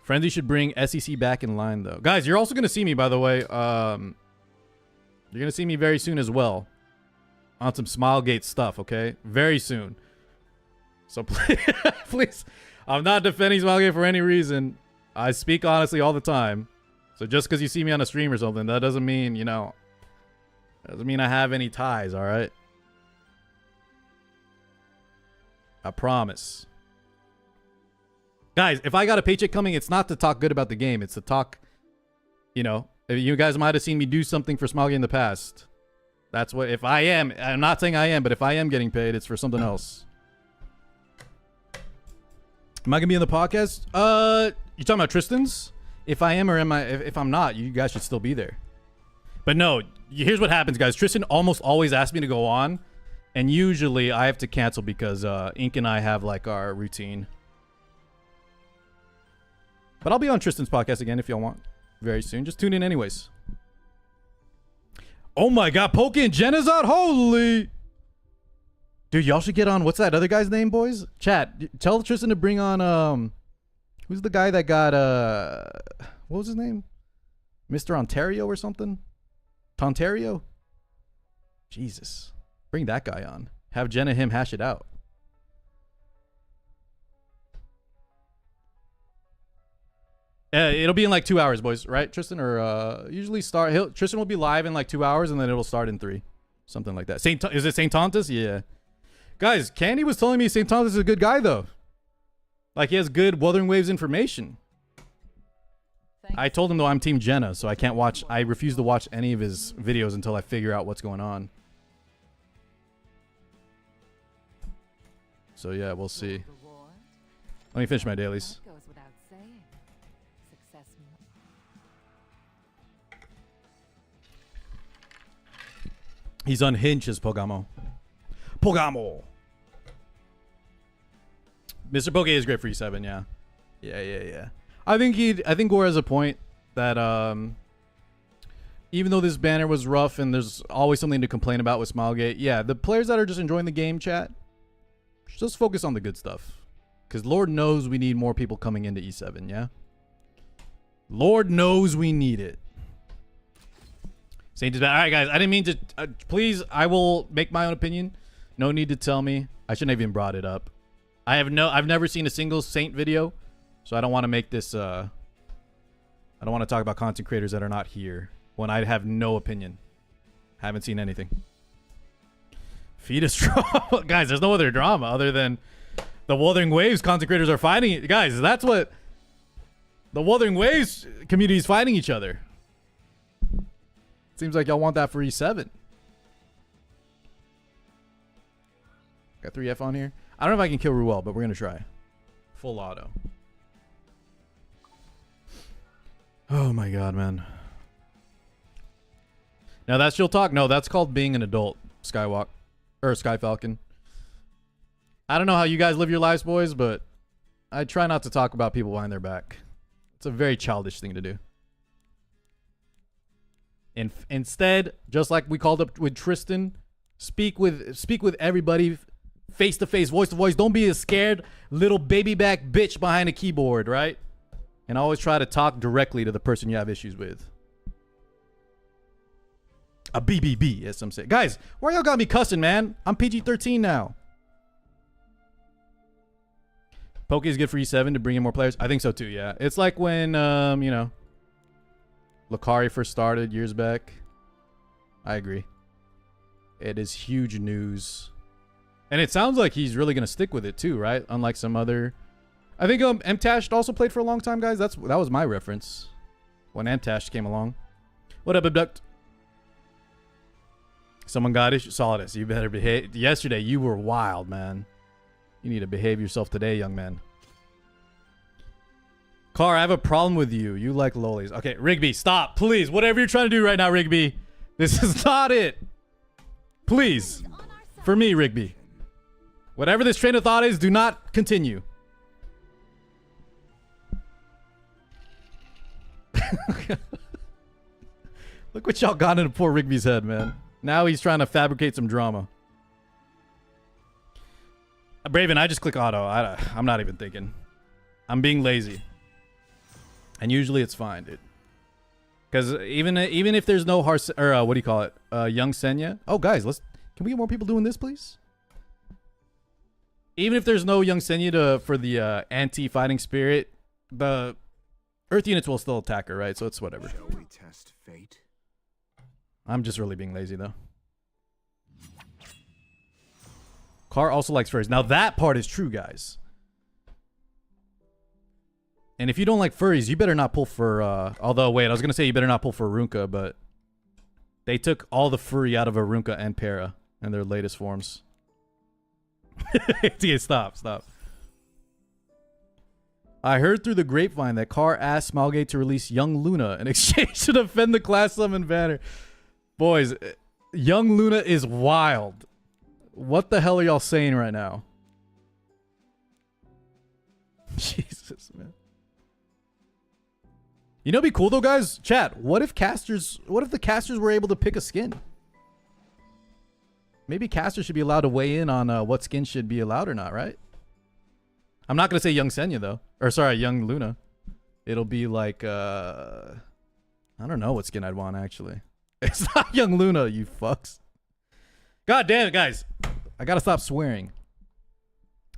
Frenzy should bring SEC back in line, though. Guys, you're also going to see me, by the way. You're going to see me very soon as well. On some Smilegate stuff, okay? Very soon. So please, please, I'm not defending Smilegate for any reason. I speak honestly all the time. So just because you see me on a stream or something, that doesn't mean, you know, doesn't mean I have any ties, all right? I promise. Guys, if I got a paycheck coming, it's not to talk good about the game. It's to talk, you know, you guys might have seen me do something for Smilegate in the past. That's what, if I am, I'm not saying I am, but if I am getting paid, it's for something else. Am I going to be in the podcast? You talking about Tristan's? If I am or am I, if I'm not, you guys should still be there. But no, here's what happens, guys. Tristan almost always asks me to go on, and usually I have to cancel because Ink and I have like our routine. But I'll be on Tristan's podcast again if y'all want very soon. Just tune in anyways. Oh my god, Poke and Jenna's out. Holy. Dude, y'all should get on. What's that other guy's name, boys? Chat, tell Tristan to bring on who's the guy that got what was his name? Mr. Ontario or something? Tontario? Jesus. Bring that guy on. Have Jenna and him hash it out. It'll be in like 2 hours, boys, right, Tristan? Or usually Tristan will be live in like 2 hours, and then it'll start in 3. Something like that. Is it St. Tontus? Yeah. Guys, Candy was telling me St. Tontus is a good guy, though. Like, he has good Wuthering Waves information. Thanks. I told him, though, I'm Team Jenna, so I can't watch. I refuse to watch any of his videos until I figure out what's going on. So, yeah, we'll see. Reward? Let me finish my dailies. That goes without saying. Success. He's unhinged as Pogamo. Pogamo! Mr. Poke is great for E7, yeah. Yeah. I think Gore has a point that even though this banner was rough and there's always something to complain about with Smilegate, yeah, the players that are just enjoying the game, chat, just focus on the good stuff. Because Lord knows we need more people coming into E7, yeah? Lord knows we need it. Saint is bad. Alright, guys, I didn't mean to... please, I will make my own opinion. No need to tell me. I shouldn't have even brought it up. I've never seen a single Saint video, so I don't want to make this... I don't want to talk about content creators that are not here when I have no opinion. Haven't seen anything. Fetus drama. Guys, there's no other drama other than the Wuthering Waves content creators are fighting. Guys, that's what... The Wuthering Waves community is fighting each other. Seems like y'all want that for E7. Got 3F on here. I don't know if I can kill Ruel, but we're going to try. Full auto. Oh my god, man. Now that's Chill Talk? No, that's called being an adult, Skywalk. Or Sky Falcon. I don't know how you guys live your lives, boys, but I try not to talk about people behind their back. It's a very childish thing to do. Instead, just like we called up with Tristan, speak with everybody face to face, voice to voice. Don't be a scared little baby back bitch behind a keyboard, right? And always try to talk directly to the person you have issues with. A BBB, as some say. Guys, why y'all got me cussing, man? I'm PG-13 now. Poke is good for E7 to bring in more players. I think so too, yeah. It's like when, you know, Lucari first started years back. I agree. It is huge news. And it sounds like he's really going to stick with it too, right? Unlike some other... I think MTash also played for a long time, guys. That was my reference when MTash came along. What up, Abduct? Someone got it. Saw this. You better behave. Yesterday, you were wild, man. You need to behave yourself today, young man. Car, I have a problem with you. You like lolis. Okay, Rigby, stop. Please. Whatever you're trying to do right now, Rigby. This is not it. Please. For me, Rigby. Whatever this train of thought is, do not continue. Look what y'all got into poor Rigby's head, man. Now he's trying to fabricate some drama. Braven, I just click auto. I'm not even thinking. I'm being lazy. And usually it's fine, dude. Because even if there's no what do you call it? Young Senya. Oh, guys, can we get more people doing this, please? Even if there's no Young Senya for the anti-fighting spirit, the Earth units will still attack her, right? So it's whatever. Shall we test fate? I'm just really being lazy, though. Car also likes furries. Now that part is true, guys. And if you don't like furries, you better not pull for... although, wait, I was going to say you better not pull for Arunka, but... They took all the furry out of Arunka and Para in their latest forms. Yeah, stop. I heard through the grapevine that Car asked Smilegate to release Young Luna in exchange to defend the class summon banner. Boys, young Luna is wild. What the hell are y'all saying right now? Jesus, man. You know, it'd be cool though, guys. Chat. What if the casters were able to pick a skin? Maybe casters should be allowed to weigh in on what skin should be allowed or not, right? I'm not gonna say young Senya though, or sorry, young Luna. It'll be like I don't know what skin I'd want actually. It's not young Luna, you fucks. God damn it, guys. I gotta stop swearing.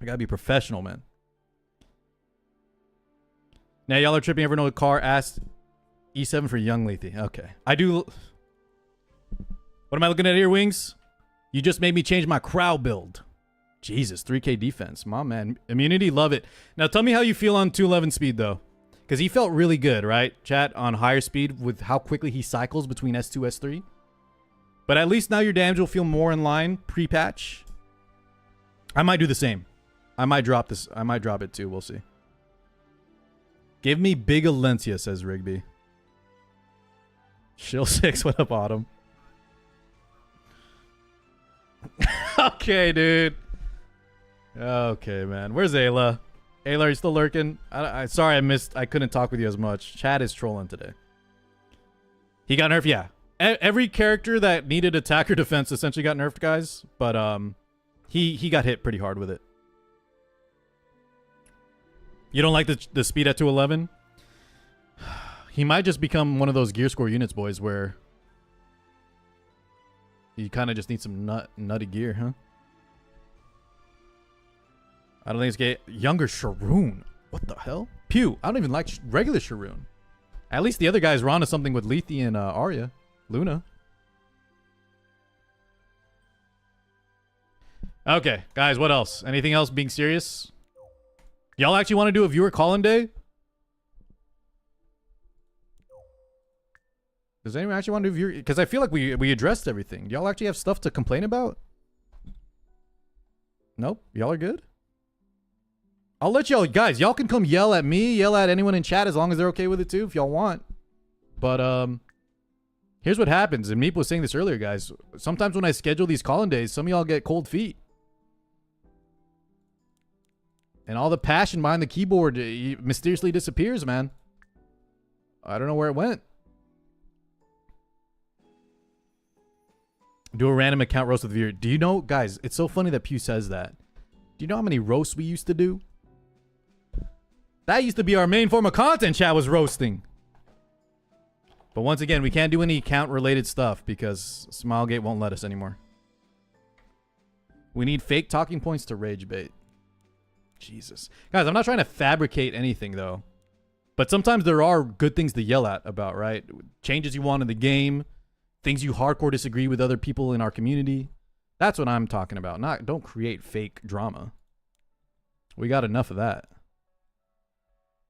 I gotta be professional, man. Now y'all are tripping over no car asked E7 for young Lethe. Okay. I do. What am I looking at here, Wings? You just made me change my Krau build. Jesus, 3k defense. My man. Immunity, love it. Now tell me how you feel on 211 speed though. Because he felt really good, right? Chat, on higher speed with how quickly he cycles between S2, S3. But at least now your damage will feel more in line pre-patch. I might do the same. I might drop this. I might drop it too. We'll see. Give me big Alencia, says Rigby. Shill 6, what up, Autumn? Okay, dude. Okay, man. Where's Ayla? Ayla, are you still lurking? Sorry, I couldn't talk with you as much. Chad is trolling today. He got nerfed, yeah. Every character that needed attack or defense essentially got nerfed, guys. But he got hit pretty hard with it. You don't like the speed at 211? He might just become one of those gear score units, boys, where you kind of just need some nutty gear, huh? I don't think it's gay. Younger Sharoon. What the hell? Pew. I don't even like regular Sharoon. At least the other guys were onto something with Lethe and Arya. Luna. Okay, guys, what else? Anything else being serious? Y'all actually want to do a viewer call-in day? Does anyone actually want to do viewer? Because I feel like we addressed everything. Y'all actually have stuff to complain about? Nope. Y'all are good? I'll let y'all, guys, y'all can come yell at me, yell at anyone in chat as long as they're okay with it too, if y'all want. But, here's what happens. And Meep was saying this earlier, guys. Sometimes when I schedule these call-in days, some of y'all get cold feet. And all the passion behind the keyboard mysteriously disappears, man. I don't know where it went. Do a random account roast with viewer. Do you know, guys, it's so funny that Pew says that. Do you know how many roasts we used to do? That used to be our main form of content, chat, was roasting. But once again, we can't do any account-related stuff because Smilegate won't let us anymore. We need fake talking points to rage bait. Jesus. Guys, I'm not trying to fabricate anything, though. But sometimes there are good things to yell at about, right? Changes you want in the game. Things you hardcore disagree with other people in our community. That's what I'm talking about. Don't create fake drama. We got enough of that.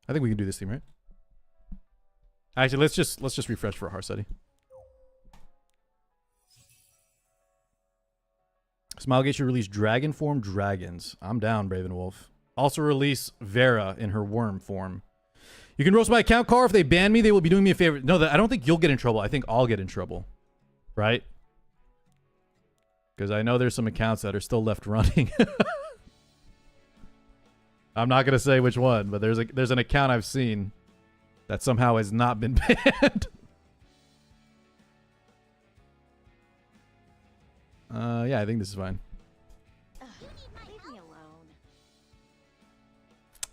I think we can do this thing, right? Actually, let's just refresh for Harsetti. Smilegate should release dragon form dragons. I'm down, Bravenwolf. Also release Vera in her worm form. You can roast my account, Car. If they ban me, they will be doing me a favor. No, I don't think you'll get in trouble. I think I'll get in trouble. Right? Because I know there's some accounts that are still left running. I'm not going to say which one, but there's an account I've seen that somehow has not been banned. Yeah, I think this is fine. Leave me alone.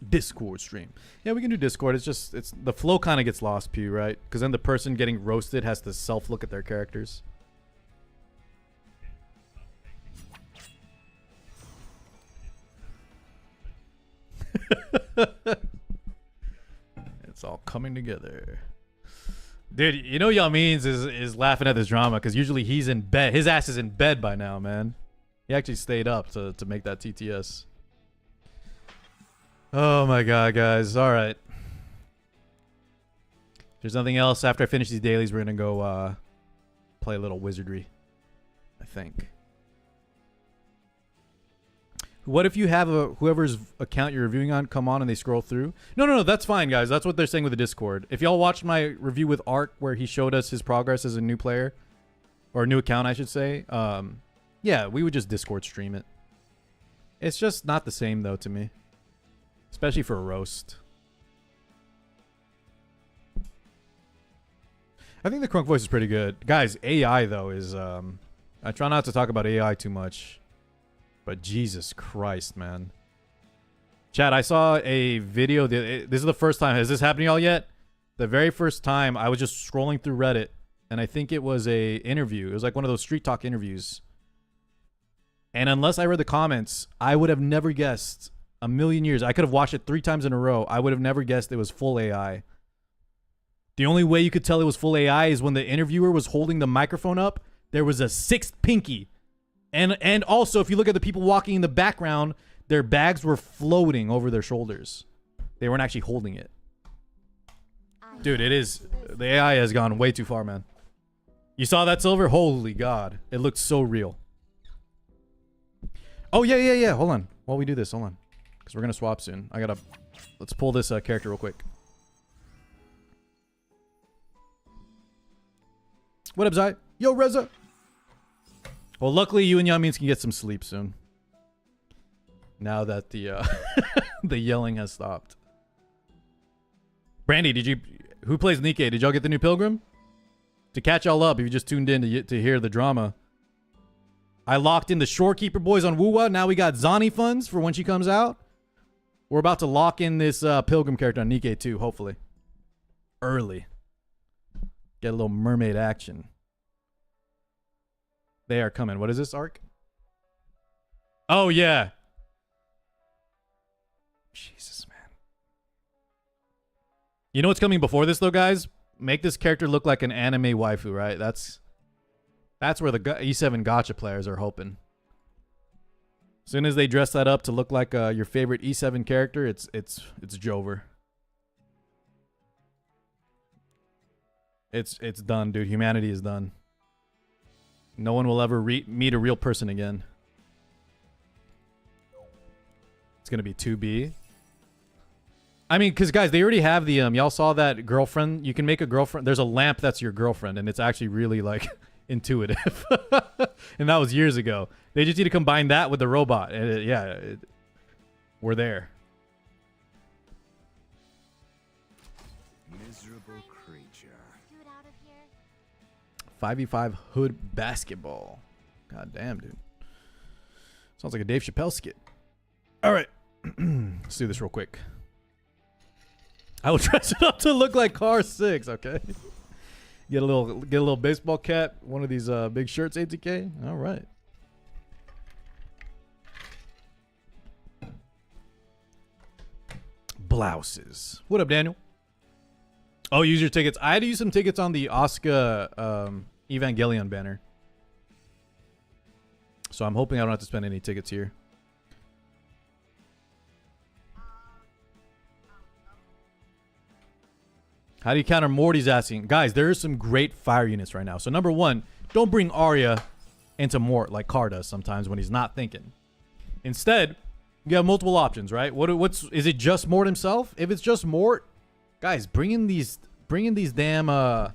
Discord stream. Yeah, we can do Discord. It's the flow kind of gets lost, Pew, right? Because then the person getting roasted has to self-look at their characters. It's all coming together. Dude, you know y'all means is laughing at this drama because usually he's in bed. His ass is in bed by now, man. He actually stayed up to make that TTS. Oh my god, guys. All right. If there's nothing else after I finish these dailies, we're gonna go play a little wizardry, I think. What if you have whoever's account you're reviewing on come on and they scroll through? No, that's fine, guys. That's what they're saying with the Discord. If y'all watched my review with Art where he showed us his progress as a new player, or a new account, I should say, yeah, we would just Discord stream it. It's just not the same though to me, especially for a roast. I think the Crunk voice is pretty good, guys. AI though is I try not to talk about AI too much, but Jesus Christ, man. Chat, I saw a video. This is the first time. Has this happened to y'all yet? The very first time I was just scrolling through Reddit, and I think it was a interview. It was like one of those street talk interviews. And unless I read the comments, I would have never guessed a million years. I could have watched it 3 times in a row. I would have never guessed it was full AI. The only way you could tell it was full AI is when the interviewer was holding the microphone up. There was a 6th pinky. And also, if you look at the people walking in the background, their bags were floating over their shoulders. They weren't actually holding it. Dude, it is. The AI has gone way too far, man. You saw that, Silver? Holy God. It looked so real. Oh, yeah. Hold on. While we do this, hold on. Because we're going to swap soon. Let's pull this character real quick. What up, Zai? Yo, Reza. Well, luckily you and Yamins can get some sleep soon. Now that the the yelling has stopped. Brandy, who plays Nikkei? Did y'all get the new Pilgrim? To catch y'all up, if you just tuned in to hear the drama, I locked in the Shorekeeper boys on Wuwa. Now we got Zani funds for when she comes out. We're about to lock in this Pilgrim character on Nikkei too, hopefully. Early. Get a little mermaid action. They are coming. What is this arc? Oh, yeah. Jesus, man. You know what's coming before this, though, guys? Make this character look like an anime waifu, right? That's where the E7 Gacha players are hoping. As soon as they dress that up to look like your favorite E7 character, it's Jover. It's done, dude. Humanity is done. No one will ever meet a real person again. It's gonna be 2B. I mean, because guys, they already have the y'all saw that girlfriend. You can make a girlfriend. There's a lamp that's your girlfriend, and it's actually really like intuitive. And that was years ago. They just need to combine that with the robot, and we're there. Miserable creature. 5v5 hood basketball. God damn, dude. Sounds like a Dave Chappelle skit. All right. Let's do this real quick. I will dress it up to look like Car 6, okay? Get a little baseball cap, one of these big shirts, ATK. All right. Blouses. What up, Daniel? Oh, use your tickets. I had to use some tickets on the Oscar Evangelion banner. So I'm hoping I don't have to spend any tickets here. How do you counter Morty's asking? Guys, there are some great fire units right now. So number one, don't bring Arya into Mort like Carr does sometimes when he's not thinking. Instead, you have multiple options, right? Is it just Mort himself? If it's just Mort, guys, bring in these damn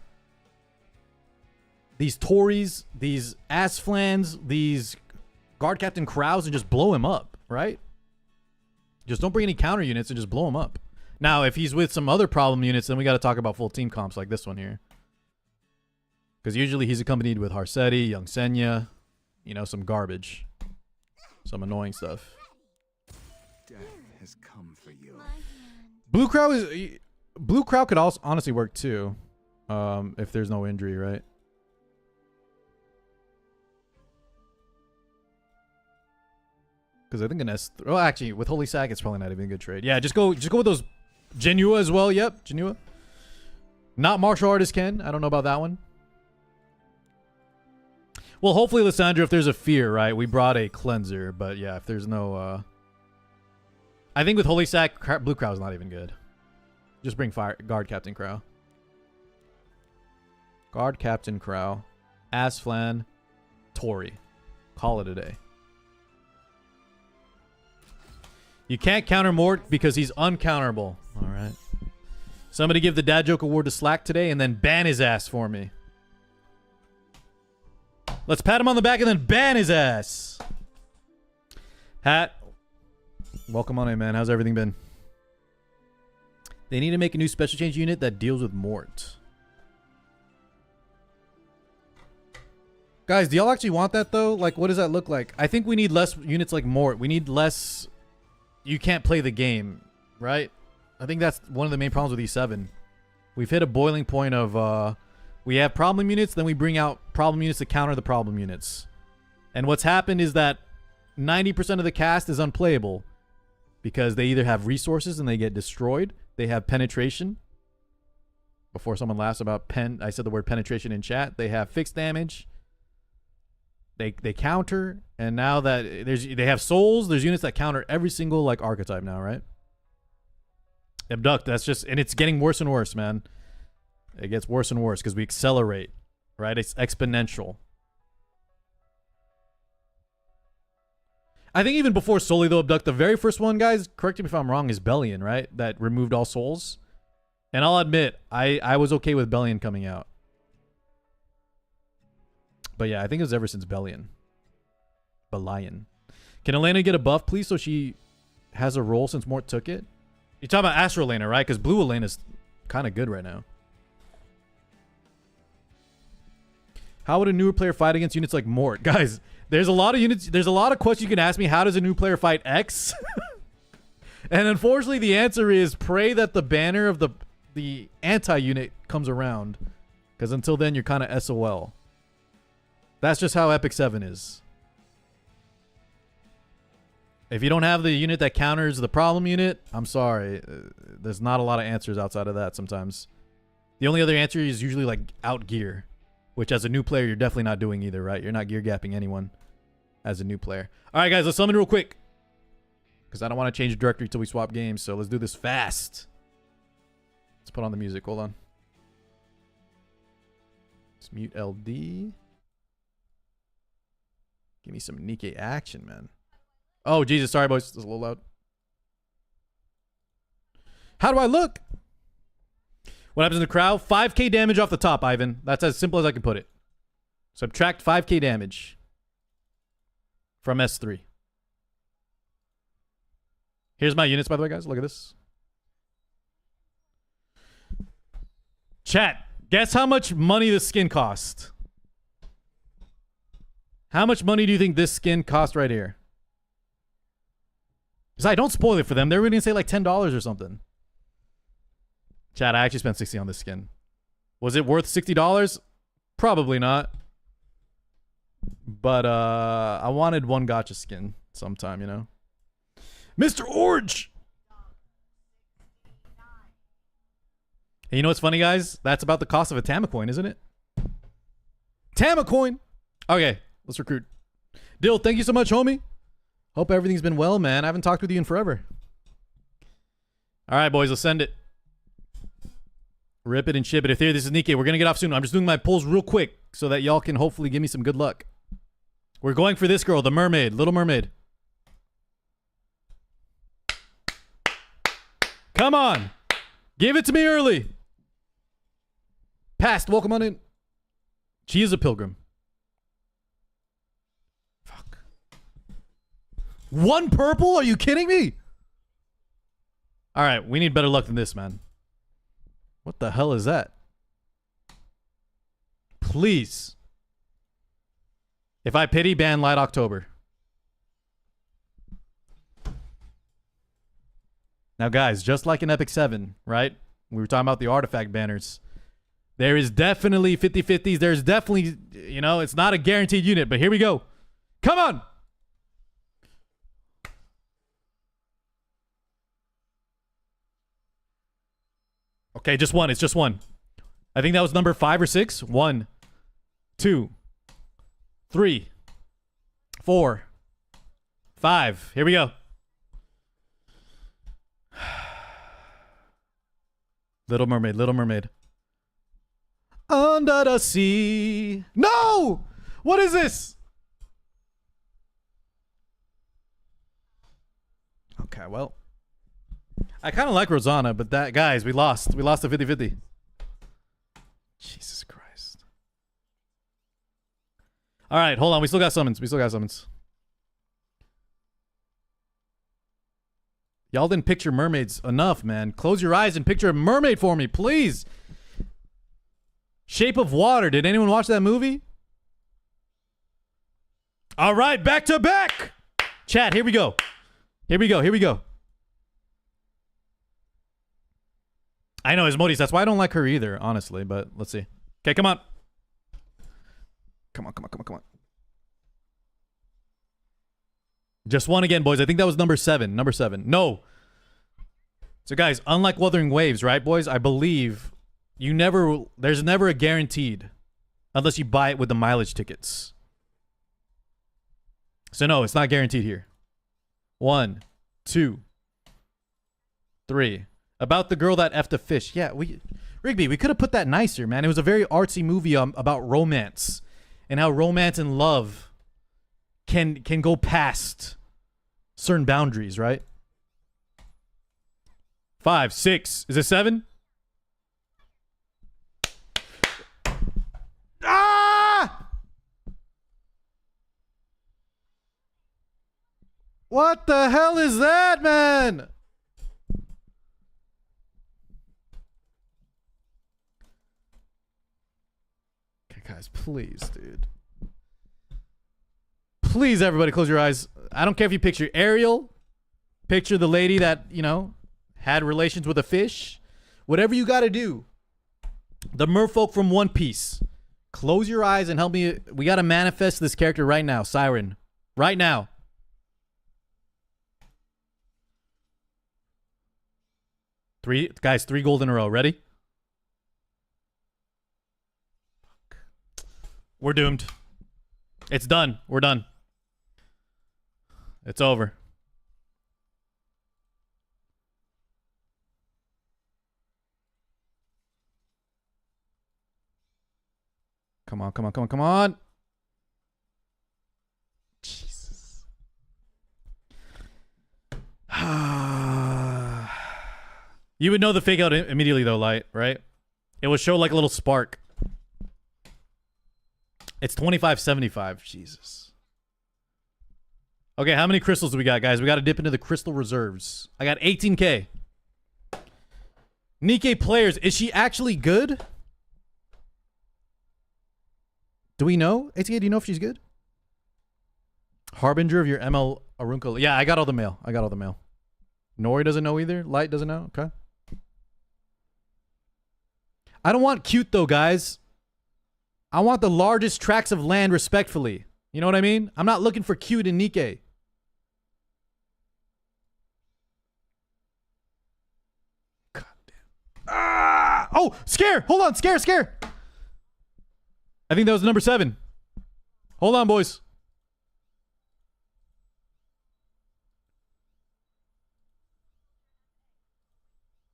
these Tories, these Asflans, these Guard Captain Kraus, and just blow him up, right? Just don't bring any counter units and just blow him up. Now, if he's with some other problem units, then we got to talk about full team comps like this one here. Because usually he's accompanied with Harsetti, Young Senya, you know, some garbage. Some annoying stuff. Death has come for you. Blue Krau could also honestly work too. If there's no injury, right? Because I think an S. Oh, actually, with Holy Sack, it's probably not even a good trade. Yeah, just go with those Genua as well. Yep, Genua. Not martial artist Ken. I don't know about that one. Well, hopefully, Lissandra, if there's a fear, right? We brought a cleanser, but yeah, if there's no, I think with Holy Sack, Blue Crow is not even good. Just bring Guard Captain Crow. Guard Captain Crow, Asflan, Tori. Call it a day. You can't counter Mort because he's uncounterable. All right. Somebody give the Dad Joke Award to Slack today and then ban his ass for me. Let's pat him on the back and then ban his ass. Hat, welcome on in, man. How's everything been? They need to make a new special change unit that deals with Mort. Guys, do y'all actually want that, though? Like, what does that look like? I think we need less units like Mort. We need less... You can't play the game, right? I think that's one of the main problems with E7. We've hit a boiling point of... we have problem units, then we bring out problem units to counter the problem units. And what's happened is that 90% of the cast is unplayable. Because they either have resources and they get destroyed. They have penetration. Before someone laughs about I said the word penetration in chat. They have fixed damage. They counter, and now that they have souls, there's units that counter every single like archetype now, right? Abduct, that's just, and it's getting worse and worse, man. It gets worse and worse because we accelerate, right? It's exponential. I think even before solely though Abduct, the very first one, guys, correct me if I'm wrong, is Bellion, right? That removed all souls. And I'll admit, I was okay with Bellion coming out. But yeah, I think it was ever since Bellion. Can Elena get a buff, please, so she has a role since Mort took it? You're talking about Astro Elena, right? Because Blue Elena's kind of good right now. How would a newer player fight against units like Mort? Guys, there's a lot of units. There's a lot of questions you can ask me. How does a new player fight X? And unfortunately, the answer is pray that the banner of the anti-unit comes around. Because until then, you're kind of SOL. That's just how Epic 7 is. If you don't have the unit that counters the problem unit, I'm sorry. There's not a lot of answers outside of that sometimes. The only other answer is usually like out gear. Which as a new player, you're definitely not doing either, right? You're not gear gapping anyone as a new player. All right, guys, let's summon real quick. Because I don't want to change the directory till we swap games. So let's do this fast. Let's put on the music. Hold on. Let's mute LD. Give me some Nikkei action, man. Oh, Jesus. Sorry, boys. It's a little loud. How do I look? What happens in the Krau? 5k damage off the top, Ivan. That's as simple as I can put it. Subtract 5k damage from S3. Here's my units, by the way, guys. Look at this. Chat, guess how much money this skin cost? How much money do you think this skin cost right here? Because don't spoil it for them. They're going to say like $10 or something. Chat, I actually spent 60 on this skin. Was it worth $60? Probably not. But I wanted one gacha skin sometime, you know. Mr. Orange! And you know what's funny, guys? That's about the cost of a Tamacoin, isn't it? Tamacoin! Okay, let's recruit. Dill, thank you so much, homie. Hope everything's been well, man. I haven't talked with you in forever. All right, boys, let's send it. Rip it and ship it. If this is Nikkei, we're going to get off soon. I'm just doing my pulls real quick so that y'all can hopefully give me some good luck. We're going for this girl, the mermaid, Little Mermaid. Come on. Give it to me early. Passed. Welcome on in. She is a pilgrim. Fuck. One purple? Are you kidding me? All right. We need better luck than this, man. What the hell is that? Please. If I pity, ban Light October. Now, guys, just like in Epic 7, right? We were talking about the artifact banners. There is definitely 50-50s. There's definitely, you know, it's not a guaranteed unit, but here we go. Come on. Okay, just one. It's just one. I think that was number 5 or 6. 1, 2, 3, 4, 5. Here we go. Little Mermaid, Little Mermaid. Under the sea. No! What is this? Okay, well. I kind of like Rosanna, but that, guys, we lost. We lost the 50-50. Jesus Christ. All right, hold on. We still got summons. We still got summons. Y'all didn't picture mermaids enough, man. Close your eyes and picture a mermaid for me, please. Shape of Water. Did anyone watch that movie? All right, back to back. Chat, here we go. Here we go. Here we go. I know, Ismodis. That's why I don't like her either, honestly. But let's see. Okay, come on. Come on, come on, come on, come on. Just one again, boys. I think that was number 7. Number 7. No. So, guys, unlike Wuthering Waves, right, boys? I believe there's never a guaranteed unless you buy it with the mileage tickets. So, no, it's not guaranteed here. 1, 2, 3. About the girl that effed a fish. Yeah, Rigby, we could have put that nicer, man. It was a very artsy movie about romance and how romance and love can go past certain boundaries, right? 5, 6. Is it 7? Ah! What the hell is that, man? Okay, guys, please, dude. Please, everybody, close your eyes. I don't care if you picture Ariel, picture the lady that, you know, had relations with a fish. Whatever you got to do. The merfolk from One Piece. Close your eyes and help me. We got to manifest this character right now. Siren. Right now. Guys, 3 gold in a row. Ready? We're doomed. It's done. We're done. It's over. Come on, come on, come on, come on. Jesus. You would know the fake out immediately, though, Light, right? It would show like a little spark. It's 25.75. Jesus. Okay, how many crystals do we got, guys? We got to dip into the crystal reserves. I got 18K. Nikkei players, is she actually good? Do we know? ATK, do you know if she's good? Harbinger of your ML Arunkel. Yeah, I got all the mail. I got all the mail. Nori doesn't know either. Light doesn't know. Okay. I don't want cute, though, guys. I want the largest tracts of land respectfully. You know what I mean? I'm not looking for cute in Nikkei. God damn. Ah! Oh, scare! Hold on, scare, scare! I think that was number 7. Hold on, boys.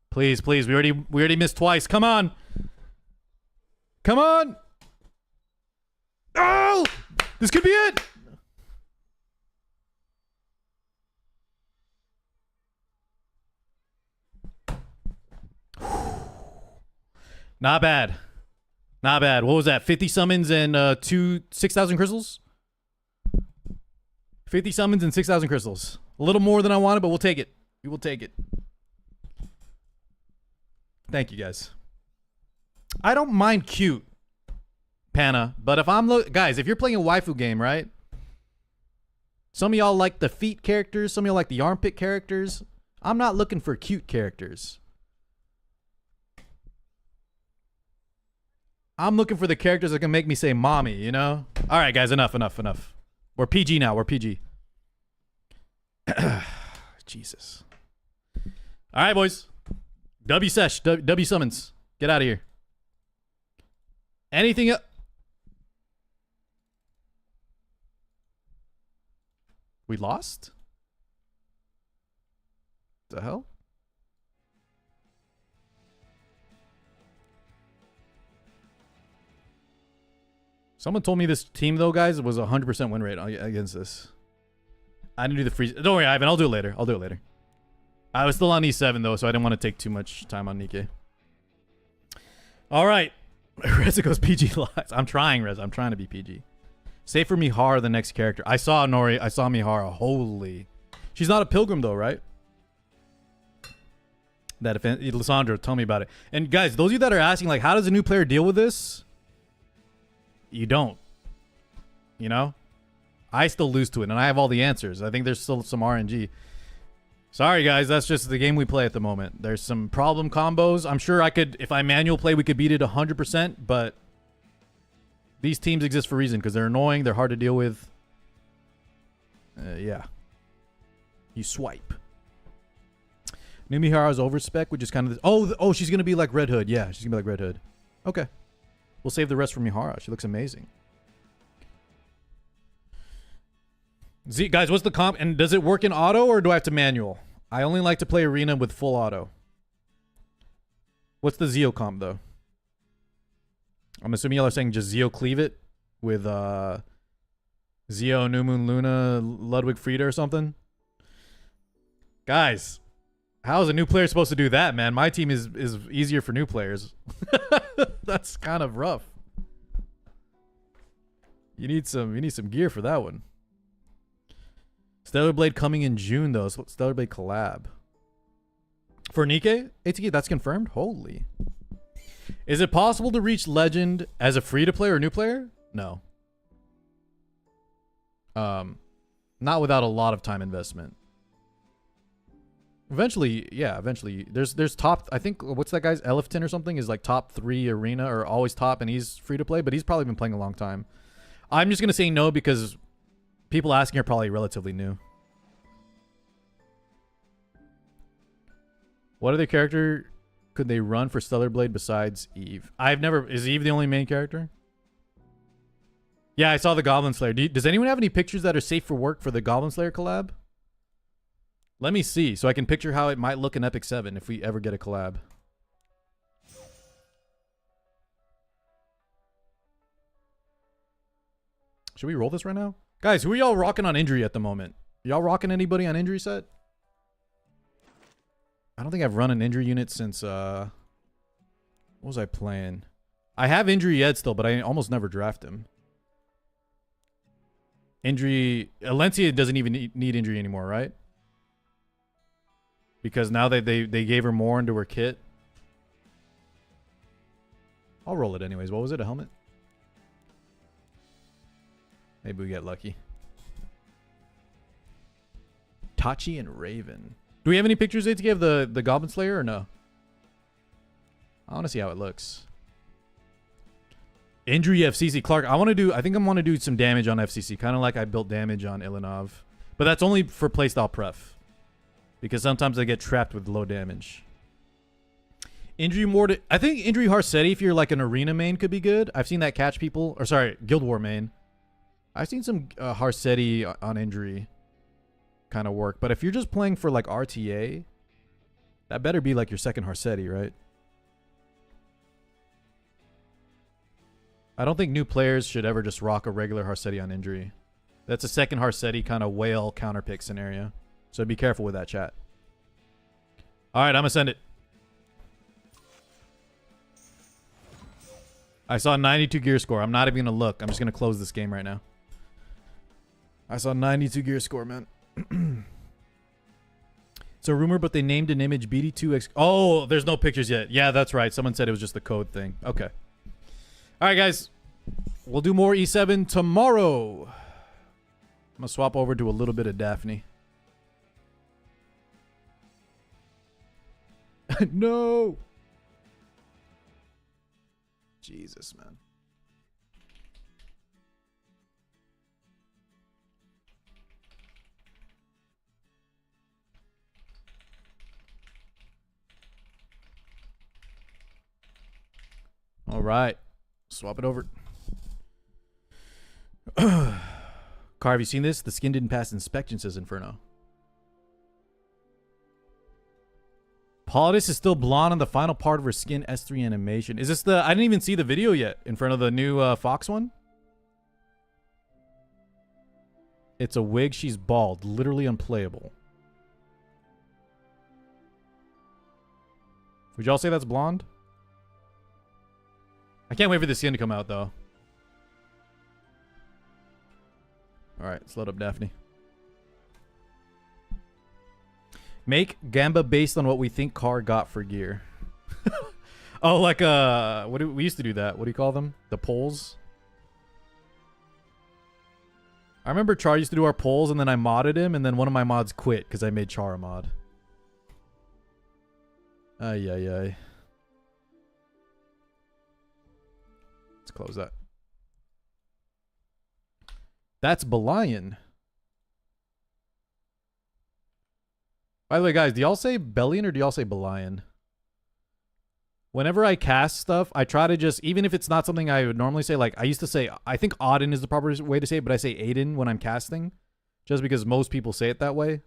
Please, please. We already missed twice. Come on. Come on. Oh! This could be it. Not bad. Not bad. What was that? 50 summons and 6,000 crystals? 50 summons and 6,000 crystals. A little more than I wanted, but we'll take it. We will take it. Thank you, guys. I don't mind cute, Panna, but if I'm guys, if you're playing a waifu game, right? Some of y'all like the feet characters, some of y'all like the armpit characters. I'm not looking for cute characters. I'm looking for the characters that can make me say mommy, you know? All right, guys, enough. We're PG now. We're PG. Jesus. All right, boys. W sesh, W summons. Get out of here. Anything else? We lost? The hell? Someone told me this team, though, guys, was a 100% win rate against this. I didn't do the freeze. Don't worry, Ivan. I'll do it later. I was still on E7, though, so I didn't want to take too much time on Nikkei. All right. Reza goes PG lots. I'm trying, Reza. I'm trying to be PG. Say for Mihara, the next character. I saw Nori. I saw Mihara. Holy. She's not a pilgrim, though, right? That if Lissandra, tell me about it. And guys, those of you that are asking, like, how does a new player deal with this? You don't. You know? I still lose to it, and I have all the answers. I think there's still some RNG. Sorry, guys. That's just the game we play at the moment. There's some problem combos. I'm sure I could, if I manual play, we could beat it 100%, but these teams exist for a reason because they're annoying. They're hard to deal with. Yeah. You swipe. New Mihara's overspec, which is kind of... Oh, she's going to be like Red Hood. Yeah, she's going to be like Red Hood. Okay. We'll save the rest for Mihara. She looks amazing. Guys, what's the comp? And does it work in auto or do I have to manual? I only like to play arena with full auto. What's the Zeo comp, though? I'm assuming y'all are saying just Zeo cleave it with Zeo, New Moon, Luna, Ludwig, Frieda or something? Guys, how is a new player supposed to do that, man? My team is easier for new players. That's kind of rough. You need some gear for that one. Stellar Blade coming in June, though. So Stellar Blade collab. For Nikke? ATK, that's confirmed? Holy. Is it possible to reach Legend as a free-to-play or new player? No. Not without a lot of time investment. Eventually, yeah, eventually. There's top, I think, what's that guy's? Elefton or something is like top 3 arena or always top, and he's free-to-play, but he's probably been playing a long time. I'm just going to say no because... people asking are probably relatively new. What other character could they run for Stellar Blade besides Eve? Is Eve the only main character? Yeah, I saw the Goblin Slayer. Does anyone have any pictures that are safe for work for the Goblin Slayer collab? Let me see so I can picture how it might look in Epic 7 if we ever get a collab. Should we roll this right now? Guys, who are y'all rocking on injury at the moment? Y'all rocking anybody on injury set? I don't think I've run an injury unit since, what was I playing? I have injury Ed still, but I almost never draft him. Injury, Alencia doesn't even need injury anymore, right? Because now they gave her more into her kit. I'll roll it anyways. What was it, a helmet? Maybe we get lucky. Tachi and Raven. Do we have any pictures to give the Goblin Slayer or no? I want to see how it looks. Injury FCC. Clark, I think I want to do some damage on FCC. Kind of like I built damage on Ilinov. But that's only for playstyle pref. Because sometimes I get trapped with low damage. Injury Mort. I think Injury Harsetti, if you're like an arena main, could be good. I've seen that catch people. Or sorry, Guild War main. I've seen some Harsetti on injury kind of work. But if you're just playing for like RTA, that better be like your second Harsetti, right? I don't think new players should ever just rock a regular Harsetti on injury. That's a second Harsetti kind of whale counterpick scenario. So be careful with that, chat. All right, I'm going to send it. I saw 92 gear score. I'm not even going to look. I'm just going to close this game right now. I saw 92 gear score, man. It's a rumor, but they named an image BD2X. Oh, there's no pictures yet. Yeah, that's right. Someone said it was just the code thing. Okay. All right, guys. We'll do more E7 tomorrow. I'm going to swap over to a little bit of Daphne. No. Jesus, man. All right. Swap it over. Car, have you seen this? The skin didn't pass inspection, says Inferno. Politis is still blonde on the final part of her skin S3 animation. Is this the... I didn't even see the video yet in front of the new Fox one. It's a wig. She's bald. Literally unplayable. Would y'all say that's blonde? I can't wait for the skin to come out, though. All right, let's load up Daphne. Make Gamba based on what we think Car got for gear. Oh, like we used to do that. What do you call them? The polls. I remember Char used to do our polls, and then I modded him, and then one of my mods quit because I made Char a mod. Ay, ay, ay. Let's close that. That's Belian. By the way, guys, do y'all say Bellion or do y'all say Belian? Whenever I cast stuff, I try to just, even if it's not something I would normally say, like I used to say, I think Auden is the proper way to say it, but I say Aiden when I'm casting, just because most people say it that way.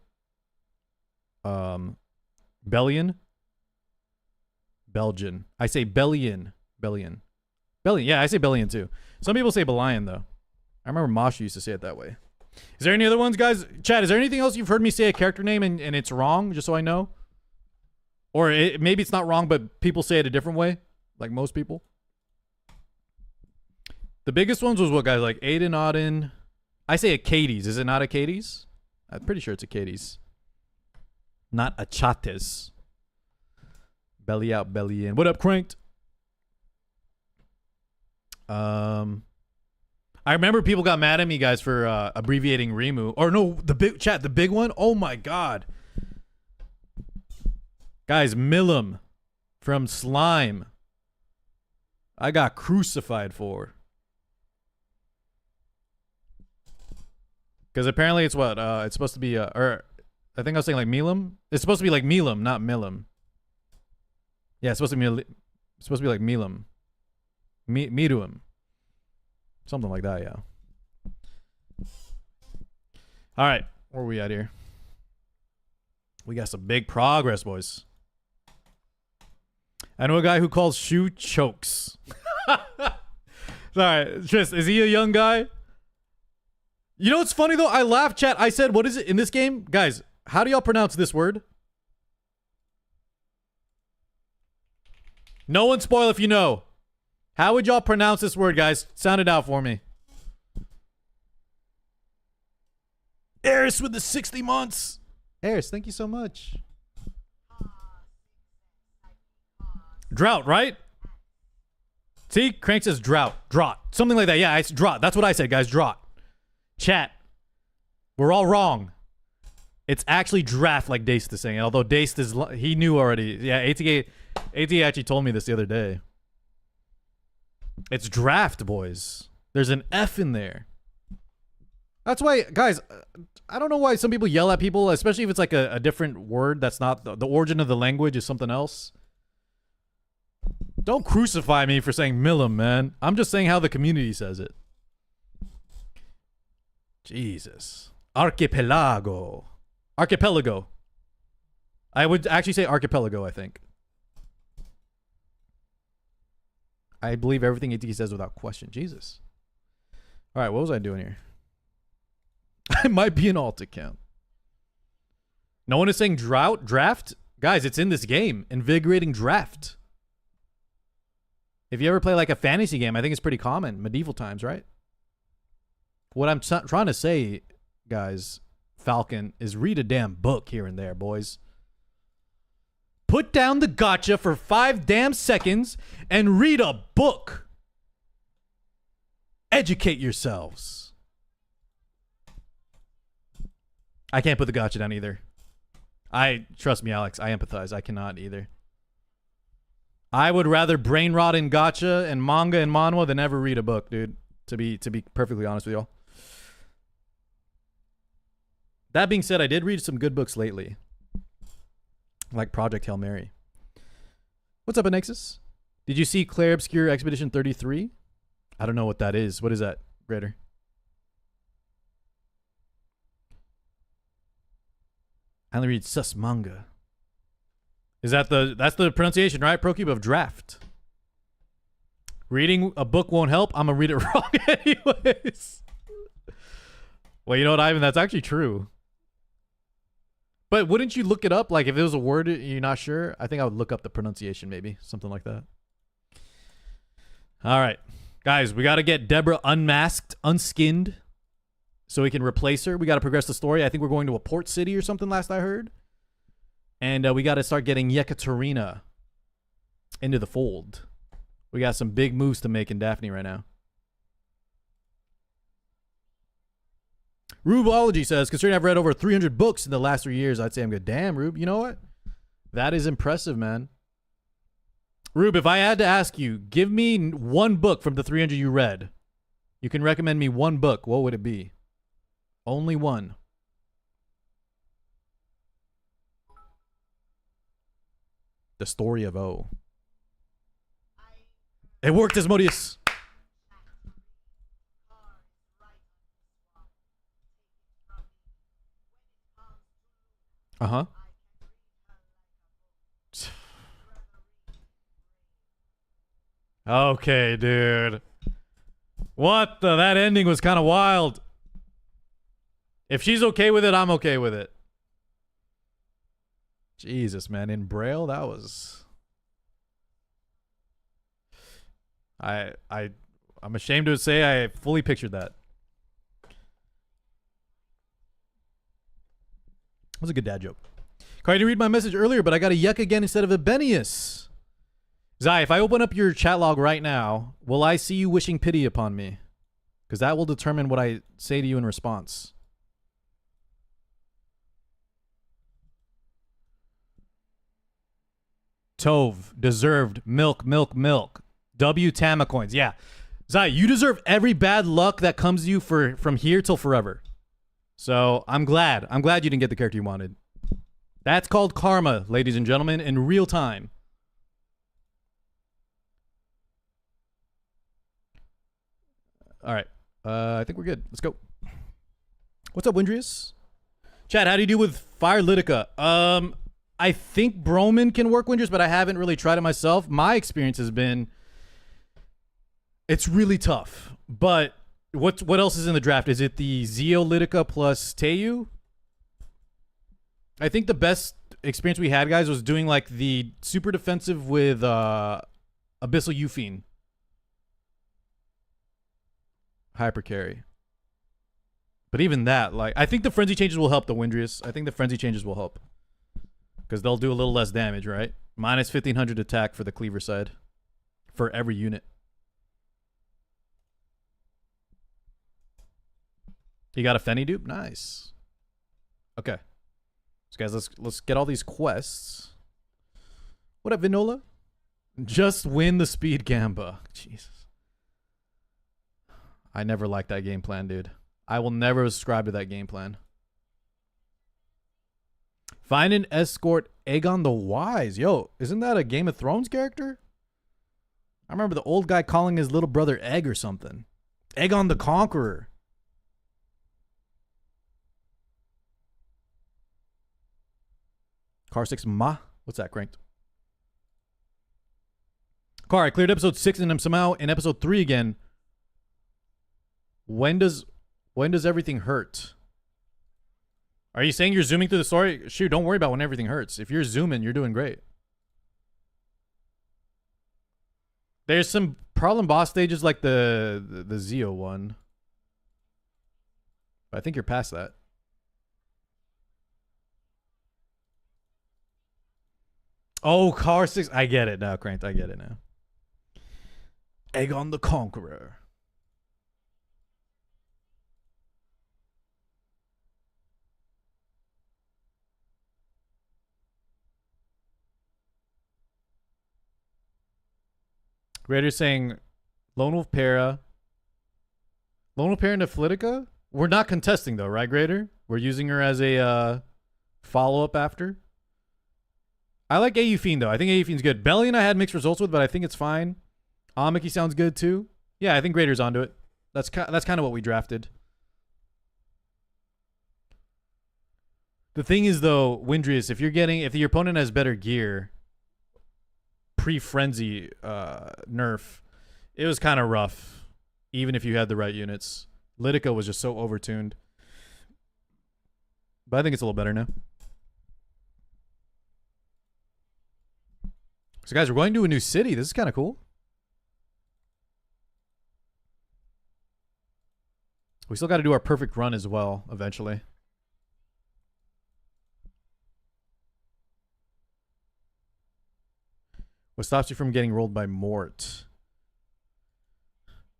Bellion. Belgian. I say Bellion. Bellion. Bellion. Yeah, I say Bellion too. Some people say Belian though. I remember Masha used to say it that way. Is there any other ones, guys? Chad, is there anything else you've heard me say a character name and it's wrong, just so I know? Or maybe it's not wrong, but people say it a different way, like most people. The biggest ones was what, guys? Like Aiden, Auden. I say Acades. Is it not Acades? I'm pretty sure it's Acades. Not Achates. Belly out, belly in. What up, Cranked? I remember people got mad at me, guys, for abbreviating Rimu. Or no, the big one. Oh my god. Guys, Milim from Slime. I got crucified for. Because apparently it's what? It's supposed to be, or I think I was saying like Milim. It's supposed to be like Milim, not Milim. Yeah, it's supposed to be like Milim. Miruim. Something like that, yeah. All right, where are we at here? We got some big progress, boys. I know a guy who calls shoe chokes. Sorry, Tris, is he a young guy? You know what's funny though? I laughed, chat. I said, what is it in this game? Guys, how do y'all pronounce this word? No one spoil if you know. How would y'all pronounce this word, guys? Sound it out for me. Eris with the 60 months. Eris, thank you so much. Drought, right? See? Crank says drought. Drought. Something like that. Yeah, it's drought. That's what I said, guys. Drought. Chat. We're all wrong. It's actually draft like Dace is saying. Although Dace is... He knew already. Yeah, ATA actually told me this the other day. It's draft, boys. There's an F in there. That's why, guys, I don't know why some people yell at people, especially if it's like a different word that's not... The origin of the language is something else. Don't crucify me for saying Milim, man. I'm just saying how the community says it. Jesus. Archipelago. Archipelago. I would actually say archipelago, I think. I believe everything AT says without question. Jesus. All right, what was I doing here? I might be an alt account. No one is saying draft? Guys, it's in this game. Invigorating draft. If you ever play like a fantasy game, I think it's pretty common. Medieval times, right? What I'm trying to say, guys, Falcon, is read a damn book here and there, boys. Put down the gacha for 5 damn seconds and read a book. Educate yourselves. I can't put the gacha down either. Trust me, Alex, I empathize. I cannot either. I would rather brain rot in gacha and manga and manhwa than ever read a book, dude. To be perfectly honest with y'all. That being said, I did read some good books lately. Like Project Hail Mary. What's up, Anexus? Did you see Claire Obscure Expedition 33? I don't know what that is. What is that, Raider? I only read sus manga. Is that that's the pronunciation, right? Procube of draft. Reading a book won't help. I'm gonna read it wrong anyways. Well, you know what, Ivan? That's actually true. But wouldn't you look it up? Like if it was a word you're not sure, I think I would look up the pronunciation, maybe something like that. All right, guys, we got to get Deborah unmasked, unskinned. so we can replace her. We got to progress the story. I think we're going to a port city or something last I heard. And we got to start getting Yekaterina into the fold. We got some big moves to make in Daphne right now. Rubeology says, considering I've read over 300 books in the last 3 years, I'd say I'm good. Damn, Rube. You know what? That is impressive, man. Rube, if I had to ask you, give me one book from the 300 you read. You can recommend me one book. What would it be? Only one. The Story of O. It worked, Asmodeus. Uh-huh. Okay, dude. What the? That ending was kind of wild. If she's okay with it, I'm okay with it. Jesus, man. In Braille, that was... I'm ashamed to say I fully pictured that. That was a good dad joke. Tried to read my message earlier, but I got a yuck again instead of a Benius. Zai, if I open up your chat log right now, will I see you wishing pity upon me? Because that will determine what I say to you in response. Tove, deserved, milk, milk, milk. W Tamacoins, yeah. Zai, you deserve every bad luck that comes to you from here till forever. So I'm glad. I'm glad you didn't get the character you wanted. That's called karma, ladies and gentlemen, in real time. All right. I think we're good. Let's go. What's up, Windrius? Chat, how do you do with Fire Litica? I think Broman can work Windrius, but I haven't really tried it myself. My experience has been it's really tough. But what else is in the draft? Is it the Zeolitica plus Teiyu? I think the best experience we had, guys, was doing like the super defensive with Abyssal Euphine. Hyper carry. But even that, like, I think the frenzy changes will help the Windrius. I think the frenzy changes will help. Because they'll do a little less damage, right? Minus 1500 attack for the cleaver side. For every unit. You got a Fenny dupe? Nice. Okay. So guys, let's get all these quests. What up, Vinola? Just win the speed gamba. Jesus. I never liked that game plan, dude. I will never subscribe to that game plan. Find an escort Aegon the Wise. Yo, isn't that a Game of Thrones character? I remember the old guy calling his little brother Egg or something. Aegon the Conqueror. Car 6 Ma. What's that, Cranked? Car, I cleared episode 6 and I'm somehow in episode 3 again. When does everything hurt? Are you saying you're zooming through the story? Shoot, don't worry about when everything hurts. If you're zooming, you're doing great. There's some problem boss stages like the Zeo one. But I think you're past that. Oh, Car 6. I get it now, Cranked. I get it now. Aegon the Conqueror. Raider's saying Lone Wolf Para. Lone Wolf Para into Flitica? We're not contesting though, right, Grader? We're using her as a follow-up after. I like AU Fiend though. I think AU Fiend's good. Bellion I had mixed results with, but I think it's fine. Amiki sounds good too. Yeah, I think Grader's onto it. That's kind of what we drafted. The thing is though, Windrius, if your opponent has better gear, pre-frenzy nerf, it was kind of rough, even if you had the right units. Litica was just so overtuned. But I think it's a little better now. So guys, we're going to a new city. This is kind of cool. We still got to do our perfect run as well, eventually. What stops you from getting rolled by Mort?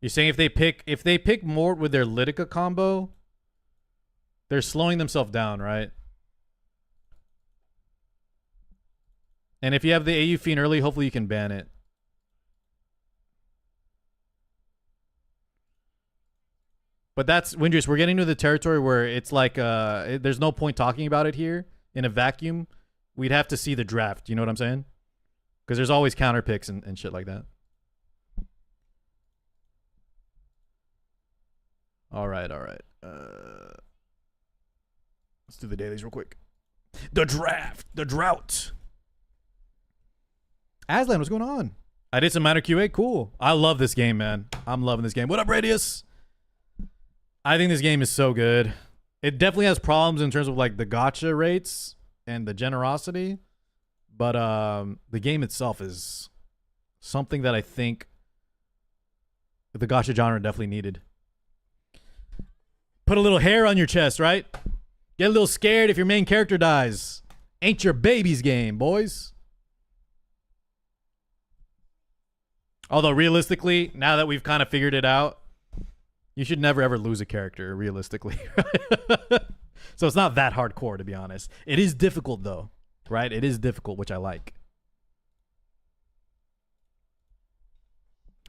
You're saying if they pick Mort with their Litica combo, they're slowing themselves down, right? And if you have the AU Fiend early, hopefully you can ban it. But that's, Windrus, we're getting to the territory where it's like, there's no point talking about it here in a vacuum. We'd have to see the draft. You know what I'm saying? Because there's always counter picks and shit like that. All right. Let's do the dailies real quick. The draft. The drought. Aslan, what's going on? I did some minor QA. Cool. I love this game, man. I'm loving this game. What up, Radius? I think this game is so good. It definitely has problems in terms of like the gacha rates and the generosity. But the game itself is something that I think the gacha genre definitely needed. Put a little hair on your chest, right? Get a little scared if your main character dies. Ain't your baby's game, boys. Although realistically, now that we've kind of figured it out, you should never ever lose a character, realistically. So it's not that hardcore, to be honest. It is difficult, though, right? It is difficult, which I like.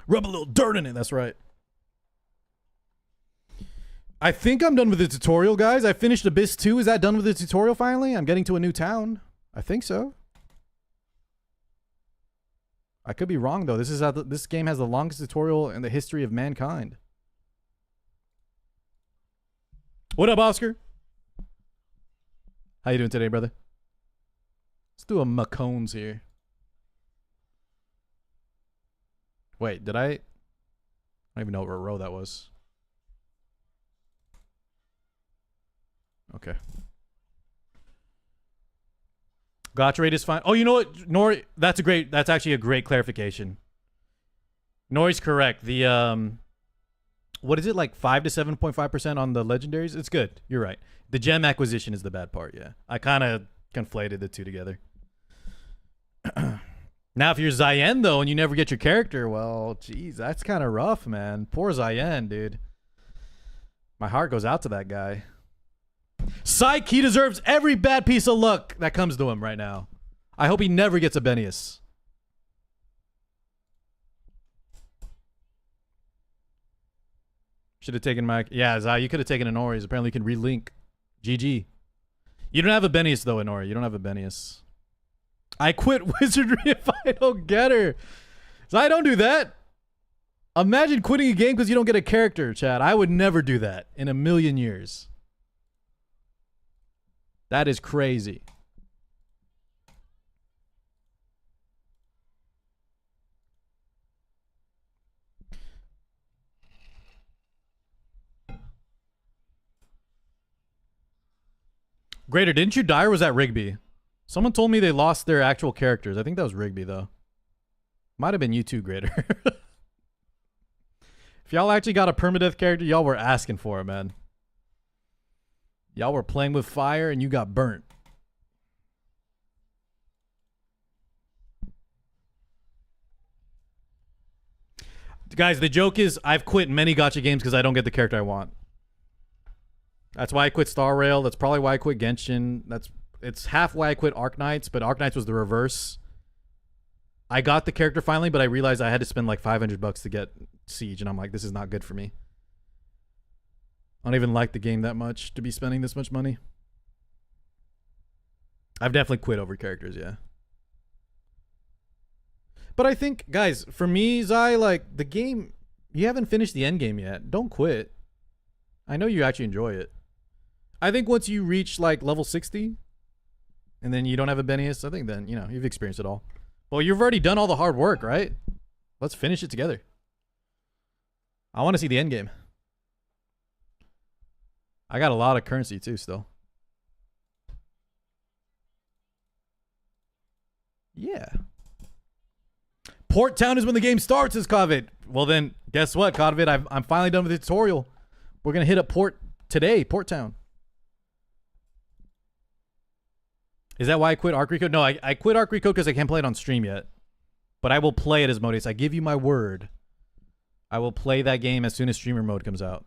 Rub a little dirt in it, that's right. I think I'm done with the tutorial, guys. I finished Abyss 2. Is that done with the tutorial finally? I'm getting to a new town. I think so. I could be wrong, though. This game has the longest tutorial in the history of mankind. What up, Oscar? How you doing today, brother? Let's do a Macones here. Wait, did I don't even know what row that was. Okay. Gacha rate is fine. Oh, you know what? Nori, that's actually a great clarification. Nori's correct. The what is it, like 5 to 7.5% on the legendaries? It's good. You're right. The gem acquisition is the bad part, yeah. I kind of conflated the two together. Now, if you're Zayen, though, and you never get your character, well, geez, that's kind of rough, man. Poor Zayen, dude. My heart goes out to that guy. Psych, he deserves every bad piece of luck that comes to him right now. I hope he never gets a Benius. Should have taken my... Yeah, Zai, you could have taken an Ori's. Apparently you can relink. GG. You don't have a Benius, though, Inori. You don't have a Benius. I quit Wizardry if I don't get her. Zai, don't do that. Imagine quitting a game because you don't get a character, Chad. I would never do that in a million years. That is crazy. Greater, didn't you die or was that Rigby? Someone told me they lost their actual characters. I think that was Rigby, though. Might have been you too, Greater. If y'all actually got a permadeath character, y'all were asking for it, man. Y'all were playing with fire and you got burnt. Guys, the joke is I've quit many gacha games because I don't get the character I want. That's why I quit Star Rail. That's probably why I quit Genshin. It's half why I quit Arknights, but Arknights was the reverse. I got the character finally, but I realized I had to spend like $500 to get Siege, and I'm like, this is not good for me. I don't even like the game that much to be spending this much money. I've definitely quit over characters, yeah. But I think, guys, for me, Zai, like, the game, you haven't finished the end game yet. Don't quit. I know you actually enjoy it. I think once you reach, like, level 60, and then you don't have a Benius, I think then, you know, you've experienced it all. Well, you've already done all the hard work, right? Let's finish it together. I want to see the end game. I got a lot of currency, too, still. Yeah. Port Town is when the game starts, says Kovid. Well, then, guess what, Kovid? I'm finally done with the tutorial. We're gonna hit up Port today, Port Town. Is that why I quit Arc Recode? No, I quit Arc Recode because I can't play it on stream yet. But I will play it as Modus. I give you my word. I will play that game as soon as streamer mode comes out.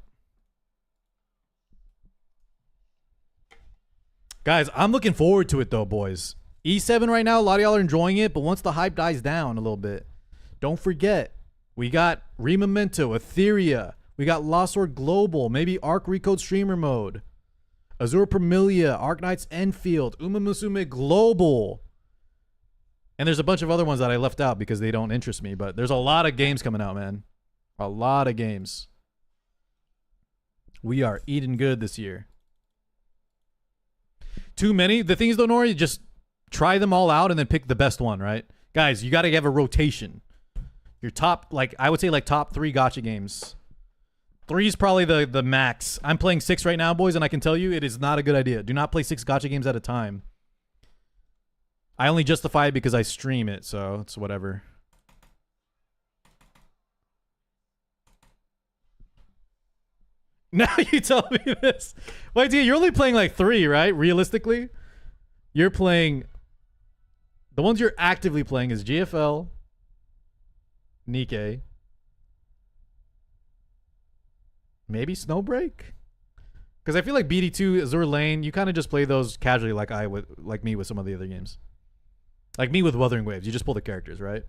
Guys, I'm looking forward to it though, boys. E7 right now, a lot of y'all are enjoying it, but once the hype dies down a little bit, don't forget, we got Rememento, Etheria, we got Lost Sword Global, maybe Arc Recode streamer mode, Azure Premilia, Arknights Enfield, Uma Musume Global. And there's a bunch of other ones that I left out because they don't interest me, but there's a lot of games coming out, man. A lot of games. We are eating good this year. Too many? The thing is, though, Nori, just try them all out and then pick the best one, right? Guys, you got to have a rotation. Your top, like, I would say, like, top 3 gacha games. 3 is probably the max. I'm playing 6 right now, boys, and I can tell you it is not a good idea. Do not play 6 gacha games at a time. I only justify it because I stream it, so it's whatever. Now you tell me this. Wait, you're only playing like 3, right? Realistically? You're playing... The ones you're actively playing is GFL, Nikkei, maybe Snowbreak? Because I feel like BD2, Azure Lane, you kind of just play those casually like me with some of the other games. Like me with Wuthering Waves. You just pull the characters, right?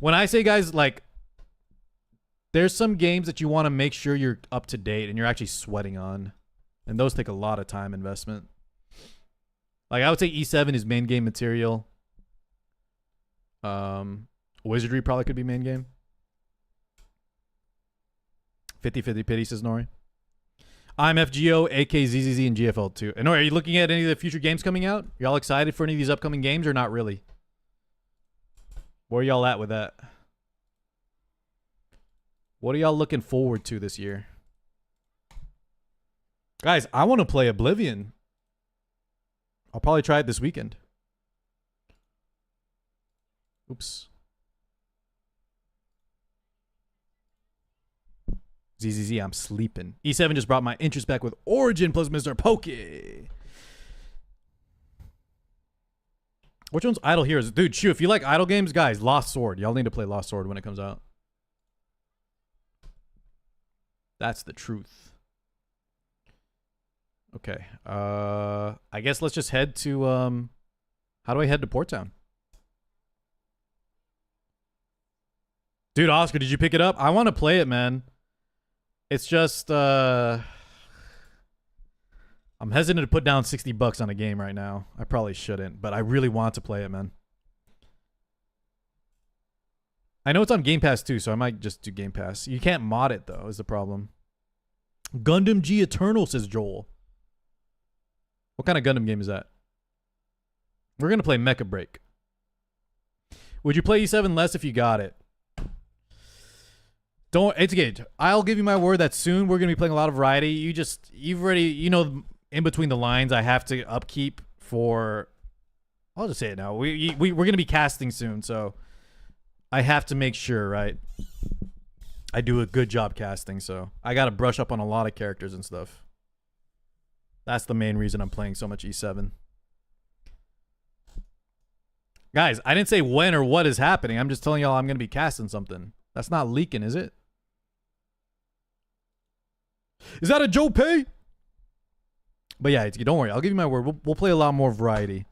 When I say, guys, like... There's some games that you want to make sure you're up to date and you're actually sweating on. And those take a lot of time investment. Like, I would say E7 is main game material. Wizardry probably could be main game. 50-50 pity, says Nori. I'm FGO, AKZZZ, and GFL2. And Nori, are you looking at any of the future games coming out? Y'all excited for any of these upcoming games or not really? Where are y'all at with that? What are y'all looking forward to this year? Guys, I want to play Oblivion. I'll probably try it this weekend. Oops. ZZZ, I'm sleeping. E7 just brought my interest back with Origin plus Mr. Poke. Which one's Idle Heroes? Dude, shoot, if you like idle games, guys, Lost Sword. Y'all need to play Lost Sword when it comes out. That's the truth. Okay. I guess let's just head to how do I head to Port Town? Dude, Oscar, did you pick it up? I want to play it, man. It's just I'm hesitant to put down $60 on a game right now. I probably shouldn't, but I really want to play it, man. I know it's on Game Pass too, so I might just do Game Pass. You can't mod it though, is the problem. Gundam G Eternal, says Joel. What kind of Gundam game is that? We're gonna play Mecha Break. Would you play E7 less if you got it? Don't, it's good. I'll give you my word that soon we're gonna be playing a lot of variety. You've already, you know, in between the lines, I have to upkeep for. I'll just say it now. We're gonna be casting soon, so. I have to make sure, right? I do a good job casting, so I got to brush up on a lot of characters and stuff. That's the main reason I'm playing so much E7. Guys, I didn't say when or what is happening. I'm just telling y'all I'm going to be casting something. That's not leaking, is it? Is that a Joe Pay? But yeah, don't worry. I'll give you my word. We'll play a lot more variety.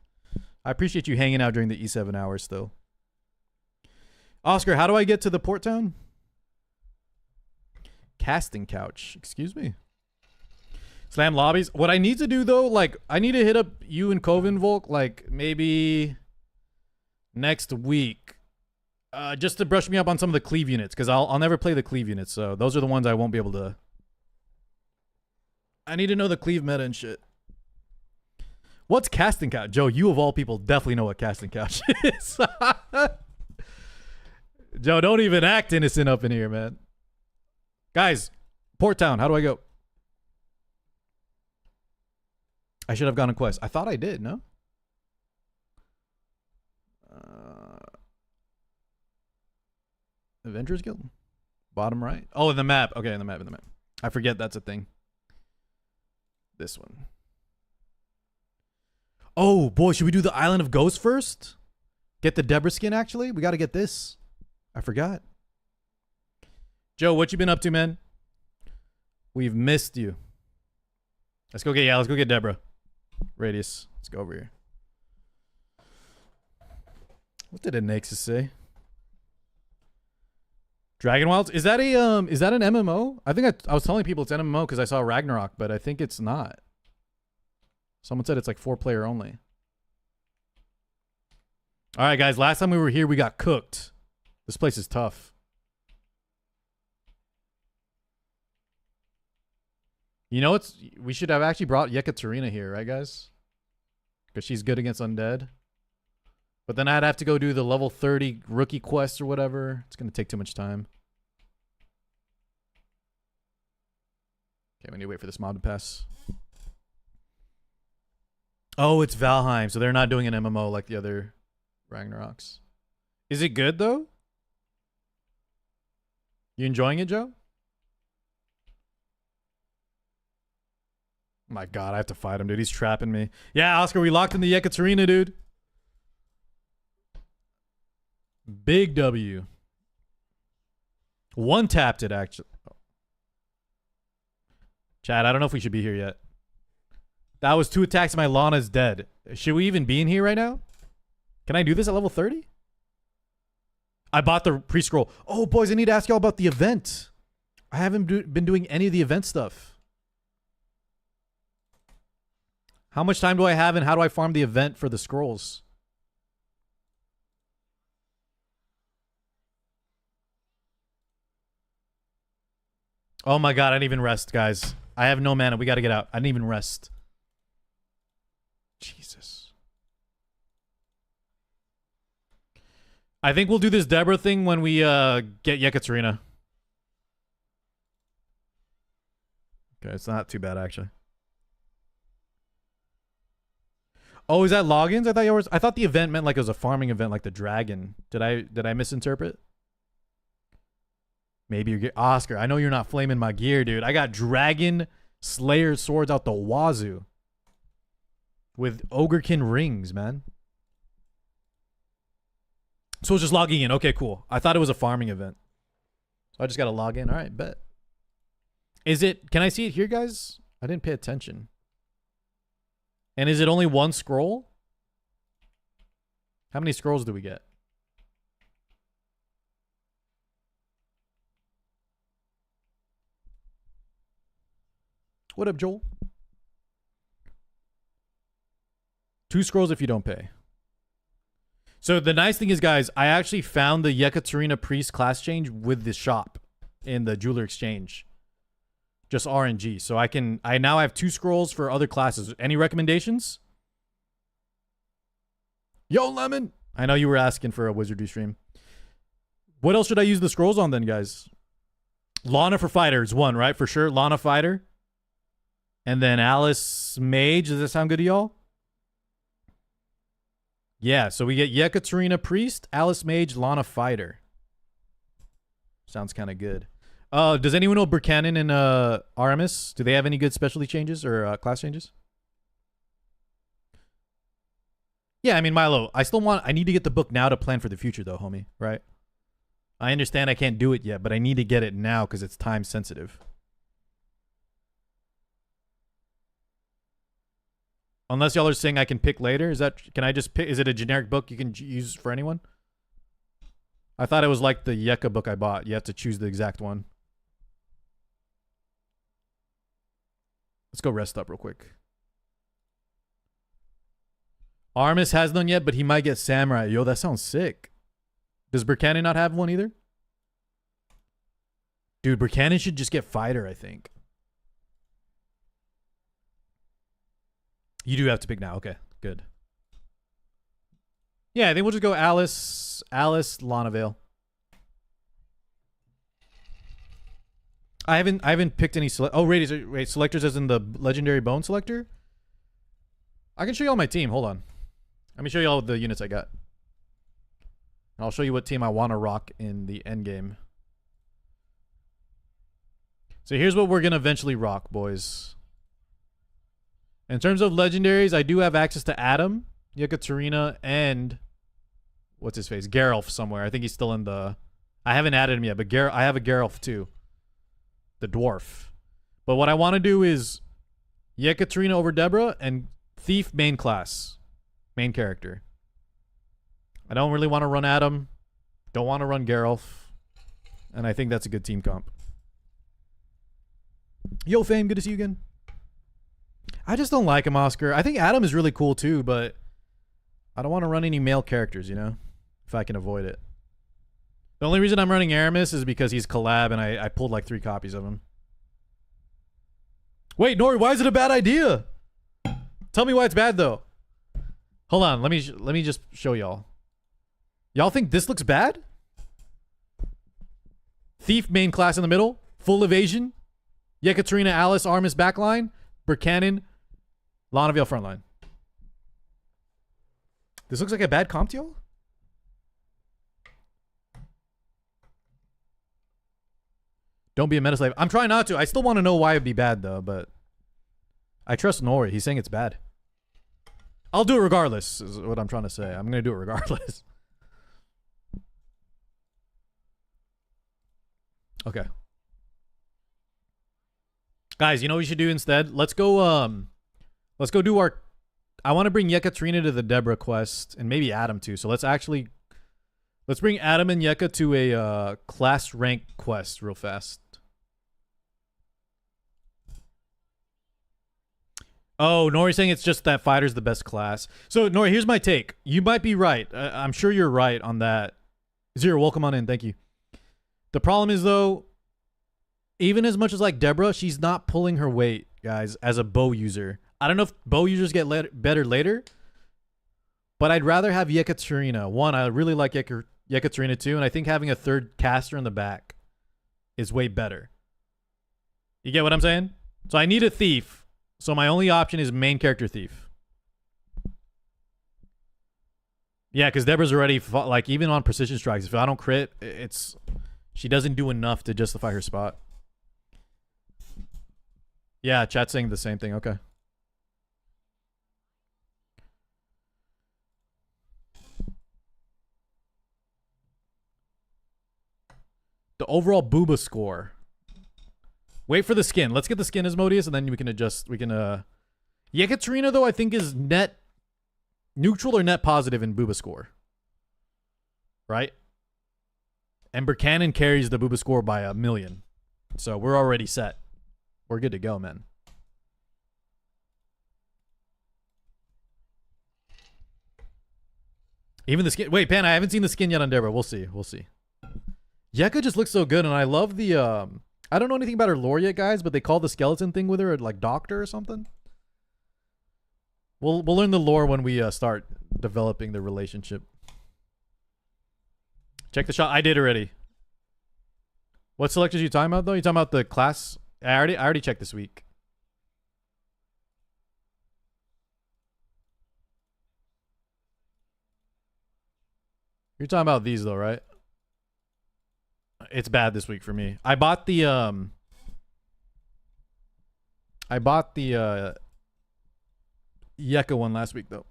I appreciate you hanging out during the E7 hours still. Oscar, how do I get to the Port Town? Casting couch. Excuse me. Slam lobbies. What I need to do though, like, I need to hit up you and Coven Volk, like maybe next week, just to brush me up on some of the cleave units, because I'll never play the cleave units, so those are the ones I won't be able to. I need to know the cleave meta and shit. What's casting couch? Joe, you of all people definitely know what casting couch is. Joe, don't even act innocent up in here, man. Guys, Port Town, how do I go? I should have gone on quest. I thought I did, no? Adventurers Guild? Bottom right. Oh, in the map. Okay, in the map. I forget that's a thing. This one. Oh, boy. Should we do the Island of Ghosts first? Get the Deborah skin, actually? We got to get this. I forgot. Joe, what you been up to, man? We've missed you. Let's go get Deborah. Radius. Let's go over here. What did Nexus say? Dragon Wilds? Is that an MMO? I think I was telling people it's an MMO because I saw Ragnarok, but I think it's not. Someone said it's like 4-player only. All right, guys. Last time we were here, we got cooked. This place is tough. You know, we should have actually brought Yekaterina here, right, guys? Because she's good against undead. But then I'd have to go do the level 30 rookie quest or whatever. It's going to take too much time. Okay, we need to wait for this mob to pass. Oh, it's Valheim, so they're not doing an MMO like the other Ragnaroks. Is it good, though? You enjoying it, Joe? My God, I have to fight him, dude. He's trapping me. Yeah, Oscar, we locked in the Yekaterina, dude. Big W. One tapped it, actually. Chad, I don't know if we should be here yet. That was 2 attacks and my Lana's dead. Should we even be in here right now? Can I do this at level 30? I bought the pre-scroll. Oh, boys, I need to ask y'all about the event. I haven't been doing any of the event stuff. How much time do I have and how do I farm the event for the scrolls? Oh my God, I didn't even rest, guys. I have no mana. We got to get out. I didn't even rest. Jesus. I think we'll do this Deborah thing when we get Yekaterina. Okay, it's not too bad, actually. Oh, is that logins? I thought the event meant like it was a farming event, like the dragon. Did I misinterpret? Maybe you're Oscar. I know you're not flaming my gear, dude. I got dragon slayer swords out the wazoo with ogrekin rings, man. So it's just logging in. Okay, cool. I thought it was a farming event, so I just gotta log in. All right, bet. Is it? Can I see it here, guys? I didn't pay attention. And is it only 1 scroll? How many scrolls do we get? What up, Joel? 2 scrolls if you don't pay. So the nice thing is, guys, I actually found the Yekaterina Priest class change with the shop in the Jeweler Exchange. Just RNG. So I now have 2 scrolls for other classes. Any recommendations? Yo, Lemon! I know you were asking for a Wizardry stream. What else should I use the scrolls on then, guys? Lana for Fighter is 1, right? For sure. Lana Fighter. And then Alice Mage. Does that sound good to y'all? Yeah, so we get Yekaterina Priest, Alice Mage, Lana Fighter. Sounds kind of good. Does anyone know Burkanin and Aramis? Do they have any good specialty changes or class changes? Yeah, I mean, Milo, I need to get the book now to plan for the future, though, homie, right? I understand I can't do it yet, but I need to get it now because it's time sensitive. Unless y'all are saying I can pick later. Can I just pick? Is it a generic book you can use for anyone? I thought it was like the Yeka book I bought. You have to choose the exact one. Let's go rest up real quick. Armis has none yet, but he might get Samurai. Yo, that sounds sick. Does Burkanin not have one either? Dude, Burkanin should just get Fighter, I think. You do have to pick now. Okay, good. Yeah, I think we'll just go Alice, Lana Vale. I haven't picked any wait, selectors as in the legendary bone selector? I can show you all my team. Hold on. Let me show you all the units I got. And I'll show you what team I want to rock in the end game. So here's what we're going to eventually rock, boys. In terms of legendaries, I do have access to Adam, Yekaterina, and what's his face? Geralf somewhere. I think he's still in the... I haven't added him yet, but I have a Geralf too. The dwarf. But what I want to do is Yekaterina over Deborah and Thief main class. Main character. I don't really want to run Adam. Don't want to run Geralf. And I think that's a good team comp. Yo, Fame, good to see you again. I just don't like him, Oscar. I think Adam is really cool too, but I don't want to run any male characters, you know? If I can avoid it. The only reason I'm running Aramis is because he's collab and I pulled like 3 copies of him. Wait, Nori, why is it a bad idea? Tell me why it's bad though. Hold on, let me just show y'all. Y'all think this looks bad? Thief main class in the middle, full evasion. Yekaterina, Alice, Armis backline, Burkanin, Lana Vale frontline. This looks like a bad comp to y'all? Don't be a meta slave. I'm trying not to. I still want to know why it'd be bad though, but I trust Nori. He's saying it's bad. I'll do it regardless, is what I'm trying to say. I'm going to do it regardless. Okay. Guys, you know what we should do instead? Let's go do our... I want to bring Yekaterina to the Deborah quest, and maybe Adam too. So let's bring Adam and Yeka to a class rank quest real fast. Oh, Nori's saying it's just that fighter's the best class. So, Nori, here's my take. You might be right. I'm sure you're right on that. Zero, welcome on in. Thank you. The problem is, though, even as much as like Deborah, she's not pulling her weight, guys, as a bow user. I don't know if bow users get better later, but I'd rather have Yekaterina. One, I really like Yekaterina too, and I think having a third caster in the back is way better. You get what I'm saying? So I need a thief. So my only option is main character thief. Yeah, because Deborah's already fought, like even on precision strikes. If I don't crit, she doesn't do enough to justify her spot. Yeah, chat's saying the same thing. Okay. The overall booba score. Wait for the skin. Let's get the skin Asmodeus, and then we can adjust. We can, Yekaterina, though, I think is net neutral or net positive in booba score. Right? And Burkanin carries the booba score by 1,000,000. So we're already set. We're good to go, man. Even the skin. Wait, Pan, I haven't seen the skin yet on Deborah. We'll see. We'll see. Yeka just looks so good, and I love the, I don't know anything about her lore yet, guys, but they call the skeleton thing with her like doctor or something. We'll learn the lore when we start developing the relationship. Check the shot. I did already. What selectors are you talking about, though? You talking about the class? I already checked this week. You're talking about these, though, right? It's bad this week for me. I bought the Yeka one last week though.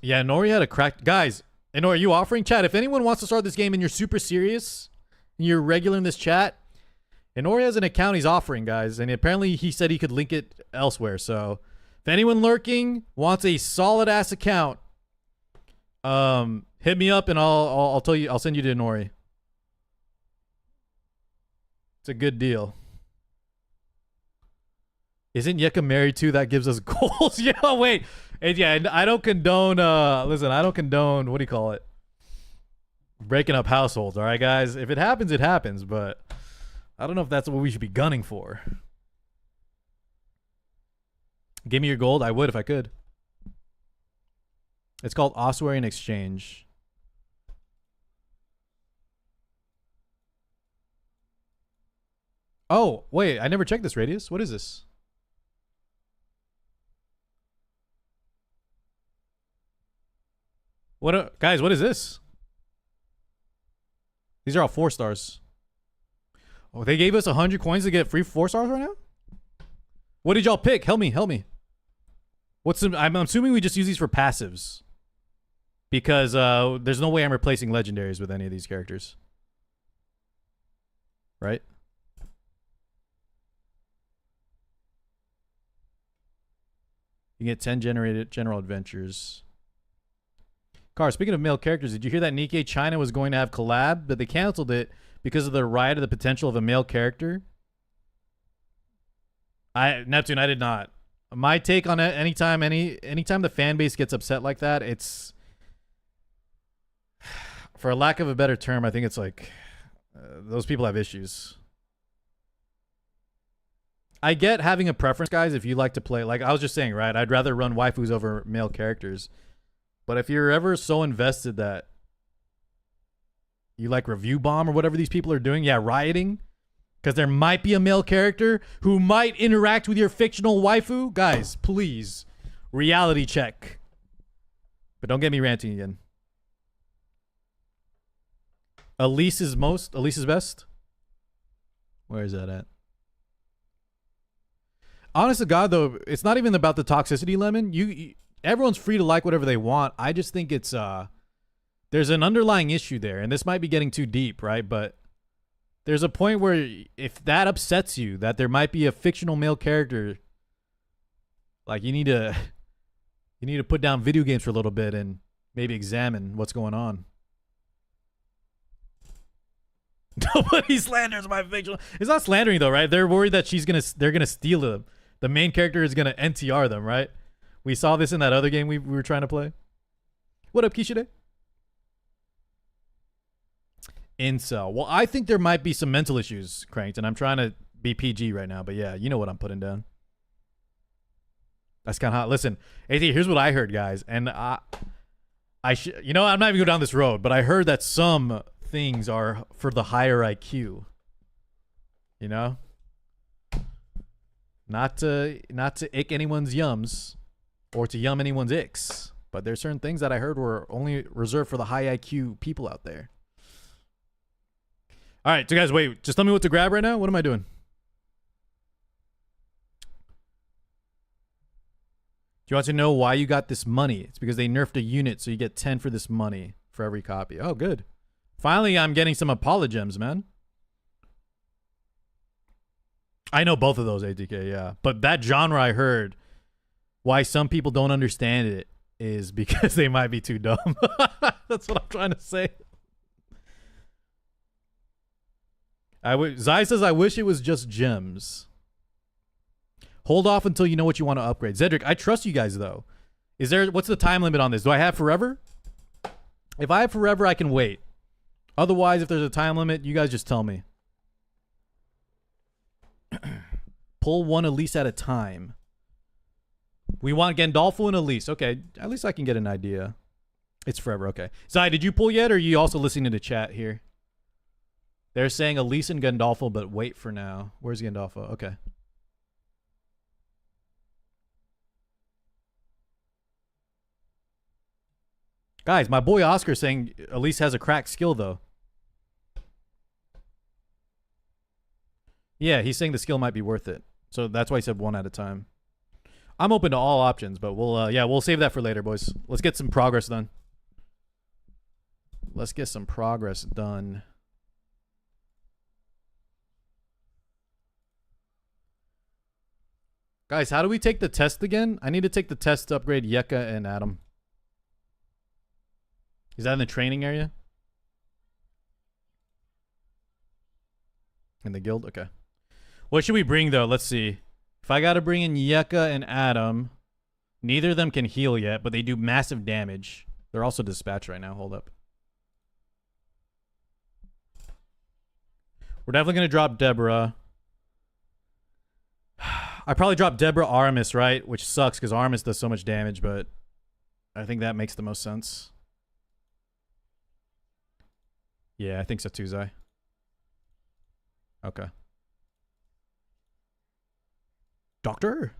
Yeah, Nori had a crack. Guys, and Nori, are you offering chat? If anyone wants to start this game and you're super serious and you're regular in this chat, and Nori has an account he's offering, guys, and apparently he said he could link it elsewhere. So if anyone lurking wants a solid ass account, hit me up and I'll tell you, I'll send you to Nori. It's a good deal. Isn't Yeka married too? That gives us goals. Yeah, wait. And yeah, I don't condone listen, I don't condone, what do you call it? Breaking up households, all right, guys? If it happens, it happens, but I don't know if that's what we should be gunning for. Give me your gold. I would if I could. It's called Ossuarian Exchange. Oh, wait. I never checked this, Radius. What is this? Guys, what is this? These are all 4 stars. Oh, they gave us 100 coins to get free 4 stars right now? What did y'all pick? Help me. I'm assuming we just use these for passives. Because there's no way I'm replacing legendaries with any of these characters. Right? You get 10 generated general adventures. Car, speaking of male characters, did you hear that Nikkei China was going to have collab, but they canceled it because of the riot of the potential of a male character? Neptune, I did not. My take on it, anytime the fan base gets upset like that, it's, for a lack of a better term, I think it's like those people have issues. I get having a preference, guys, if you like to play, like I was just saying, right? I'd rather run waifus over male characters. But if you're ever so invested that you like review bomb or whatever these people are doing, yeah, rioting, because there might be a male character who might interact with your fictional waifu, guys, please, reality check. But don't get me ranting again. Elise is best? Where is that at? Honest to God, though, it's not even about the toxicity, Lemon. Everyone's free to like whatever they want. I just think it's there's an underlying issue there, and this might be getting too deep, right? But there's a point where if that upsets you, that there might be a fictional male character, like you need to put down video games for a little bit and maybe examine what's going on. Nobody slanders my fictional. It's not slandering though, right? They're worried that they're gonna steal them. The main character is gonna NTR them, right? We saw this in that other game we were trying to play. What up, Kishide? Incel. Well, I think there might be some mental issues, Cranked, and I'm trying to be PG right now, but yeah, you know what I'm putting down. That's kind of hot. Listen, AT, here's what I heard, guys, and I'm not even going down this road, but I heard that some things are for the higher IQ. You know? Not to ick anyone's yums or to yum anyone's icks, but there's certain things that I heard were only reserved for the high IQ people out there. All right, so guys, wait, just tell me what to grab right now. What am I doing? Do you want to know why you got this money? It's because they nerfed a unit, so you get 10 for this money for every copy. Oh, good. Finally, I'm getting some apologems, man. I know both of those, ATK, yeah. But that genre I heard, why some people don't understand it is because they might be too dumb. That's what I'm trying to say. Zai says, I wish it was just gems. Hold off until you know what you want to upgrade. Zedric, I trust you guys, though. What's the time limit on this? Do I have forever? If I have forever, I can wait. Otherwise, if there's a time limit, you guys just tell me. Pull one Elise at a time. We want Gandolfo and Elise. Okay, at least I can get an idea. It's forever, okay. Zai, did you pull yet, or are you also listening to the chat here? They're saying Elise and Gandolfo, but wait for now. Where's Gandolfo? Okay. Guys, my boy Oscar saying Elise has a cracked skill, though. Yeah, he's saying the skill might be worth it. So that's why he said one at a time. I'm open to all options, but we'll save that for later, boys. Let's get some progress done. Let's get some progress done. Guys, how do we take the test again? I need to take the test to upgrade Yeka and Adam. Is that in the training area? In the guild? Okay. What should we bring, though? Let's see. If I got to bring in Yeka and Adam, neither of them can heal yet, but they do massive damage. They're also dispatched right now. Hold up. We're definitely going to drop Deborah. I probably dropped Deborah Aramis, right? Which sucks because Aramis does so much damage, but I think that makes the most sense. Yeah, I think so too, Zai. Okay. Doctor?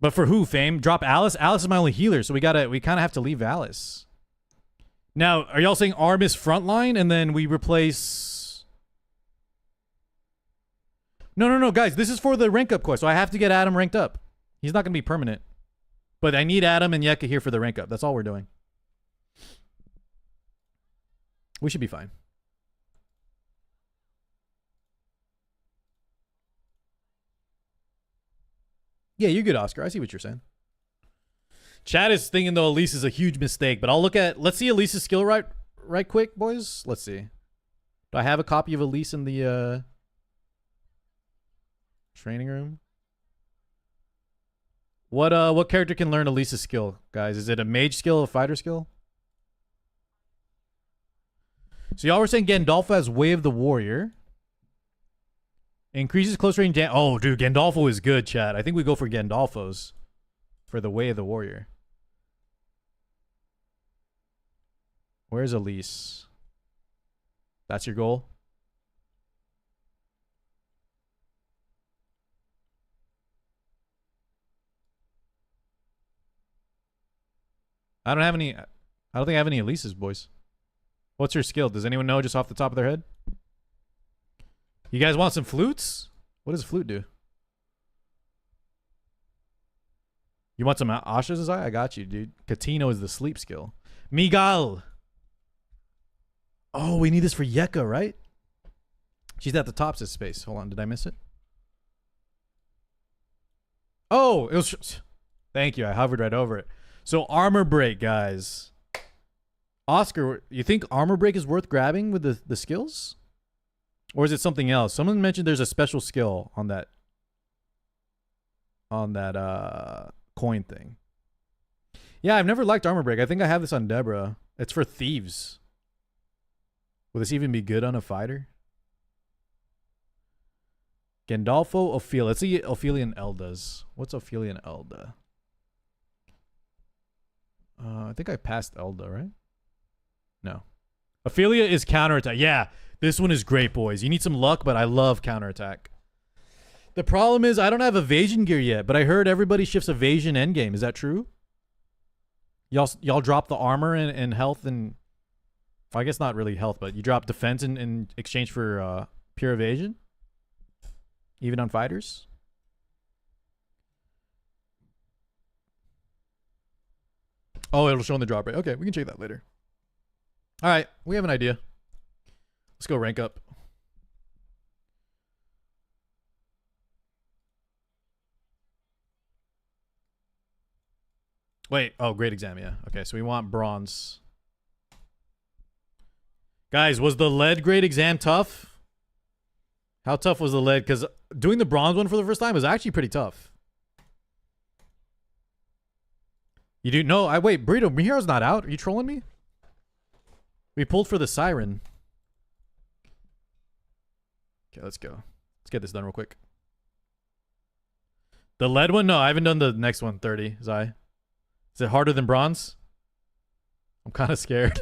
But for who, Fame? Drop Alice? Alice is my only healer, so we kind of have to leave Alice. Now, are y'all saying Aramis frontline and then we replace No, guys. This is for the rank up quest, so I have to get Adam ranked up. He's not gonna be permanent, but I need Adam and Yeka here for the rank up. That's all we're doing. We should be fine. Yeah, you're good, Oscar. I see what you're saying. Chad is thinking though Elise is a huge mistake, but I'll look at. Let's see Elise's skill right quick, boys. Let's see. Do I have a copy of Elise in the training room? What character can learn Elise's skill, guys? Is it a mage skill, a fighter skill? So y'all were saying Gandalfo has Way of the Warrior. Increases close range damage. Oh, dude, Gandalfo is good, chat. I think we go for Gandalfo's for the Way of the Warrior. Where's Elise? That's your goal? I don't think I have any Elise's, boys. What's your skill? Does anyone know just off the top of their head? You guys want some flutes? What does a flute do? You want some Asha's eye? I got you, dude. Catino is the sleep skill. Miguel. Oh, we need this for Yeka, right? She's at the top of space. Hold on, did I miss it? Oh, it was. Thank you. I hovered right over it. So armor break, guys. Oscar, you think armor break is worth grabbing with the skills? Or is it something else? Someone mentioned there's a special skill on that coin thing. Yeah, I've never liked armor break. I think I have this on Deborah. It's for thieves. Will this even be good on a fighter? Gandalfo, Ophelia. Let's see Ophelia and Elda's. What's Ophelia and Elda? I think I passed Elda, right? No. Ophelia is counterattack. Yeah, this one is great, boys. You need some luck, but I love counterattack. The problem is I don't have evasion gear yet, but I heard everybody shifts evasion endgame. Is that true? Y'all drop the armor and health and... Well, I guess not really health, but you drop defense in exchange for pure evasion? Even on fighters? Oh, it'll show in the drop rate. Okay, we can check that later. All right, we have an idea. Let's go rank up. Wait, oh, great exam, yeah. Okay, so we want bronze. Guys, was the lead grade exam tough? How tough was the lead? Because doing the bronze one for the first time was actually pretty tough. You do no, wait, Burrito, Mihiro's not out. Are you trolling me? We pulled for the siren. Okay, let's go. Let's get this done real quick. The lead one? No, I haven't done the next one, 30. Zai. Is it harder than bronze? I'm kind of scared.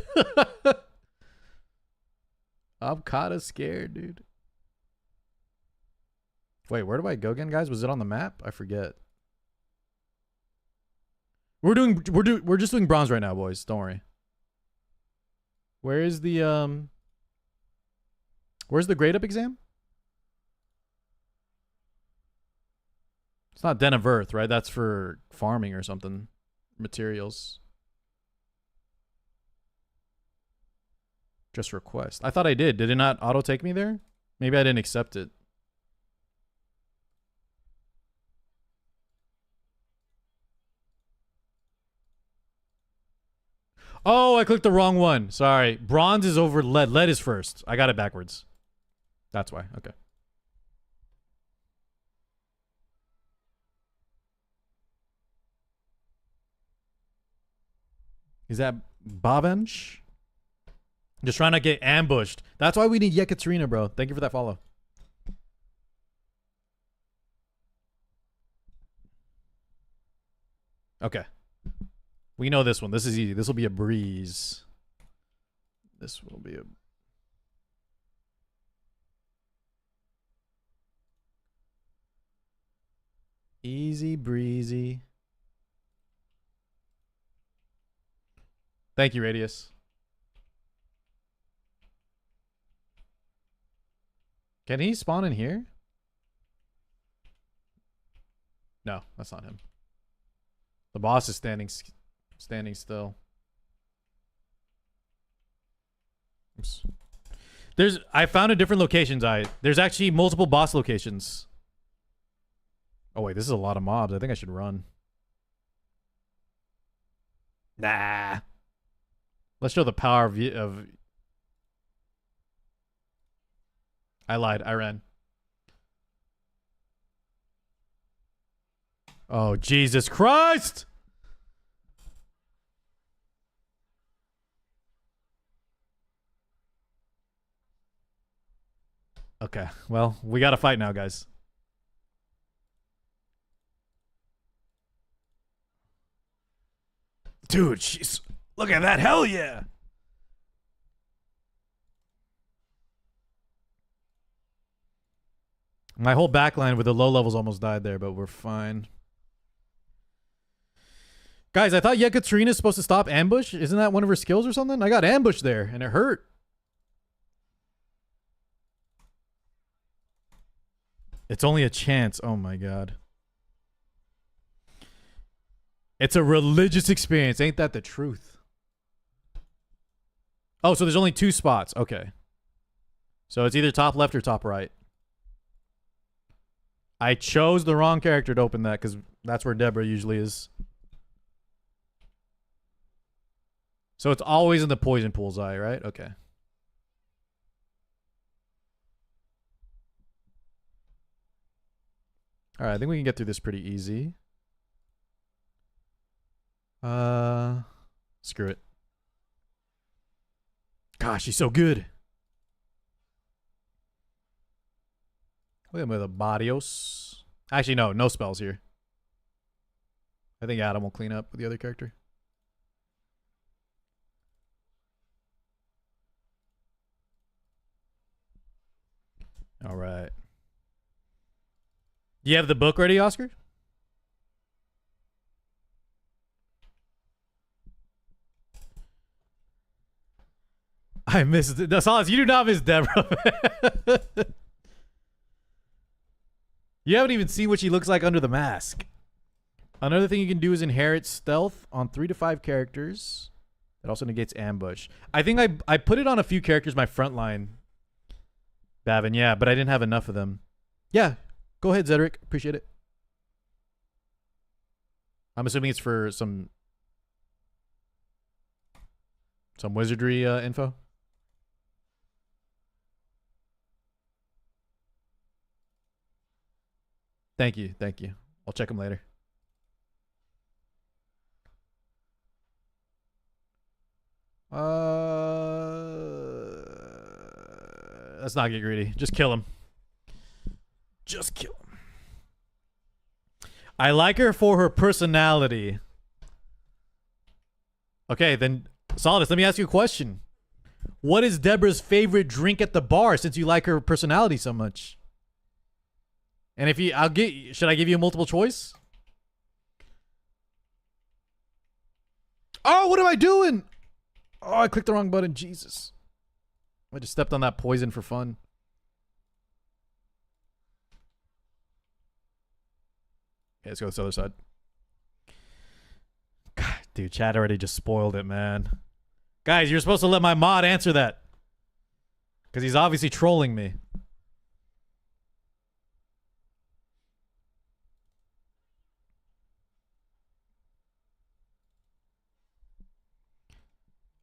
I'm kind of scared, dude. Wait, where do I go again, guys? Was it on the map? I forget. We're just doing bronze right now, boys. Don't worry. Where is the where's the grade up exam? It's not Den of Earth, right? That's for farming or something. Materials. Just request. I thought I did. Did it not auto take me there? Maybe I didn't accept it. Oh, I clicked the wrong one. Sorry. Bronze is over lead. Lead is first. I got it backwards. That's why. Okay. Is that Babench? Just trying to get ambushed. That's why we need Yekaterina, bro. Thank you for that follow. Okay. We know this one. This is easy. This will be a breeze. This will be a... Easy breezy. Thank you, Radius. Can he spawn in here? No, that's not him. The boss is standing still. Oops. I found a different locations. There's actually multiple boss locations. Oh wait, this is a lot of mobs. I think I should run. Nah. Let's show the power of I lied. I ran. Oh, Jesus Christ! Okay, well, we gotta fight now, guys. Dude, she's... Look at that, hell yeah! My whole backline with the low levels almost died there, but we're fine. Guys, I thought Yekaterina is supposed to stop ambush. Isn't that one of her skills or something? I got ambushed there, and it hurt. It's only a chance. Oh my god. It's a religious experience. Ain't that the truth? Oh, so there's only 2 spots. Okay. So it's either top left or top right. I chose the wrong character to open that because that's where Deborah usually is. So it's always in the poison pool's eye, right? Okay. All right, I think we can get through this pretty easy. Screw it. Gosh, she's so good. Wait a minute, Barrios. Actually, no spells here. I think Adam will clean up with the other character. All right. Do you have the book ready, Oscar? I missed it. That's all. You do not miss Deborah. You haven't even seen what she looks like under the mask. Another thing you can do is inherit stealth on 3 to 5 characters. It also negates ambush. I think I put it on a few characters, my front line. Bavin, yeah, but I didn't have enough of them. Yeah, go ahead, Zedric. Appreciate it. I'm assuming it's for some wizardry info. Thank you. I'll check them later. Let's not get greedy. Just kill him. Just kill him. I like her for her personality. Okay, then Solidus, let me ask you a question. What is Deborah's favorite drink at the bar since you like her personality so much? And if you, should I give you a multiple choice? Oh, what am I doing? Oh, I clicked the wrong button. Jesus. I just stepped on that poison for fun. Okay, let's go to this other side. God, dude, chat already just spoiled it, man. Guys, you're supposed to let my mod answer that. Because he's obviously trolling me.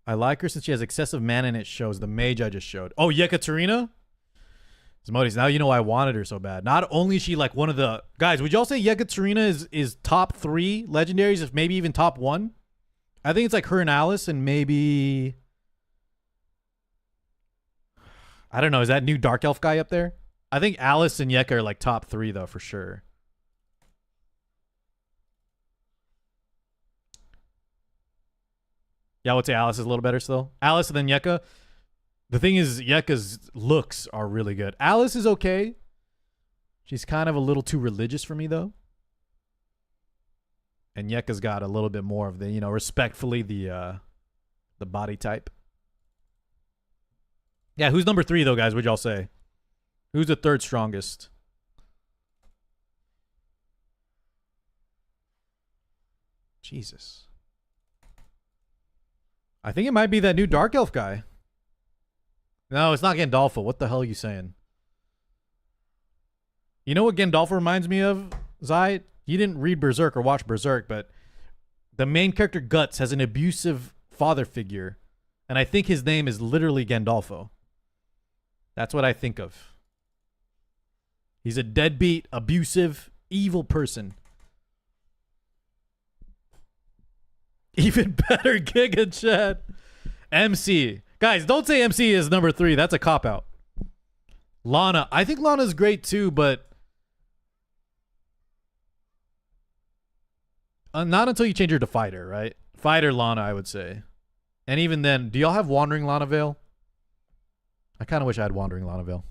I like her since she has excessive mana and it shows. The mage I just showed. Oh, Yekaterina? Zmotis, now you know I wanted her so bad. Not only is she like one of the... Guys, would y'all say Yekaterina is top 3 legendaries, if maybe even top 1? I think it's like her and Alice and maybe... I don't know. Is that new Dark Elf guy up there? I think Alice and Yeka are like top 3 though, for sure. Yeah, I would say Alice is a little better still. Alice and then Yeka. The thing is, Yeka's looks are really good. Alice is okay. She's kind of a little too religious for me, though. And Yeka's got a little bit more of the, you know, respectfully the body type. Yeah, who's number 3, though, guys? What'd y'all say? Who's the 3rd strongest? Jesus. I think it might be that new Dark Elf guy. No, it's not Gandalfo. What the hell are you saying? You know what Gandalfo reminds me of, Zai? You didn't read Berserk or watch Berserk, but the main character Guts has an abusive father figure, and I think his name is literally Gandalfo. That's what I think of. He's a deadbeat, abusive, evil person. Even better, Giga Chat. MC. Guys, don't say MC is number 3. That's a cop-out. Lana. I think Lana's great too, but not until you change her to Fighter, right? Fighter Lana, I would say. And even then, do y'all have Wandering Lana Veil? I kind of wish I had Wandering Lana Veil.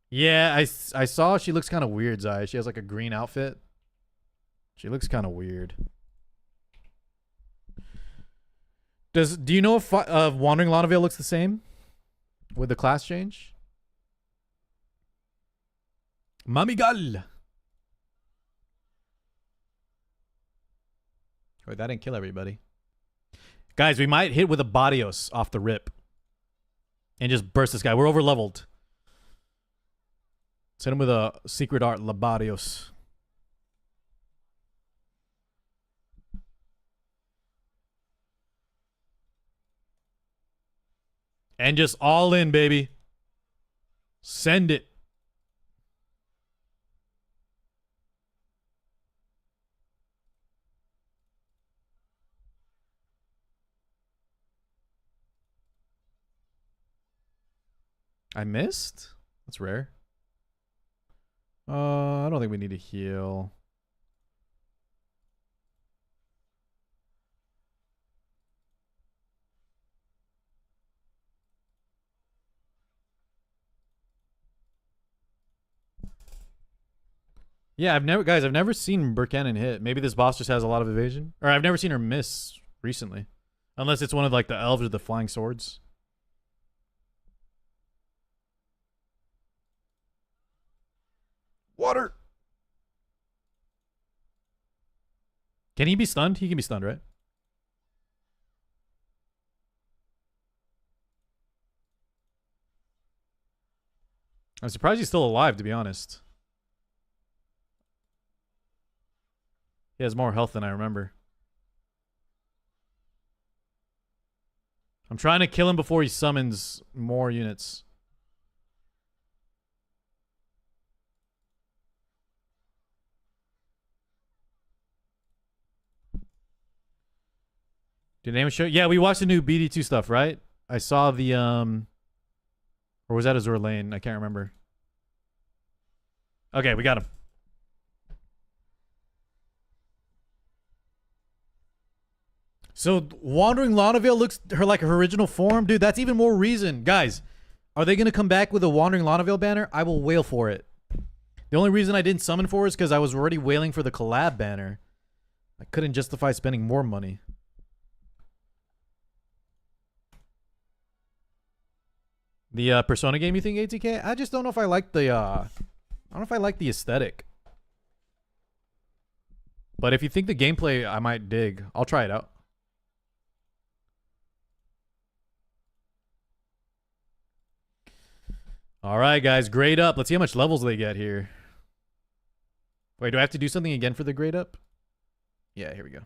Yeah, I saw she looks kind of weird, Zai. She has like a green outfit. She looks kind of weird. Do you know if Wandering Lana Veil looks the same with the class change? Mamigal. Wait, that didn't kill everybody. Guys, we might hit with a Badios off the rip and just burst this guy. We're over leveled. Let's hit him with a secret art Labadios. And just all in, baby. Send it. I missed? That's rare. I don't think we need to heal. Yeah, I've never seen Burkenan hit. Maybe this boss just has a lot of evasion. Or I've never seen her miss recently. Unless it's one of like the elves with the flying swords. Water. Can he be stunned? He can be stunned, right? I'm surprised he's still alive, to be honest. He has more health than I remember. I'm trying to kill him before he summons more units. Did anyone show? Yeah, we watched the new BD2 stuff, right? I saw the or was that Azur Lane? I can't remember. Okay, we got him. So Wandering Lana Veil looks like her original form, dude. That's even more reason, guys. Are they gonna come back with a Wandering Lana Veil banner? I will wail for it. The only reason I didn't summon for it is because I was already wailing for the collab banner. I couldn't justify spending more money. The Persona game, you think, ATK? I just don't know if I like the I don't know if I like the aesthetic. But if you think the gameplay I might dig, I'll try it out. All right, guys, grade up. Let's see how much levels they get here. Wait, do I have to do something again for the grade up? Yeah, here we go.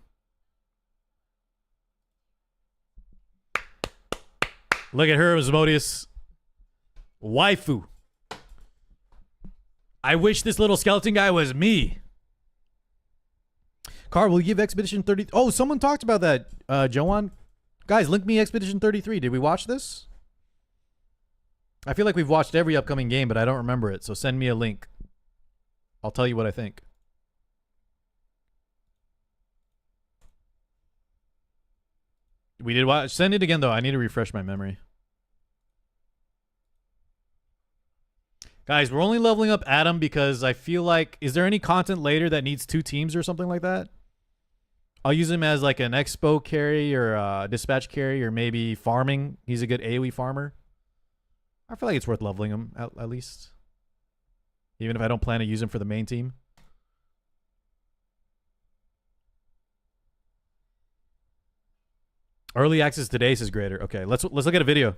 Look at her, Asmodeus. Waifu. I wish this little skeleton guy was me. Car, will you give Expedition 30? Oh, someone talked about that, Joanne. Guys, link me Expedition 33. Did we watch this? I feel like we've watched every upcoming game, but I don't remember it. So send me a link. I'll tell you what I think. We did watch. Send it again, though. I need to refresh my memory. Guys, we're only leveling up Adam because I feel like... Is there any content later that needs 2 teams or something like that? I'll use him as like an expo carry or a dispatch carry or maybe farming. He's a good AoE farmer. I feel like it's worth leveling him at least. Even if I don't plan to use him for the main team. Early access today says greater. Okay, let's look at a video.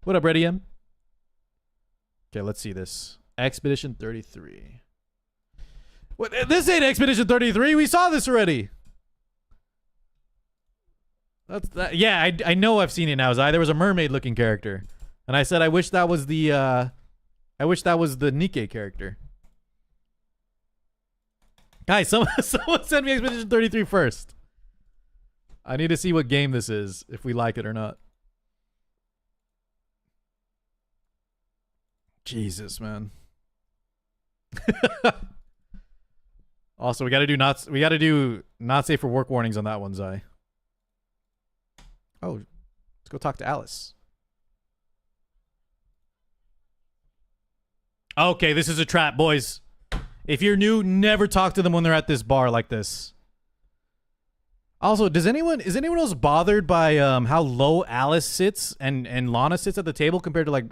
What up, Ready M? Okay, let's see this. Expedition 33. What? This ain't Expedition 33. We saw this already. That's that. Yeah, I know I've seen it now. Zai. There was a mermaid-looking character, and I said I wish that was the Nikke character. Guys, someone send me Expedition 33 first. I need to see what game this is, if we like it or not. Jesus, man. Also, we gotta do not safe for work warnings on that one, Zai. Oh, let's go talk to Alice. Okay, this is a trap, boys. If you're new, never talk to them when they're at this bar like this. Also, is anyone else bothered by how low Alice sits and Lana sits at the table compared to, like,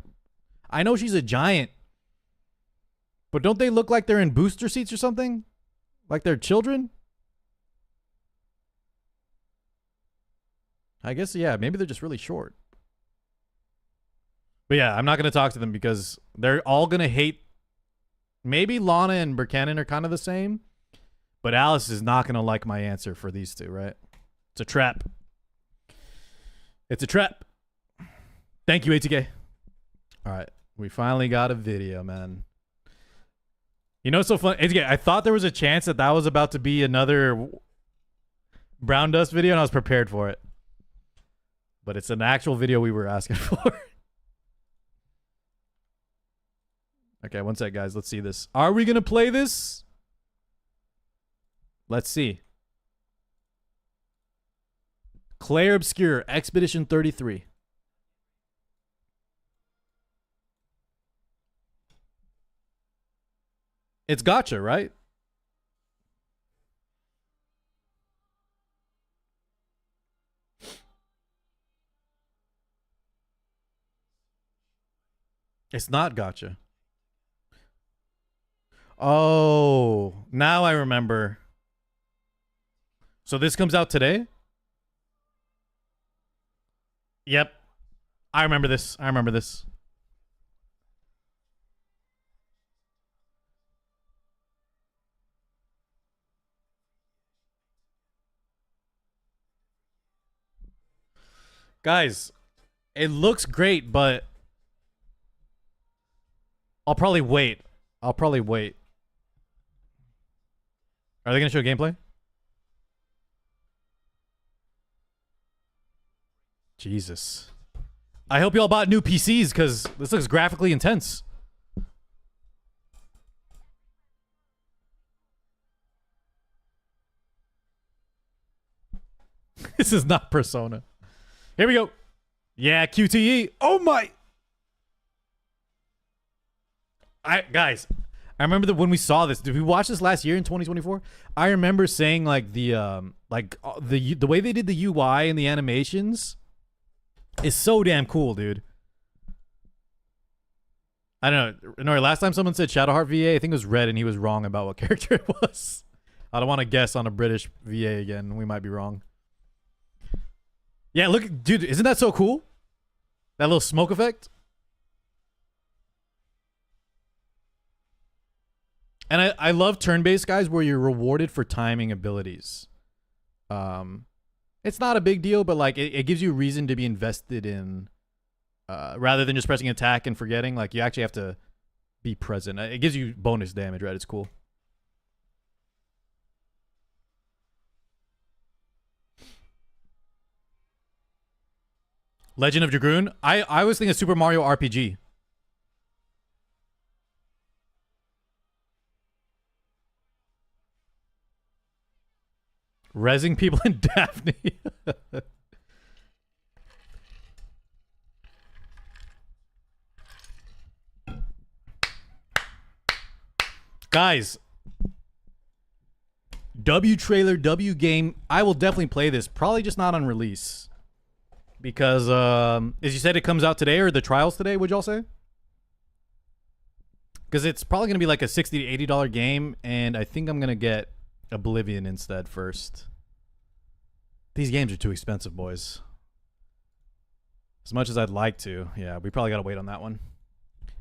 I know she's a giant, but don't they look like they're in booster seats or something? Like they're children? I guess, yeah, maybe they're just really short. But yeah, I'm not going to talk to them because they're all going to hate. Maybe Lana and Buchanan are kind of the same, but Alice is not going to like my answer for these two, right? It's a trap. It's a trap. Thank you, ATK. All right. We finally got a video, man. You know what's so funny? ATK, I thought there was a chance that was about to be another Brown Dust video, and I was prepared for it. But it's an actual video we were asking for. Okay, one sec, guys. Let's see this. Are we going to play this? Let's see. Claire Obscure, Expedition 33. It's Gacha, right? It's not Gacha. Oh, now I remember. So this comes out today? Yep. I remember this. I remember this. Guys, it looks great, but I'll probably wait. I'll probably wait. Are they going to show gameplay? Jesus. I hope y'all bought new PCs because this looks graphically intense. This is not Persona. Here we go. Yeah, QTE. Oh my. Guys, I remember that when we saw this. Did we watch this last year in 2024? I remember saying like the way they did the UI and the animations is so damn cool, dude. I don't know. No, last time someone said Shadowheart VA, I think it was Red, and he was wrong about what character it was. I don't want to guess on a British VA again. We might be wrong. Yeah, look, dude, isn't that so cool? That little smoke effect. And I love turn-based guys where you're rewarded for timing abilities. It's not a big deal, but like it gives you reason to be invested in, rather than just pressing attack and forgetting. Like you actually have to be present. It gives you bonus damage, right? It's cool. Legend of Dragoon. I was thinking Super Mario RPG. Rezzing people in Daphne. Guys, W trailer, W game. I will definitely play this. Probably just not on release. Because, as you said, it comes out today, or the trials today, would y'all say? Because it's probably going to be like a $60 to $80 game, and I think I'm going to get Oblivion instead first. These games are too expensive, boys. As much as I'd like to. Yeah, we probably got to wait on that one.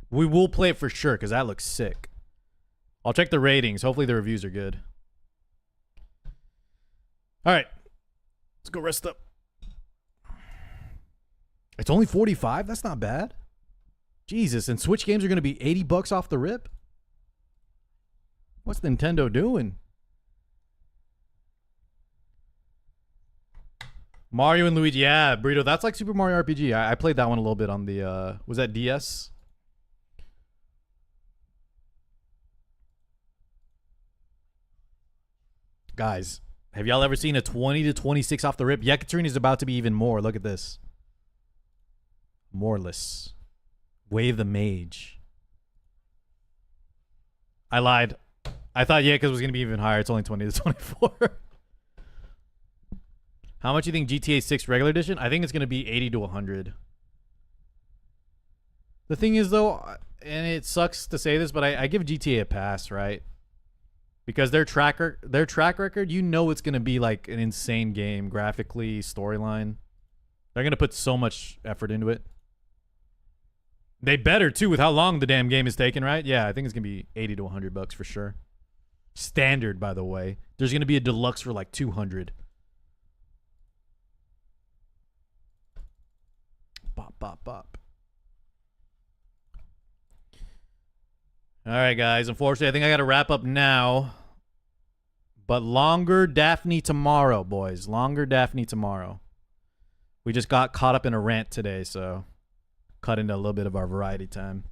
We will play it for sure, because that looks sick. I'll check the ratings. Hopefully the reviews are good. All right. Let's go rest up. It's only 45? That's not bad. Jesus, and Switch games are going to be 80 bucks off the rip? What's Nintendo doing? Mario and Luigi. Yeah, Burrito. That's like Super Mario RPG. I played that one a little bit on the, was that DS? Guys, have y'all ever seen a 20 to 26 off the rip? Yekaterina is about to be even more. Look at this. Moreless. Wave the Mage. I lied. I thought Yeka's was going to be even higher. It's only 20 to 24. How much do you think GTA 6 regular edition? I think it's going to be 80 to 100. The thing is, though, and it sucks to say this, but I give GTA a pass, right? Because their track record, you know it's going to be like an insane game, graphically, storyline. They're going to put so much effort into it. They better, too, with how long the damn game is taking, right? Yeah, I think it's going to be 80 to 100 bucks for sure. Standard, by the way. There's going to be a deluxe for like 200. Bop, bop, bop. All right, guys. Unfortunately, I think I got to wrap up now. But longer Daphne tomorrow, boys. Longer Daphne tomorrow. We just got caught up in a rant today, so cut into a little bit of our variety time.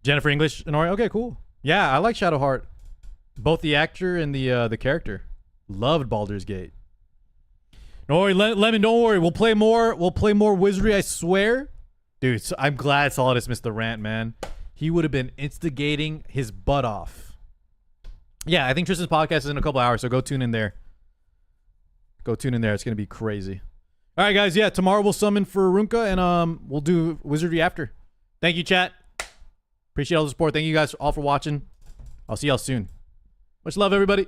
Jennifer English, Honori. Okay, cool. Yeah, I like Shadowheart. Both the actor and the character. Loved Baldur's Gate. Honori, Lemon, don't worry. We'll play more. We'll play more Wizardry, I swear. Dude, so I'm glad Solidus missed the rant, man. He would have been instigating his butt off. Yeah, I think Tristan's podcast is in a couple hours, so go tune in there. Go tune in there. It's going to be crazy. All right, guys. Yeah, tomorrow we'll summon for Runka, and we'll do Wizardry after. Thank you, chat. Appreciate all the support. Thank you guys all for watching. I'll see y'all soon. Much love, everybody.